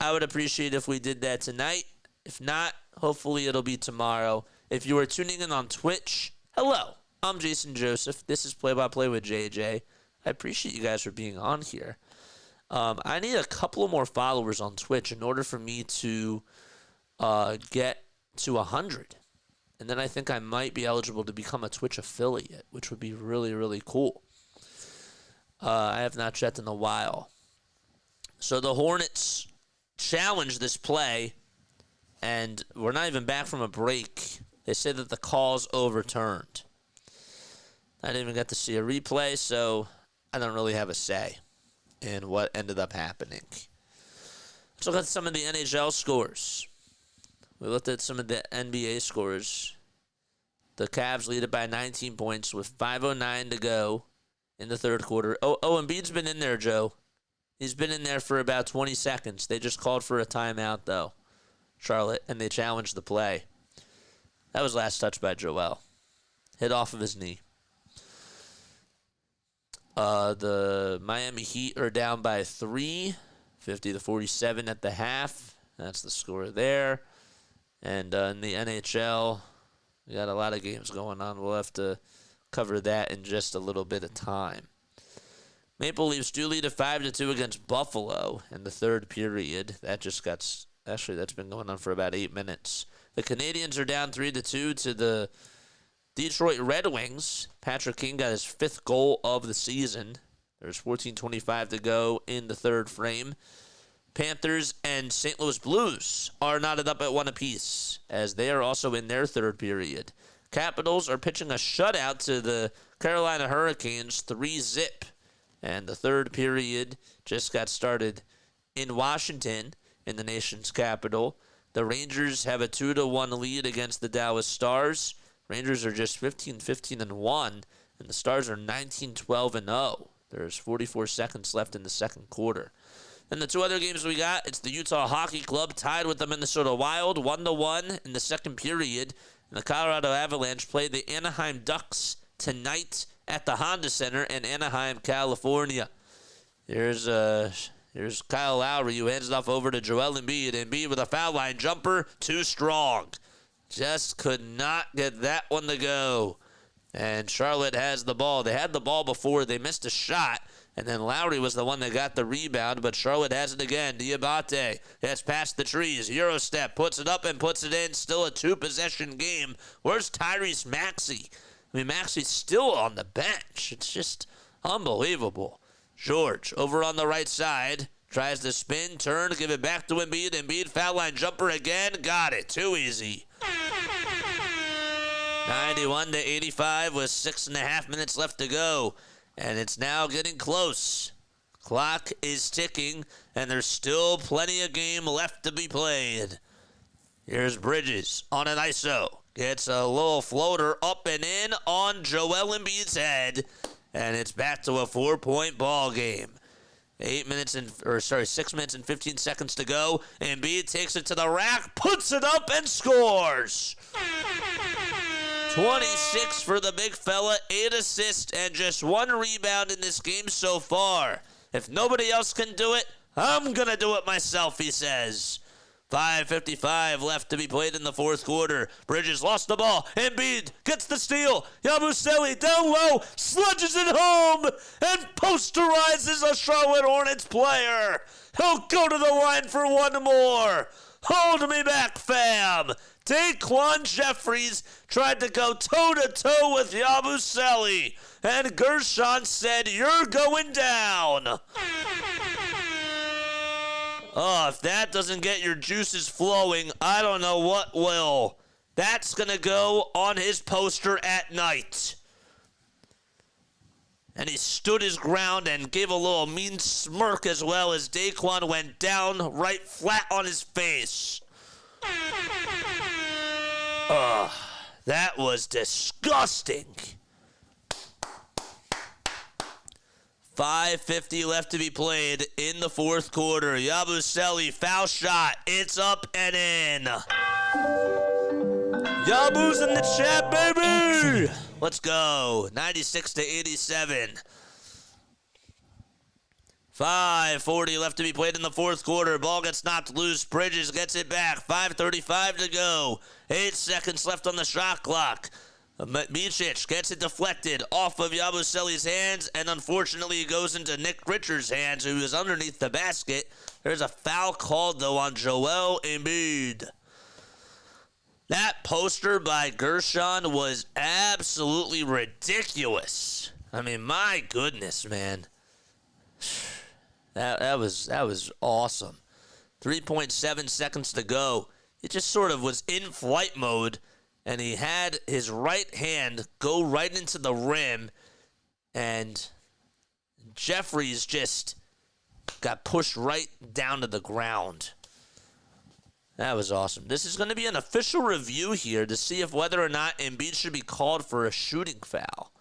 I would appreciate if we did that tonight. If not, hopefully it'll be tomorrow. If you are tuning in on Twitch, hello. I'm Jason Joseph. This is Play by Play with JJ. I appreciate you guys for being on here. I need a couple of more followers on Twitch in order for me to get to 100. And then I think I might be eligible to become a Twitch affiliate, which would be really, really cool. I have not checked in a while. So the Hornets challenge this play, and we're not even back from a break. They say that the call's overturned. I didn't even get to see a replay, so I don't really have a say in what ended up happening. Let's look at some of the NHL scores. We looked at some of the NBA scores. The Cavs lead it by 19 points with 5:09 to go in the third quarter. Embiid's been in there, Joe. He's been in there for about 20 seconds. They just called for a timeout, though, Charlotte, and they challenged the play. That was last touch by Joel. Hit off of his knee. The Miami Heat are down by 3, 50-47 at the half. That's the score there. And in the NHL, we got a lot of games going on. We'll have to cover that in just a little bit of time. Maple Leafs do lead a 5-2 against Buffalo in the third period. That's been going on for about 8 minutes. The Canadiens are down 3-2 to the Detroit Red Wings. Patrick King got his 5th goal of the season. There's 14:25 to go in the third frame. Panthers and St. Louis Blues are knotted up at 1 apiece, as they are also in their third period. Capitals are pitching a shutout to the Carolina Hurricanes, 3-0. And the third period just got started in Washington, in the nation's capital. The Rangers have a 2-1 lead against the Dallas Stars. Rangers are just 15-15-1, and the Stars are 19-12-0. There's 44 seconds left in the second quarter. And the two other games we got, it's the Utah Hockey Club tied with the Minnesota Wild, 1-1 in the second period. And the Colorado Avalanche play the Anaheim Ducks tonight at the Honda Center in Anaheim, California. Here's Kyle Lowry, who hands it off over to Joel Embiid. Embiid with a foul line jumper, too strong. Just could not get that one to go. And Charlotte has the ball. They had the ball before. They missed a shot. And then Lowry was the one that got the rebound, but Charlotte has it again. Diabate has past the trees. Eurostep puts it up and puts it in. Still a 2-possession game. Where's Tyrese Maxey? I mean, Maxey's still on the bench. It's just unbelievable. George over on the right side. Tries to spin, turn, give it back to Embiid. Embiid foul line jumper again. Got it. Too easy. 91-85 with 6.5 minutes left to go. And it's now getting close. Clock is ticking, and there's still plenty of game left to be played. Here's Bridges on an ISO. Gets a little floater up and in on Joel Embiid's head, and it's back to a 4-point ball game. 6 minutes and 15 seconds to go. Embiid takes it to the rack, puts it up, and scores. 26 for the big fella, 8 assists, and just 1 rebound in this game so far. If nobody else can do it, I'm going to do it myself, he says. 5:55 left to be played in the fourth quarter. Bridges lost the ball. Embiid gets the steal. Yabusele down low, sludges it home, and posterizes a Charlotte Hornets player. He'll go to the line for one more. Hold me back, fam. Daquan Jeffries tried to go toe-to-toe with Yabusele, and Gershon said, "You're going down." Oh, if that doesn't get your juices flowing, I don't know what will. That's going to go on his poster at night. And he stood his ground and gave a little mean smirk as well as Daquan went down right flat on his face. That was disgusting. 5:50 left to be played in the fourth quarter. Yabusele, foul shot. It's up and in. Yabu's in the chat, baby. Let's go. 96-87. 5:40 left to be played in the fourth quarter. Ball gets knocked loose. Bridges gets it back. 5:35 to go. 8 seconds left on the shot clock. Micic gets it deflected off of Yabusele's hands, and unfortunately it goes into Nick Richards' hands, who is underneath the basket. There's a foul called, though, on Joel Embiid. That poster by Gershon was absolutely ridiculous. I mean, my goodness, man. That was awesome. 3.7 seconds to go. It just sort of was in flight mode, and he had his right hand go right into the rim, and Jeffries just got pushed right down to the ground. That was awesome. This is going to be an official review here to see if whether or not Embiid should be called for a shooting foul.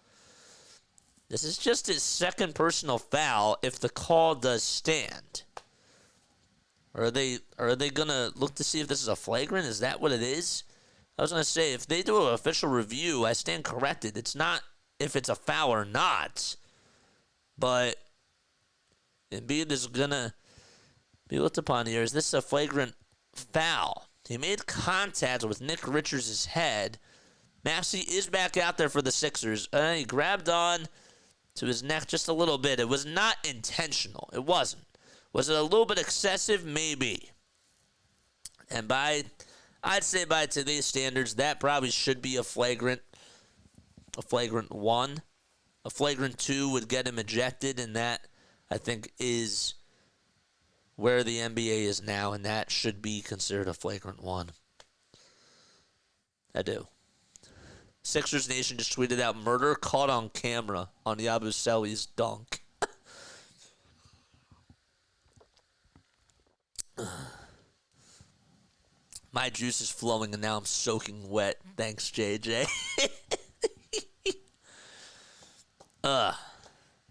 This is just his second personal foul if the call does stand. Are they going to look to see if this is a flagrant? Is that what it is? I was going to say, if they do an official review, I stand corrected. It's not if it's a foul or not. But Embiid is going to be looked upon here. Is this a flagrant foul? He made contact with Nick Richards' head. Maxey is back out there for the Sixers. He grabbed on to his neck just a little bit. It was not intentional. It wasn't. Was it a little bit excessive? Maybe. And I'd say by today's standards, that probably should be a flagrant 1. A flagrant 2 would get him ejected, and that, I think, is where the NBA is now, and that should be considered a flagrant 1. I do. Sixers Nation just tweeted out, murder caught on camera on Yabusele's dunk. My juice is flowing, and now I'm soaking wet. Thanks, JJ.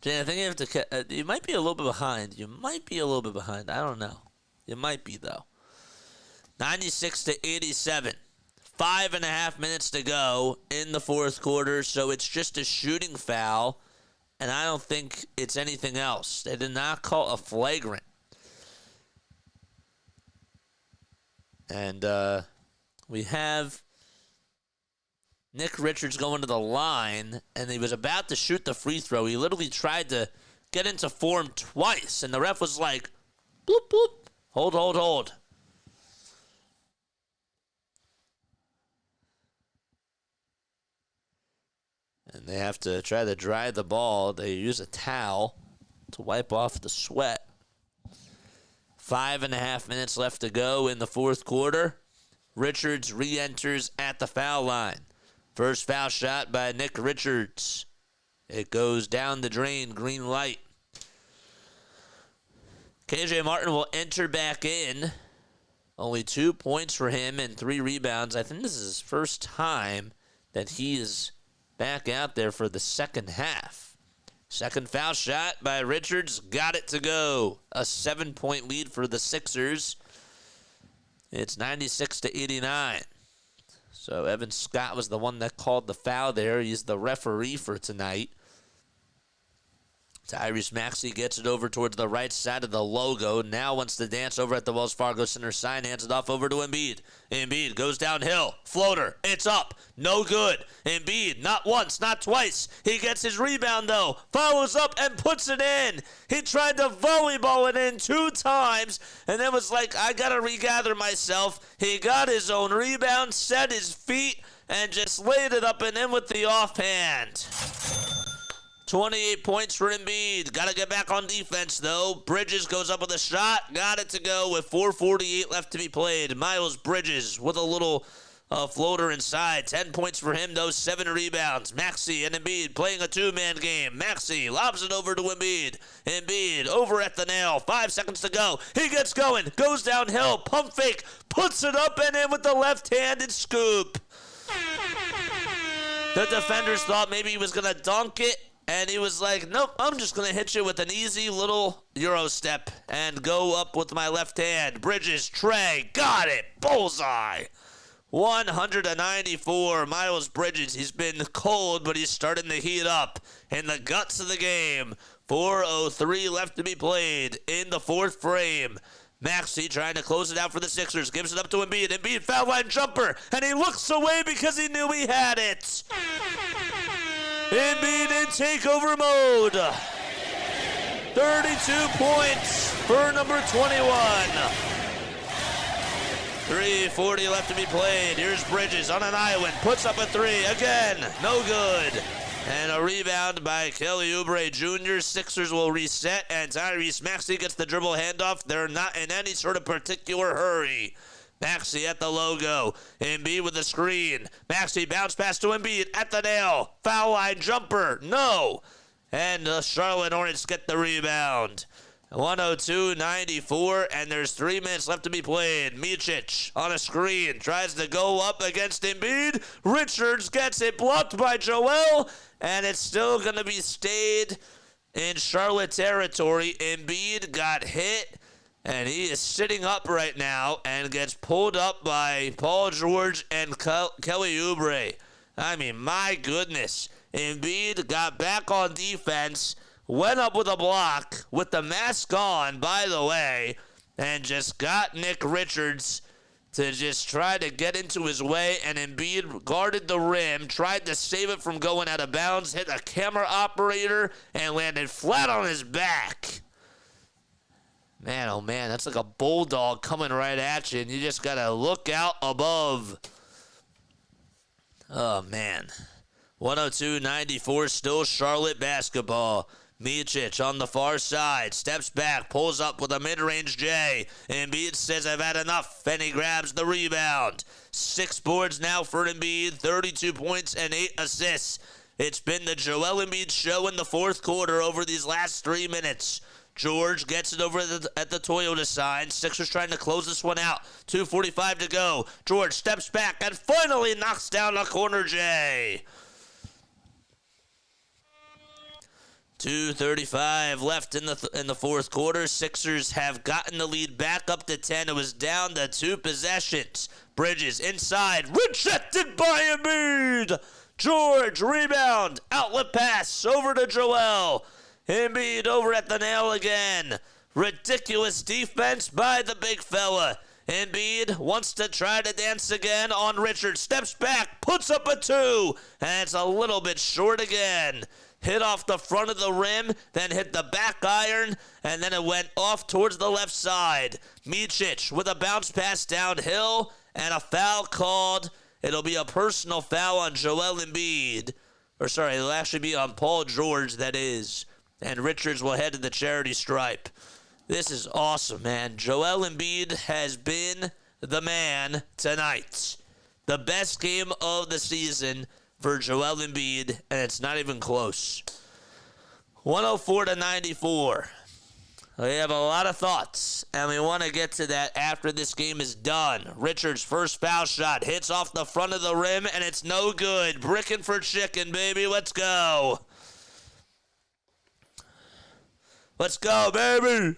Jay, I think you have to. You might be a little bit behind. I don't know. You might be, though. 96-87. 5.5 minutes to go in the fourth quarter, so it's just a shooting foul, and I don't think it's anything else. They did not call a flagrant. And we have Nick Richards going to the line, and he was about to shoot the free throw. He literally tried to get into form twice, and the ref was like, bloop, bloop, hold. And they have to try to dry the ball. They use a towel to wipe off the sweat. 5.5 minutes left to go in the fourth quarter. Richards re-enters at the foul line. First foul shot by Nick Richards. It goes down the drain, green light. KJ Martin will enter back in. Only 2 points for him and 3 rebounds. I think this is his first time that he is back out there for the second half. Second foul shot by Richards. Got it to go. A 7-point lead for the Sixers. It's 96-89. So Evan Scott was the one that called the foul there. He's the referee for tonight. Tyrese Maxey gets it over towards the right side of the logo. Now wants to dance over at the Wells Fargo Center sign. Hands it off over to Embiid. Embiid goes downhill. Floater. It's up. No good. Embiid, not once, not twice. He gets his rebound, though. Follows up and puts it in. He tried to volleyball it in 2 times and then was like, I got to regather myself. He got his own rebound, set his feet, and just laid it up and in with the offhand. 28 points for Embiid. Got to get back on defense, though. Bridges goes up with a shot. Got it to go with 4:48 left to be played. Miles Bridges with a little floater inside. 10 points for him, though. 7 rebounds. Maxey and Embiid playing a 2-man game. Maxey lobs it over to Embiid. Embiid over at the nail. 5 seconds to go. He gets going. Goes downhill. Pump fake. Puts it up and in with the left-handed scoop. The defenders thought maybe he was going to dunk it. And he was like, nope, I'm just going to hit you with an easy little Euro step and go up with my left hand. Bridges, Trey, got it. Bullseye. 194. Miles Bridges, he's been cold, but he's starting to heat up in the guts of the game. 4:03 left to be played in the fourth frame. Maxey trying to close it out for the Sixers. Gives it up to Embiid. Embiid foul line jumper. And he looks away because he knew he had it. Embiid in takeover mode. 32 points for number 21. 3:40 left to be played. Here's Bridges on an island. Puts up a 3. Again, no good. And a rebound by Kelly Oubre Jr. Sixers will reset, and Tyrese Maxey gets the dribble handoff. They're not in any sort of particular hurry. Maxey at the logo. Embiid with the screen. Maxey bounce pass to Embiid at the nail. Foul line jumper. No. And the Charlotte Hornets get the rebound. 102-94, and there's 3 minutes left to be played. Micic on a screen, tries to go up against Embiid. Richards gets it blocked by Joel, and it's still going to be stayed in Charlotte territory. Embiid got hit, and he is sitting up right now and gets pulled up by Paul George and Kelly Oubre. I mean, my goodness. Embiid got back on defense, went up with a block with the mask on, by the way, and just got Nick Richards to just try to get into his way, and Embiid guarded the rim, tried to save it from going out of bounds, hit a camera operator, and landed flat on his back. Man, oh man, that's like a bulldog coming right at you, and you just got to look out above. Oh, man. 102-94, still Charlotte basketball. Micic on the far side, steps back, pulls up with a mid-range J. Embiid says, I've had enough, and he grabs the rebound. 6 boards now for Embiid, 32 points and 8 assists. It's been the Joel Embiid show in the fourth quarter over these last 3 minutes. George gets it over at the Toyota sign. Sixers trying to close this one out. 2:45 to go. George steps back and finally knocks down a corner J. 2:35 left in the fourth quarter. Sixers have gotten the lead back up to 10. It was down to 2 possessions. Bridges inside, rejected by Embiid. George, rebound, outlet pass over to Joel. Embiid over at the nail again. Ridiculous defense by the big fella. Embiid wants to try to dance again on Richards. Steps back, puts up a 2, and it's a little bit short again. Hit off the front of the rim, then hit the back iron, and then it went off towards the left side. Micic with a bounce pass downhill, and a foul called. It'll be a personal foul on Joel Embiid. Or sorry, it'll actually be on Paul George, that is. And Richards will head to the charity stripe. This is awesome, man. Joel Embiid has been the man tonight. The best game of the season for Joel Embiid, and it's not even close. 104-94. We have a lot of thoughts, and we want to get to that after this game is done. Richards' first foul shot hits off the front of the rim, and it's no good. Bricking for chicken, baby. Let's go. Let's go, baby.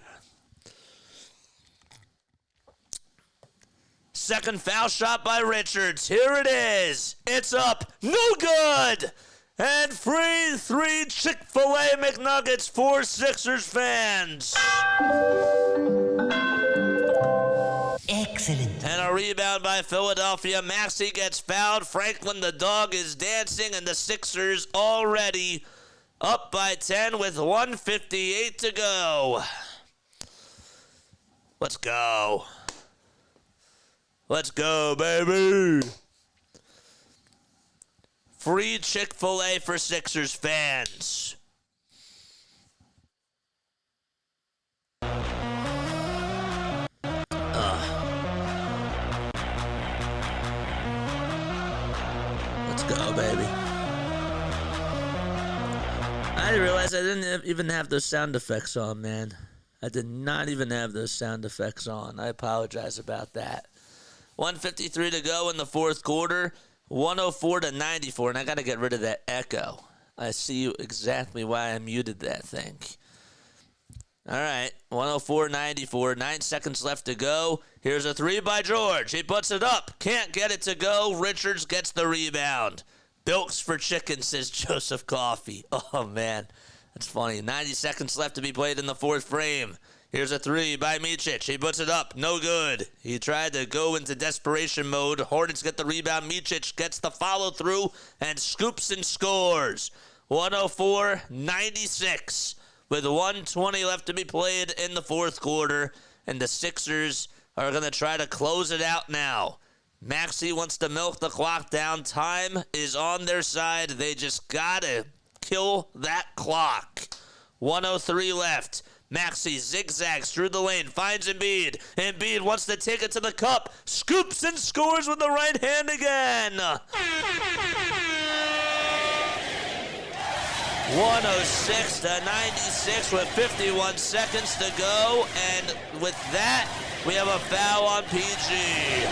Second foul shot by Richards. Here it is. It's up. No good. And free 3 Chick-fil-A McNuggets for Sixers fans. Excellent. And a rebound by Philadelphia. Maxey gets fouled. Franklin the dog is dancing, and the Sixers already up by 10 with 1:58 to go. Let's go. Let's go, baby. Free Chick-fil-A for Sixers fans. Let's go, baby. I realized I didn't even have those sound effects on, man. I did not even have those sound effects on. I apologize about that. 1:53 to go in the fourth quarter. 104-94, and I got to get rid of that echo. I see exactly why I muted that thing. All right, 104-94, 9 seconds left to go. Here's a 3 by George. He puts it up. Can't get it to go. Richards gets the rebound. Bilks for chicken, says Joseph Coffey. Oh, man, that's funny. 90 seconds left to be played in the fourth frame. Here's a 3 by Micic. He puts it up. No good. He tried to go into desperation mode. Hornets get the rebound. Micic gets the follow-through and scoops and scores. 104-96 with 1:20 left to be played in the fourth quarter. And the Sixers are going to try to close it out now. Maxey wants to milk the clock down. Time is on their side. They just got to kill that clock. 1:03 left. Maxey zigzags through the lane, finds Embiid. Embiid wants to take it to the cup, scoops and scores with the right hand again. 106 to 96 with 51 seconds to go. And with that, we have a foul on PG.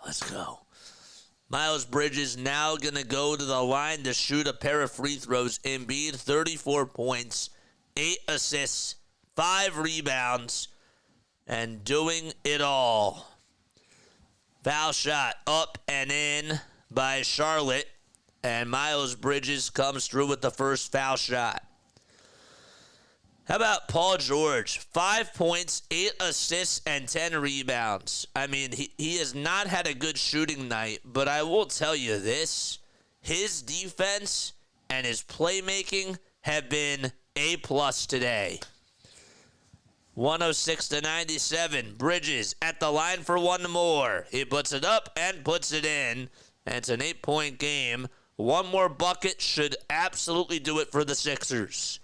Let's go. Miles Bridges now going to go to the line to shoot a pair of free throws. Embiid, 34 points, 8 assists, 5 rebounds, and doing it all. Foul shot up and in by Charlotte, and Miles Bridges comes through with the first foul shot. How about Paul George? 5 points, 8 assists, and 10 rebounds. I mean, he has not had a good shooting night, but I will tell you this. His defense and his playmaking have been A+ today. 106 to 97. Bridges at the line for one more. He puts it up and puts it in. And it's an 8-point game. One more bucket should absolutely do it for the Sixers.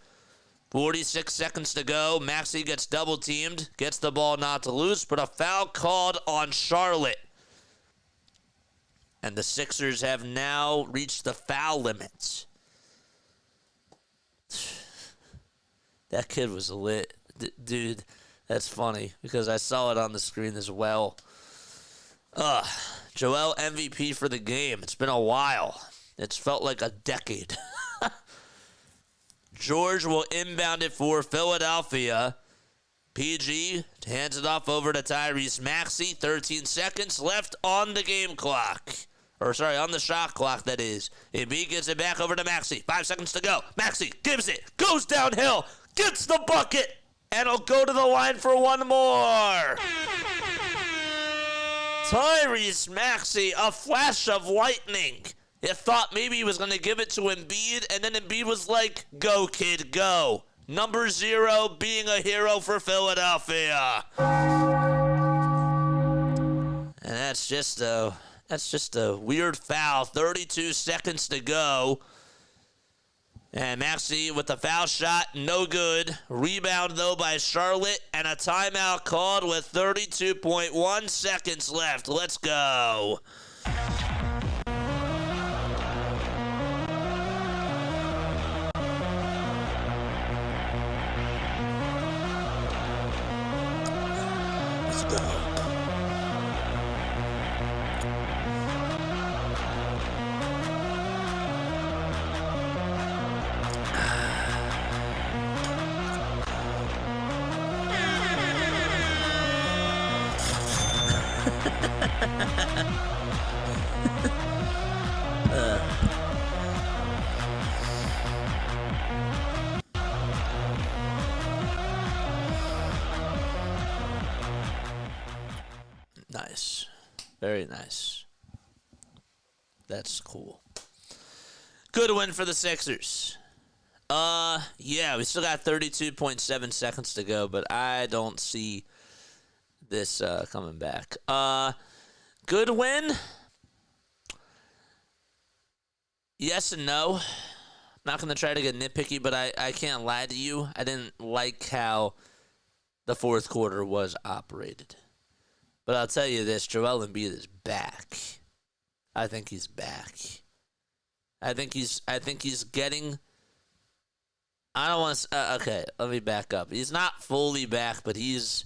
46 seconds to go. Maxey gets double-teamed. Gets the ball not to lose, but a foul called on Charlotte. And the Sixers have now reached the foul limit. That kid was lit. Dude, that's funny because I saw it on the screen as well. Joel MVP for the game. It's been a while. It's felt like a decade. George will inbound it for Philadelphia. PG hands it off over to Tyrese Maxey. 13 seconds left on the game clock. On the shot clock, that is. Embiid gives it back over to Maxey. 5 seconds to go. Maxey gives it. Goes downhill. Gets the bucket. And he'll go to the line for one more. Tyrese Maxey, a flash of lightning. You thought maybe he was going to give it to Embiid, and then Embiid was like, go, kid, go. Number 0 being a hero for Philadelphia. And that's just a weird foul. 32 seconds to go. And Maxey with the foul shot, no good. Rebound, though, by Charlotte, and a timeout called with 32.1 seconds left. Let's go. Let's go. Nice. Very nice. That's cool. Good win for the Sixers. Yeah, we still got 32.7 seconds to go, but I don't see this coming back. Good win? Yes and no. I'm not going to try to get nitpicky, but I can't lie to you. I didn't like how the fourth quarter was operated. But I'll tell you this, Joel Embiid is back. I think he's back. I think he's getting... I don't want to... okay, let me back up. He's not fully back, but he's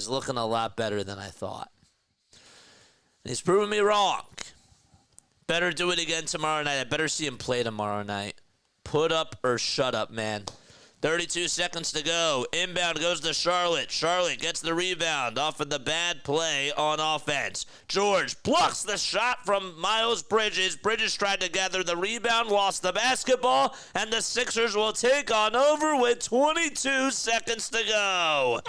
looking a lot better than I thought. And he's proven me wrong. Better do it again tomorrow night. I better see him play tomorrow night. Put up or shut up, man. 32 seconds to go. Inbound goes to Charlotte. Charlotte gets the rebound off of the bad play on offense. George blocks the shot from Miles Bridges. Bridges tried to gather the rebound, lost the basketball, and the Sixers will take on over with 22 seconds to go.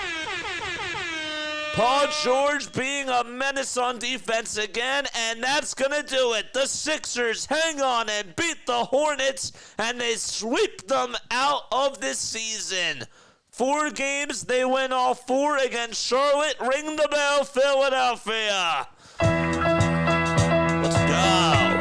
Paul George being a menace on defense again, and that's going to do it. The Sixers hang on and beat the Hornets, and they sweep them out of this season. 4 games, they win all 4 against Charlotte. Ring the bell, Philadelphia. Let's go.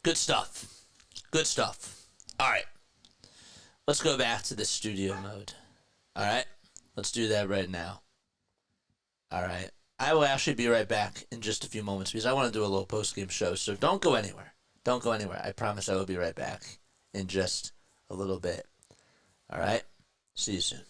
Good stuff. Good stuff. All right. Let's go back to the studio mode. All right? Let's do that right now. All right. I will actually be right back in just a few moments because I want to do a little post-game show. So don't go anywhere. Don't go anywhere. I promise I will be right back in just a little bit. All right? See you soon.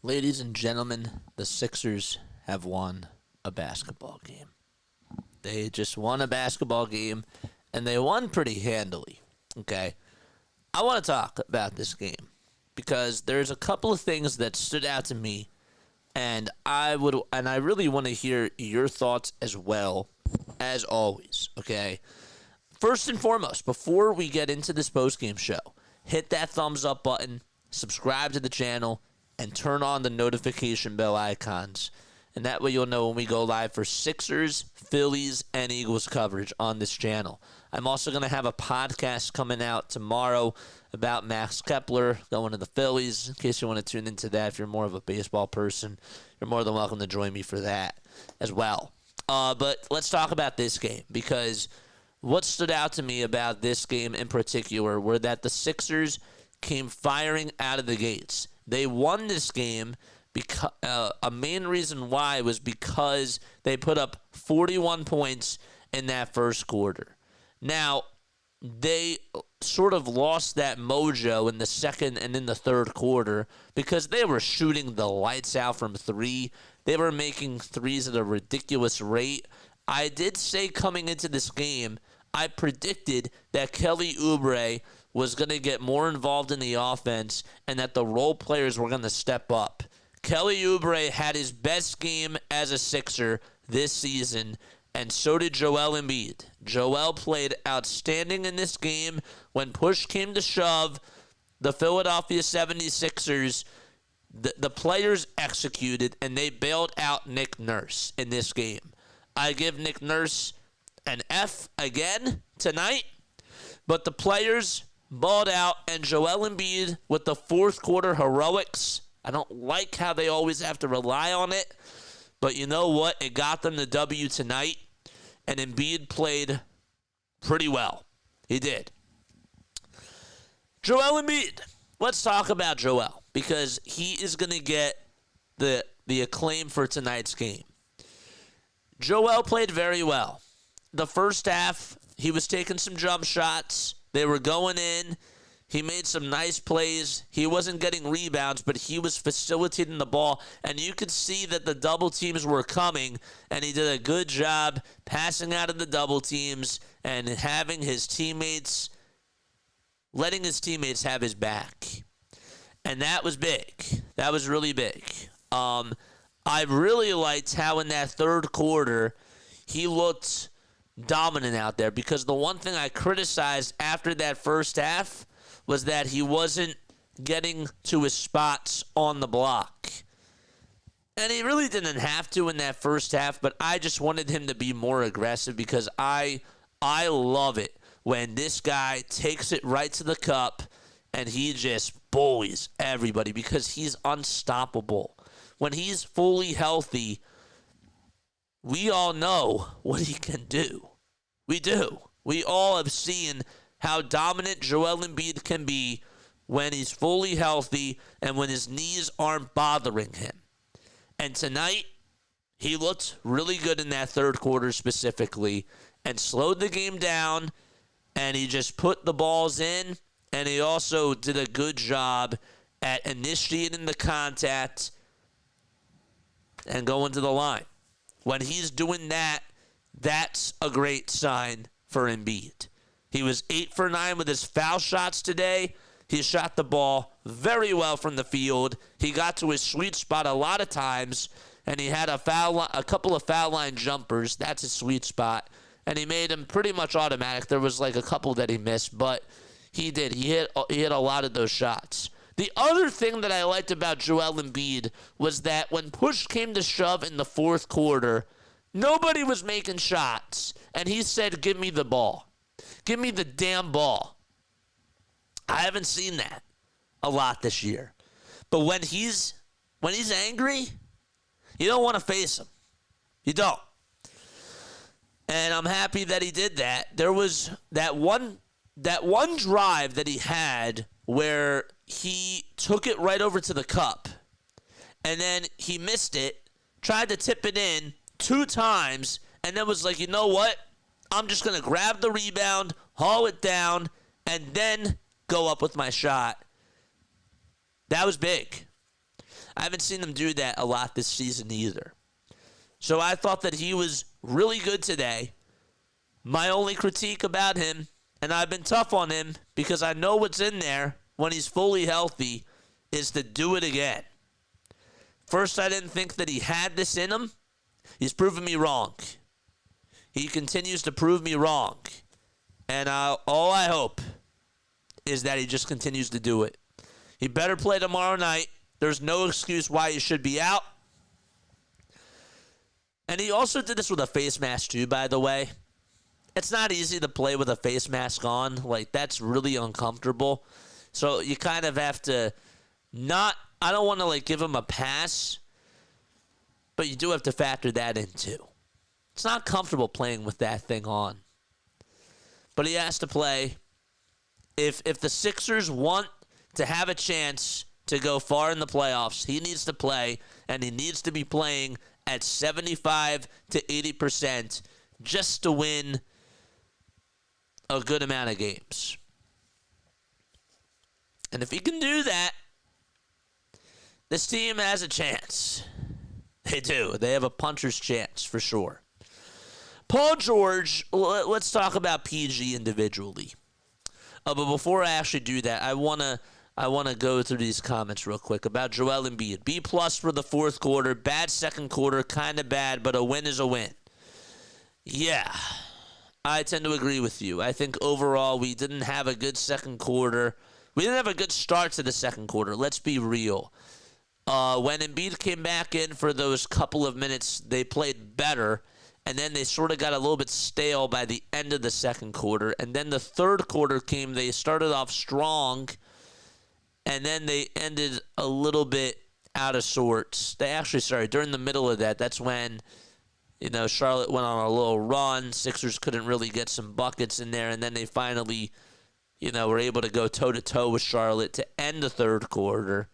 Ladies and gentlemen, the Sixers have won a basketball game. They just won a basketball game, and they won pretty handily. Okay? I want to talk about this game because there's a couple of things that stood out to me, and I really want to hear your thoughts as well, as always. Okay? First and foremost, before we get into this postgame show, hit that thumbs up button, subscribe to the channel, and turn on the notification bell icons. And that way you'll know when we go live for Sixers, Phillies, and Eagles coverage on this channel. I'm also going to have a podcast coming out tomorrow about Max Kepler going to the Phillies. In case you want to tune into that, if you're more of a baseball person, you're more than welcome to join me for that as well. But let's talk about this game, because what stood out to me about this game in particular were that the Sixers came firing out of the gates. They won this game because a main reason why was because they put up 41 points in that first quarter. Now, they sort of lost that mojo in the second and in the third quarter because they were shooting the lights out from three. They were making threes at a ridiculous rate. I did say coming into this game, I predicted that Kelly Oubre was going to get more involved in the offense and that the role players were going to step up. Kelly Oubre had his best game as a Sixer this season, and so did Joel Embiid. Joel played outstanding in this game. When push came to shove, the Philadelphia 76ers, the players executed, and they bailed out Nick Nurse in this game. I give Nick Nurse an F again tonight, but the players balled out, and Joel Embiid with the fourth quarter heroics. I don't like how they always have to rely on it, but you know what? It got them the W tonight, and Embiid played pretty well. He did. Joel Embiid. Let's talk about Joel, because he is going to get the acclaim for tonight's game. Joel played very well. The first half, he was taking some jump shots. They were going in. He made some nice plays. He wasn't getting rebounds, but he was facilitating the ball. And you could see that the double teams were coming, and he did a good job passing out of the double teams and having his teammates, letting his teammates have his back. And that was big. That was really big. I really liked how in that third quarter he looked dominant out there, because the one thing I criticized after that first half was that he wasn't getting to his spots on the block. And he really didn't have to in that first half, but I just wanted him to be more aggressive, because I love it when this guy takes it right to the cup and he just bullies everybody, because he's unstoppable. When he's fully healthy, we all know what he can do. We do. We all have seen how dominant Joel Embiid can be when he's fully healthy and when his knees aren't bothering him. And tonight, he looked really good in that third quarter specifically and slowed the game down, and he just put the balls in, and he also did a good job at initiating the contact and going to the line. When he's doing that, that's a great sign for Embiid. He was 8 for 9 with his foul shots today. He shot the ball very well from the field. He got to his sweet spot a lot of times, and he had a couple of foul line jumpers. That's his sweet spot, and he made them pretty much automatic. There was like a couple that he missed, but he did. He hit a lot of those shots. The other thing that I liked about Joel Embiid was that when push came to shove in the fourth quarter, nobody was making shots, and he said, "Give me the ball. Give me the damn ball." I haven't seen that a lot this year. But when he's angry, you don't want to face him. You don't. And I'm happy that he did that. There was that one drive that he had where he took it right over to the cup, and then he missed it, tried to tip it in 2 times, and then was like, you know what? I'm just going to grab the rebound, haul it down, and then go up with my shot. That was big. I haven't seen him do that a lot this season either. So I thought that he was really good today. My only critique about him, and I've been tough on him because I know what's in there when he's fully healthy, is to do it again. First, I didn't think that he had this in him. He's proven me wrong. He continues to prove me wrong. And all I hope is that he just continues to do it. He better play tomorrow night. There's no excuse why he should be out. And he also did this with a face mask too, by the way. It's not easy to play with a face mask on. Like, that's really uncomfortable. So you kind of have to I don't want to, like, give him a pass, but you do have to factor that in too. It's not comfortable playing with that thing on. But he has to play. If the Sixers want to have a chance to go far in the playoffs, he needs to play, and he needs to be playing at 75 to 80% just to win a good amount of games. And if he can do that, this team has a chance. They do. They have a puncher's chance for sure. Paul George, let's talk about PG individually. But before I actually do that, I wanna go through these comments real quick about Joel Embiid. B+ for the fourth quarter, bad second quarter, kind of bad, but a win is a win. Yeah, I tend to agree with you. I think overall we didn't have a good second quarter. We didn't have a good start to the second quarter. Let's be real. When Embiid came back in for those couple of minutes, they played better. And then they sort of got a little bit stale by the end of the second quarter. And then the third quarter came. They started off strong. And then they ended a little bit out of sorts. During the middle of that, that's when, Charlotte went on a little run. Sixers couldn't really get some buckets in there. And then they finally, were able to go toe-to-toe with Charlotte to end the third quarter.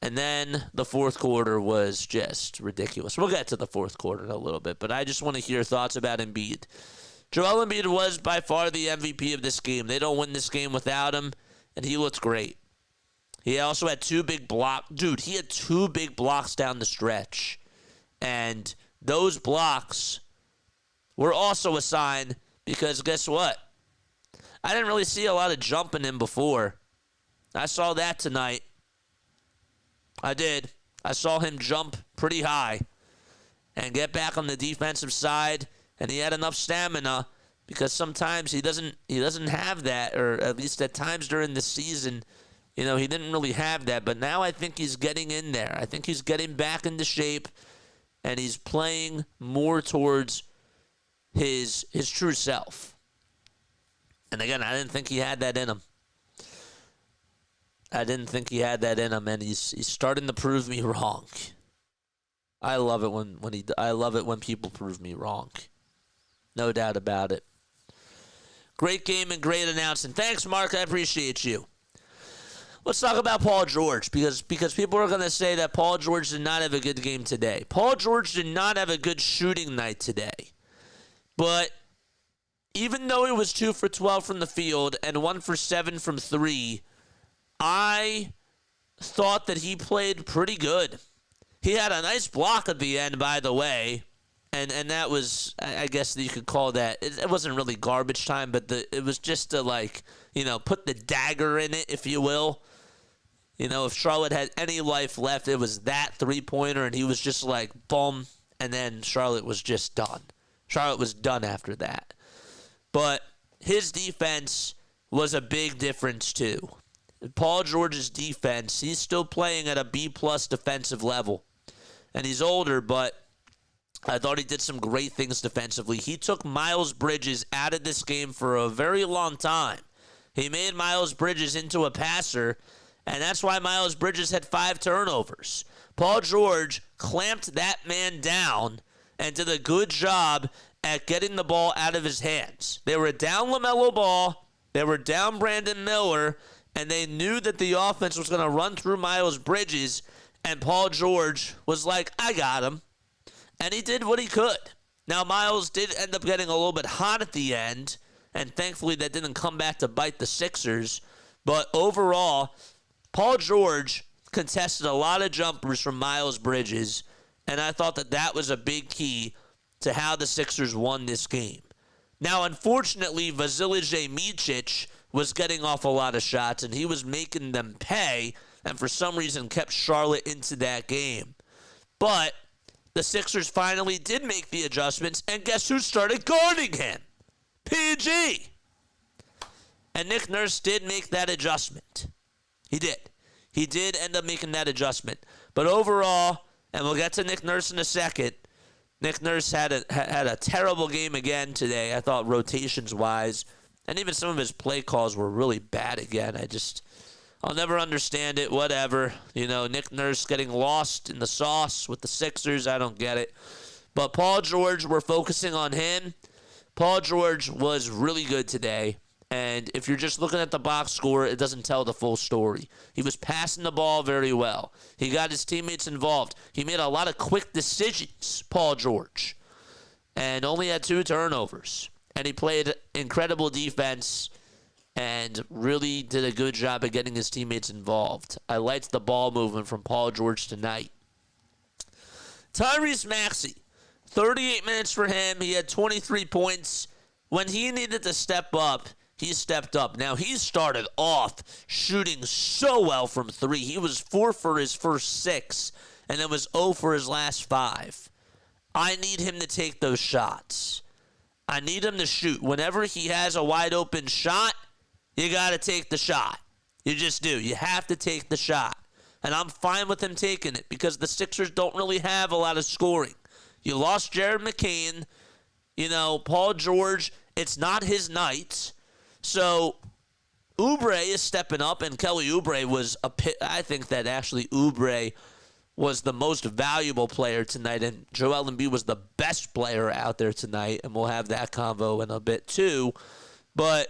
And then the fourth quarter was just ridiculous. We'll get to the fourth quarter in a little bit, but I just want to hear thoughts about Embiid. Joel Embiid was by far the MVP of this game. They don't win this game without him, and he looked great. He also had two big blocks. Dude, he had two big blocks down the stretch. And those blocks were also a sign because guess what? I didn't really see a lot of jumping in before. I saw that tonight. I did. I saw him jump pretty high and get back on the defensive side, and he had enough stamina because sometimes he doesn't have that, or at least at times during the season, he didn't really have that. But now I think he's getting in there. I think he's getting back into shape, and he's playing more towards his true self. And again, I didn't think he had that in him. And he's starting to prove me wrong. I love it when people prove me wrong. No doubt about it. Great game and great announcing. Thanks, Mark. I appreciate you. Let's talk about Paul George because people are going to say that Paul George did not have a good game today. Paul George did not have a good shooting night today. But even though he was 2 for 12 from the field and 1 for 7 from 3, I thought that he played pretty good. He had a nice block at the end, by the way, and that was, I guess you could call that, it wasn't really garbage time, but it was just to, put the dagger in it, if you will. If Charlotte had any life left, it was that three-pointer, and he was just like, boom, and then Charlotte was just done. Charlotte was done after that. But his defense was a big difference, too. Paul George's defense, he's still playing at a B+ defensive level. And he's older, but I thought he did some great things defensively. He took Miles Bridges out of this game for a very long time. He made Miles Bridges into a passer, and that's why Miles Bridges had 5 turnovers. Paul George clamped that man down and did a good job at getting the ball out of his hands. They were down LaMelo Ball, they were down Brandon Miller, and they knew that the offense was going to run through Miles Bridges, and Paul George was like, I got him. And he did what he could. Now, Miles did end up getting a little bit hot at the end, and thankfully that didn't come back to bite the Sixers. But overall, Paul George contested a lot of jumpers from Miles Bridges, and I thought that that was a big key to how the Sixers won this game. Now, unfortunately, Vasilije Micic was getting off a lot of shots, and he was making them pay, and for some reason kept Charlotte into that game. But the Sixers finally did make the adjustments, and guess who started guarding him? PG. And Nick Nurse did make that adjustment. He did. He did end up making that adjustment. But overall, and we'll get to Nick Nurse in a second, Nick Nurse had a terrible game again today, I thought, rotations-wise. And even some of his play calls were really bad again. I'll never understand it, whatever. You know, Nick Nurse getting lost in the sauce with the Sixers, I don't get it. But Paul George, we're focusing on him. Paul George was really good today. And if you're just looking at the box score, it doesn't tell the full story. He was passing the ball very well. He got his teammates involved. He made a lot of quick decisions, Paul George, and only had 2 turnovers. And he played incredible defense and really did a good job of getting his teammates involved. I liked the ball movement from Paul George tonight. Tyrese Maxey, 38 minutes for him. He had 23 points. When he needed to step up, he stepped up. Now, he started off shooting so well from 3. He was 4 for his first 6, and then was 0 for his last 5. I need him to take those shots. I need him to shoot. Whenever he has a wide open shot, you got to take the shot. You just do. You have to take the shot. And I'm fine with him taking it because the Sixers don't really have a lot of scoring. You lost Jared McCain. You know, Paul George, it's not his night. So Oubre is stepping up, and Kelly Oubre was I think that actually Oubre was the most valuable player tonight, and Joel Embiid was the best player out there tonight, and we'll have that convo in a bit too. But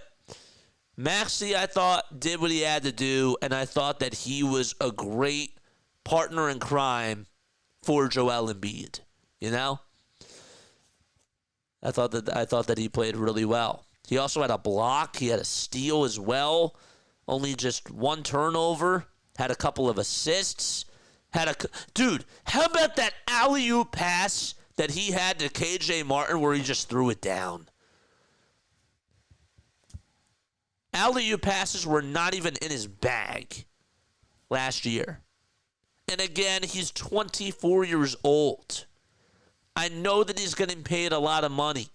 Maxey, I thought, did what he had to do, and I thought that he was a great partner in crime for Joel Embiid. You know? I thought that he played really well. He also had a block. He had a steal as well. Only just 1 turnover. Had a couple of assists. Dude, how about that alley-oop pass that he had to KJ Martin where he just threw it down? Alley-oop passes were not even in his bag last year. And again, he's 24 years old. I know that he's getting paid a lot of money.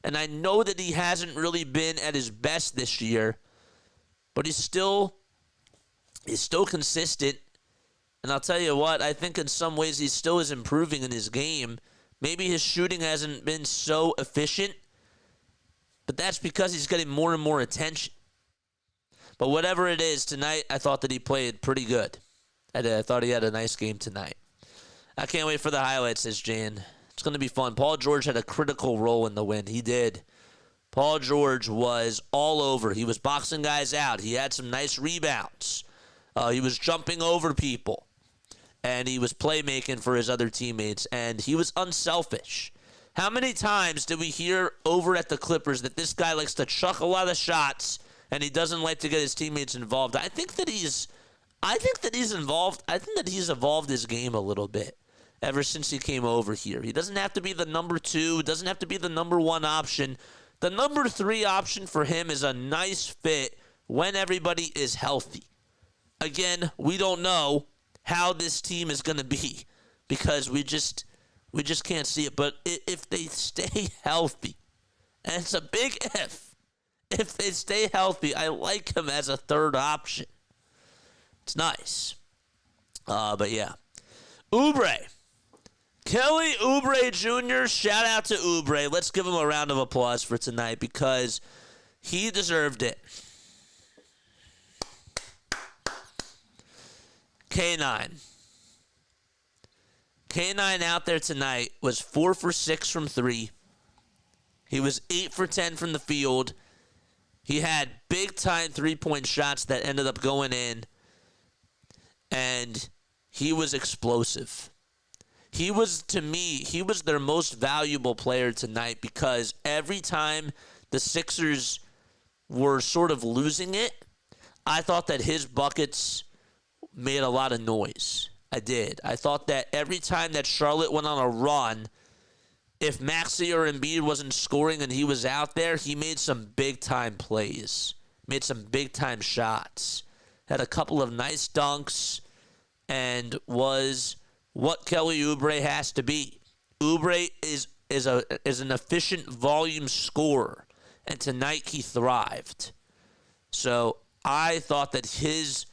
And I know that he hasn't really been at his best this year. But he's still consistent. And I'll tell you what, I think in some ways he still is improving in his game. Maybe his shooting hasn't been so efficient. But that's because he's getting more and more attention. But whatever it is, tonight I thought that he played pretty good. I thought he had a nice game tonight. I can't wait for the highlights, says Jan. It's going to be fun. Paul George had a critical role in the win. He did. Paul George was all over. He was boxing guys out. He had some nice rebounds. He was jumping over people. And he was playmaking for his other teammates. And he was unselfish. How many times did we hear over at the Clippers that this guy likes to chuck a lot of shots and he doesn't like to get his teammates involved? I think that he's involved. I think that he's evolved his game a little bit ever since he came over here. He doesn't have to be the number 2. Doesn't have to be the number 1 option. The number 3 option for him is a nice fit when everybody is healthy. Again, we don't know how this team is going to be because we just can't see it. But if they stay healthy, and it's a big if they stay healthy, I like him as a 3rd option. It's nice. But yeah. Oubre. Kelly Oubre Jr., shout out to Oubre. Let's give him a round of applause for tonight because he deserved it. K9. K9 out there tonight was 4 for 6 from 3. He was 8 for 10 from the field. He had big-time three-point shots that ended up going in. And he was explosive. He was their most valuable player tonight because every time the Sixers were sort of losing it, I thought that his buckets made a lot of noise. I did. I thought that every time that Charlotte went on a run, if Maxey or Embiid wasn't scoring and he was out there, he made some big-time plays, made some big-time shots, had a couple of nice dunks, and was what Kelly Oubre has to be. Oubre is an efficient volume scorer, and tonight he thrived. So I thought that his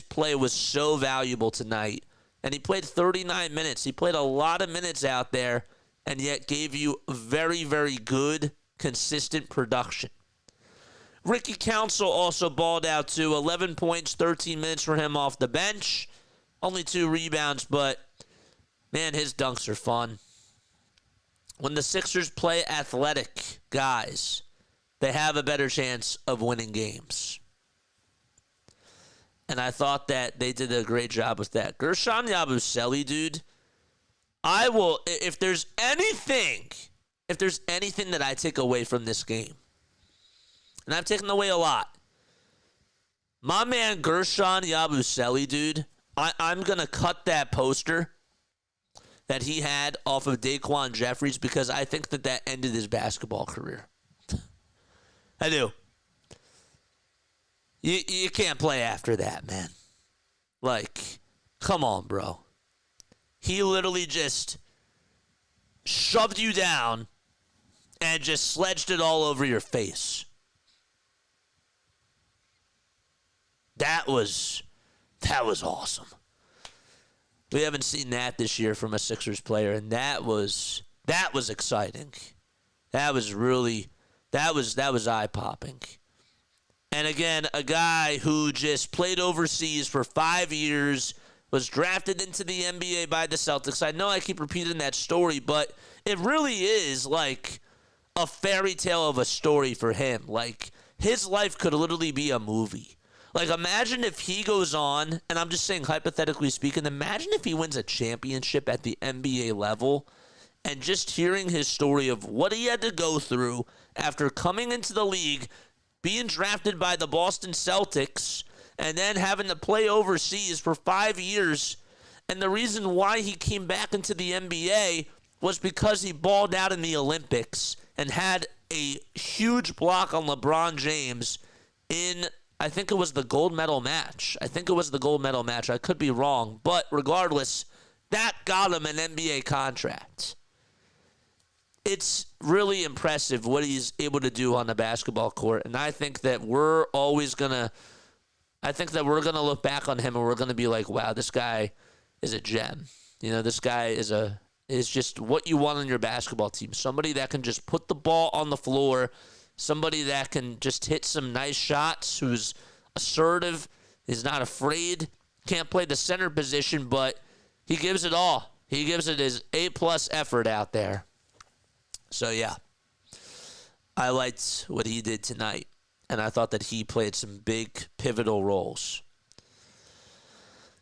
play was so valuable tonight, and he played 39 minutes. He played a lot of minutes out there, and yet gave you very, very good, consistent production. Ricky Council also balled out to 11 points, 13 minutes for him off the bench. Only 2 rebounds, but, man, his dunks are fun. When the Sixers play athletic guys, they have a better chance of winning games. And I thought that they did a great job with that. Gershon Yabusele, dude, if there's anything that I take away from this game, and I've taken away a lot, my man Gershon Yabusele, dude, I'm going to cut that poster that he had off of Daquan Jeffries because I think that ended his basketball career. I do. You can't play after that, man. Like, come on, bro. He literally just shoved you down and just sledged it all over your face. That was awesome. We haven't seen that this year from a Sixers player, and that was exciting. That was eye-popping. And again, a guy who just played overseas for 5 years, was drafted into the NBA by the Celtics. I know I keep repeating that story, but it really is like a fairy tale of a story for him. Like, his life could literally be a movie. Like, imagine if he goes on, and I'm just saying hypothetically speaking, imagine if he wins a championship at the NBA level, and just hearing his story of what he had to go through after coming into the league, being drafted by the Boston Celtics, and then having to play overseas for 5 years. And the reason why he came back into the NBA was because he balled out in the Olympics and had a huge block on LeBron James in, I think it was the gold medal match. I could be wrong. But regardless, that got him an NBA contract. It's really impressive what he's able to do on the basketball court. And I think that we're going to look back on him and we're going to be like, wow, this guy is a gem. You know, this guy is just what you want on your basketball team. Somebody that can just put the ball on the floor, somebody that can just hit some nice shots, who's assertive, is not afraid, can't play the center position, but he gives it all. He gives it his A-plus effort out there. So, yeah, I liked what he did tonight, and I thought that he played some big, pivotal roles.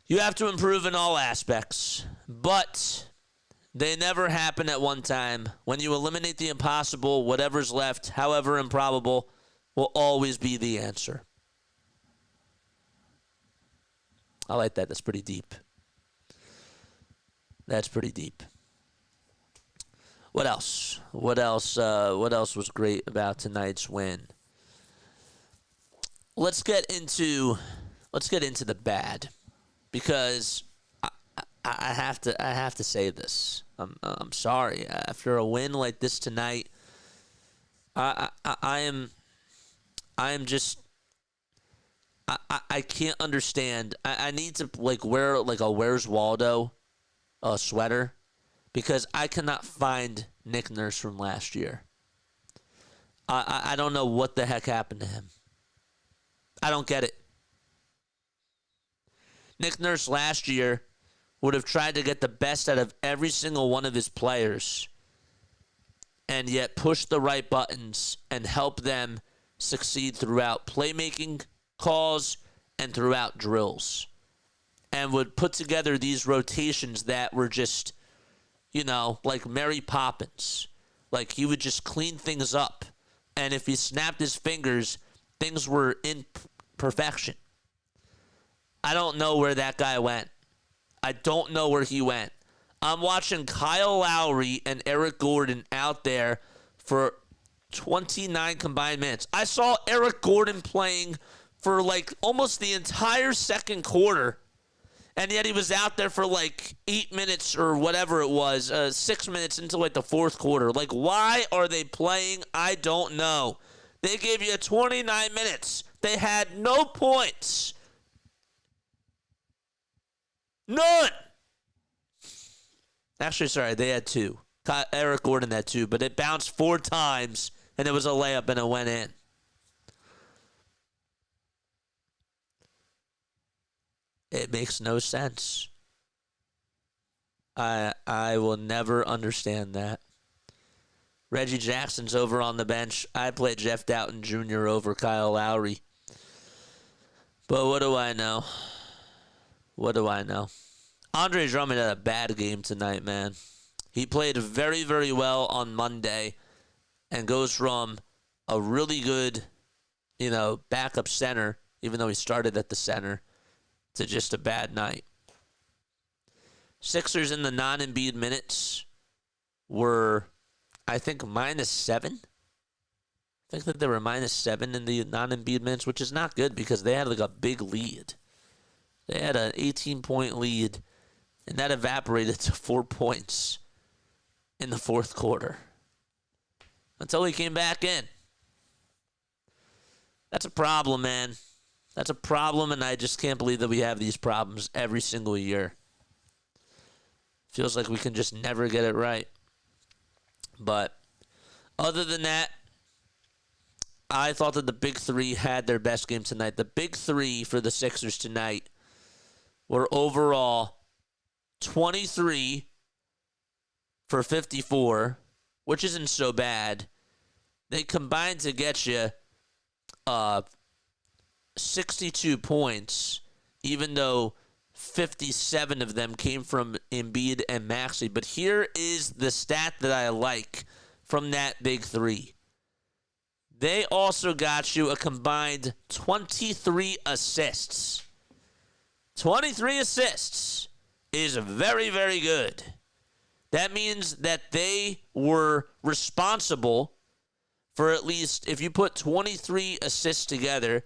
You have to improve in all aspects, but they never happen at one time. When you eliminate the impossible, whatever's left, however improbable, will always be the answer. I like that. That's pretty deep. What else? What else was great about tonight's win? Let's get into the bad, because I have to say this. I'm sorry. After a win like this tonight, I can't understand. I need to wear like a Where's Waldo sweater, because I cannot find Nick Nurse from last year. I don't know what the heck happened to him. I don't get it. Nick Nurse last year would have tried to get the best out of every single one of his players, and yet push the right buttons and help them succeed throughout playmaking calls and throughout drills, and would put together these rotations that were just, like Mary Poppins. Like, he would just clean things up, and if he snapped his fingers, things were in perfection. I don't know where that guy went. I don't know where he went. I'm watching Kyle Lowry and Eric Gordon out there for 29 combined minutes. I saw Eric Gordon playing for like almost the entire second quarter, and yet he was out there for like 8 minutes or whatever it was, 6 minutes into like the fourth quarter. Like, why are they playing? I don't know. They gave you 29 minutes. They had no points. None. Actually, sorry, they had 2. Eric Gordon had 2, but it bounced 4 times, and it was a layup, and it went in. It makes no sense. I will never understand that. Reggie Jackson's over on the bench. I played Jeff Doughton Jr. over Kyle Lowry. But what do I know? What do I know? Andre Drummond had a bad game tonight, man. He played very, very well on Monday and goes from a really good, backup center, even though he started at the center, to just a bad night. Sixers in the non-Embiid minutes were, I think, -7. I think that they were -7 in the non-Embiid minutes, which is not good because they had like a big lead. They had an 18-point lead, and that evaporated to 4 points in the fourth quarter until he came back in. That's a problem, man. That's a problem, and I just can't believe that we have these problems every single year. Feels like we can just never get it right. But other than that, I thought that the big three had their best game tonight. The big three for the Sixers tonight were overall 23 for 54, which isn't so bad. They combined to get you 62 points, even though 57 of them came from Embiid and Maxey. But here is the stat that I like from that big three. They also got you a combined 23 assists. 23 assists is very, very good. That means that they were responsible for at least, if you put 23 assists together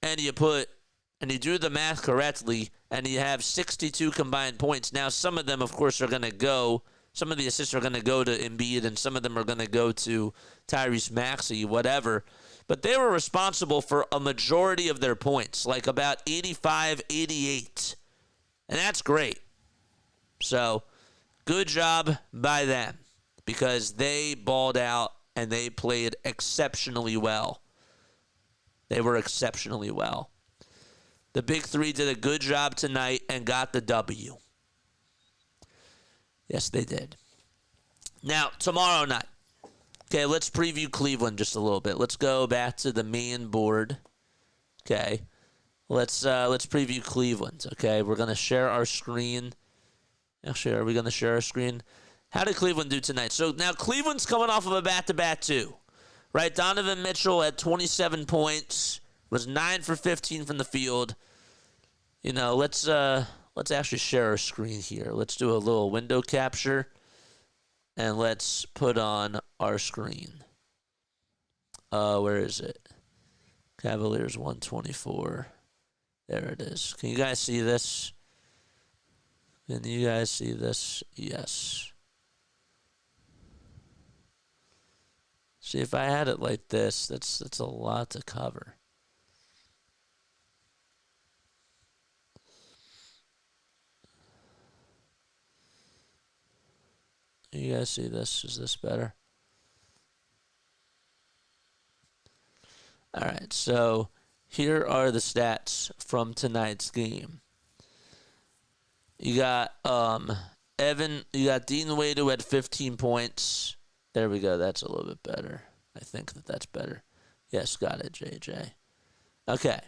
and you do the math correctly and you have 62 combined points. Now, some of them, of course, some of the assists are going to go to Embiid and some of them are going to go to Tyrese Maxey, whatever. But they were responsible for a majority of their points, like about 85, 88. And that's great. So, good job by them because they balled out and they played exceptionally well. They were exceptionally well. The big three did a good job tonight and got the W. Yes, they did. Now, tomorrow night. Okay, let's preview Cleveland just a little bit. Let's go back to the main board. Okay. Let's preview Cleveland. Okay, we're going to share our screen. Actually, are we going to share our screen? How did Cleveland do tonight? So now Cleveland's coming off of a back-to-back too. Right? Donovan Mitchell had 27 points, was 9 for 15 from the field. Let's actually share our screen here. Let's do a little window capture, and let's put on our screen. Where is it? Cavaliers 124. There it is. Can you guys see this? Can you guys see this? Yes. See, if I had it like this, that's a lot to cover. You guys see this? Is this better? All right, so here are the stats from tonight's game. You got you got Dean Wade who had 15 points. There we go. That's a little bit better. I think that's better. Yes, got it, JJ. Okay.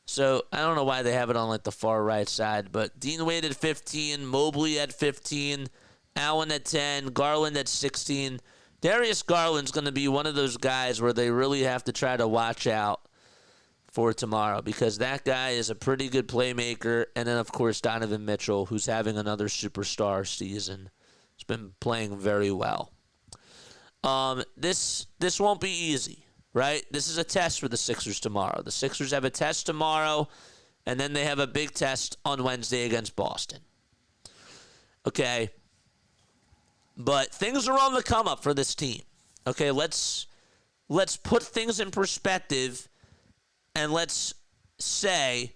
So, I don't know why they have it on like the far right side, but Dean Wade at 15, Mobley at 15, Allen at 10, Garland at 16. Darius Garland's going to be one of those guys where they really have to try to watch out for tomorrow because that guy is a pretty good playmaker. And then, of course, Donovan Mitchell, who's having another superstar season. He's been playing very well. This won't be easy, right? This is a test for the Sixers tomorrow. The Sixers have a test tomorrow, and then they have a big test on Wednesday against Boston. Okay? But things are on the come up for this team. Okay, let's put things in perspective, and let's say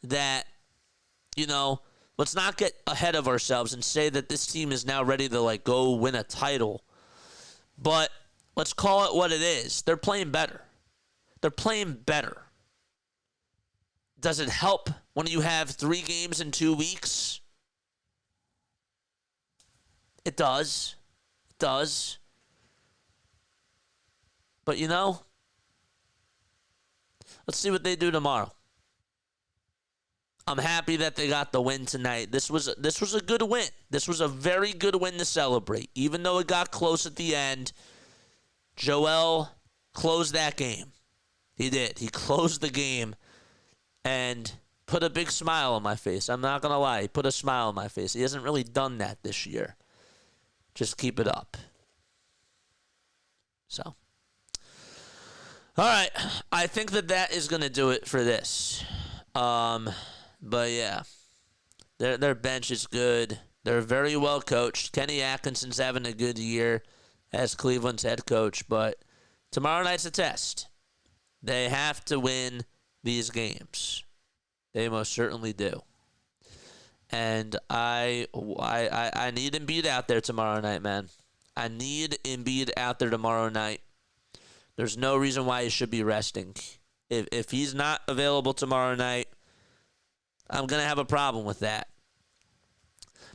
that, let's not get ahead of ourselves and say that this team is now ready to, go win a title. But let's call it what it is. They're playing better. They're playing better. Does it help when you have 3 games in 2 weeks? It does. It does. But, let's see what they do tomorrow. I'm happy that they got the win tonight. This was a good win. This was a very good win to celebrate. Even though it got close at the end, Joel closed that game. He did. He closed the game and put a big smile on my face. I'm not going to lie. He put a smile on my face. He hasn't really done that this year. Just keep it up. So, all right. I think that is going to do it for this. But yeah, their bench is good. They're very well coached. Kenny Atkinson's having a good year as Cleveland's head coach. But tomorrow night's a test. They have to win these games. They most certainly do. And I need Embiid out there tomorrow night, man. I need Embiid out there tomorrow night. There's no reason why he should be resting. If he's not available tomorrow night, I'm going to have a problem with that.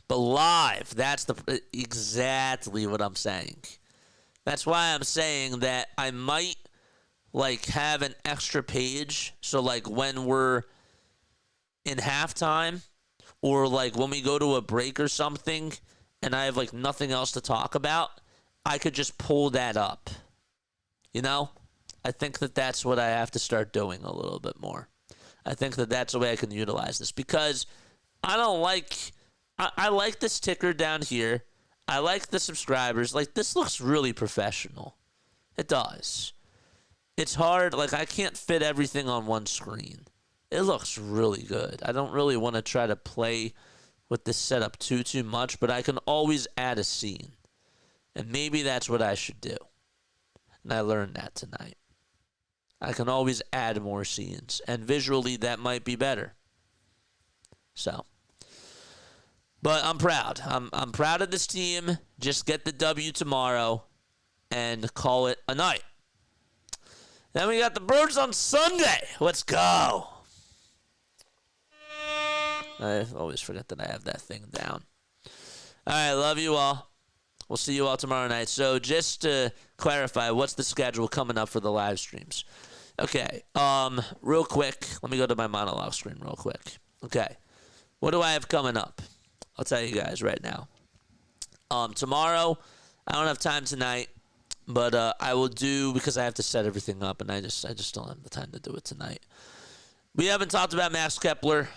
But live, that's exactly what I'm saying. That's why I'm saying that I might have an extra page. So when we're in halftime or when we go to a break or something and I have nothing else to talk about, I could just pull that up. I think that's what I have to start doing a little bit more. I think that's the way I can utilize this because I don't I like this ticker down here. I like the subscribers. This looks really professional. It does. It's hard. I can't fit everything on one screen. It looks really good. I don't really want to try to play with this setup too much, but I can always add a scene. And maybe that's what I should do. And I learned that tonight. I can always add more scenes. And visually, that might be better. So. But I'm proud. I'm proud of this team. Just get the W tomorrow and call it a night. Then we got the Birds on Sunday. Let's go. I always forget that I have that thing down. All right, love you all. We'll see you all tomorrow night. So just to clarify, what's the schedule coming up for the live streams? Okay, real quick. Let me go to my monologue screen real quick. Okay, what do I have coming up? I'll tell you guys right now. Tomorrow, I don't have time tonight, but I will do, because I have to set everything up, and I just don't have the time to do it tonight. We haven't talked about Max Kepler.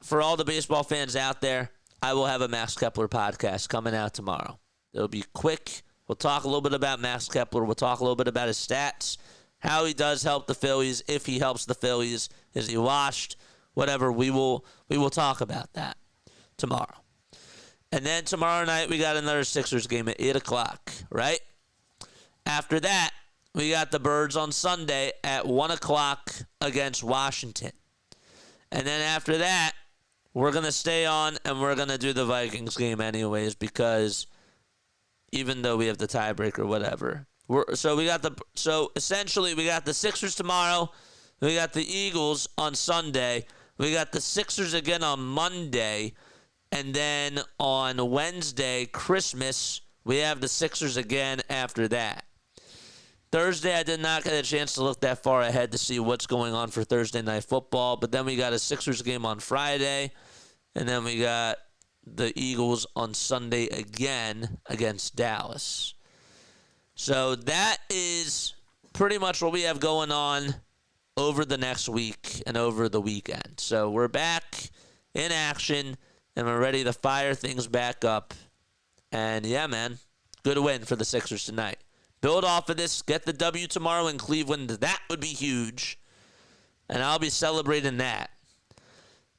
For all the baseball fans out there, I will have a Max Kepler podcast coming out tomorrow. It'll be quick. We'll talk a little bit about Max Kepler. We'll talk a little bit about his stats, how he does help the Phillies, if he helps the Phillies, is he washed, whatever. We will talk about that tomorrow. And then tomorrow night, we got another Sixers game at 8 o'clock, right? After that, we got the Birds on Sunday at 1 o'clock against Washington. And then after that, we're going to stay on and we're going to do the Vikings game anyways because even though we have the tiebreaker, whatever. So essentially, we got the Sixers tomorrow. We got the Eagles on Sunday. We got the Sixers again on Monday. And then on Wednesday, Christmas, we have the Sixers again after that. Thursday, I did not get a chance to look that far ahead to see what's going on for Thursday Night Football. But then we got a Sixers game on Friday. And then we got the Eagles on Sunday again against Dallas. So that is pretty much what we have going on over the next week and over the weekend. So we're back in action, and we're ready to fire things back up. And yeah, man, good win for the Sixers tonight. Build off of this, get the W tomorrow in Cleveland. That would be huge. And I'll be celebrating that.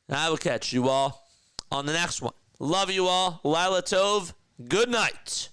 And I will catch you all on the next one. Love you all. Lila Tov. Good night.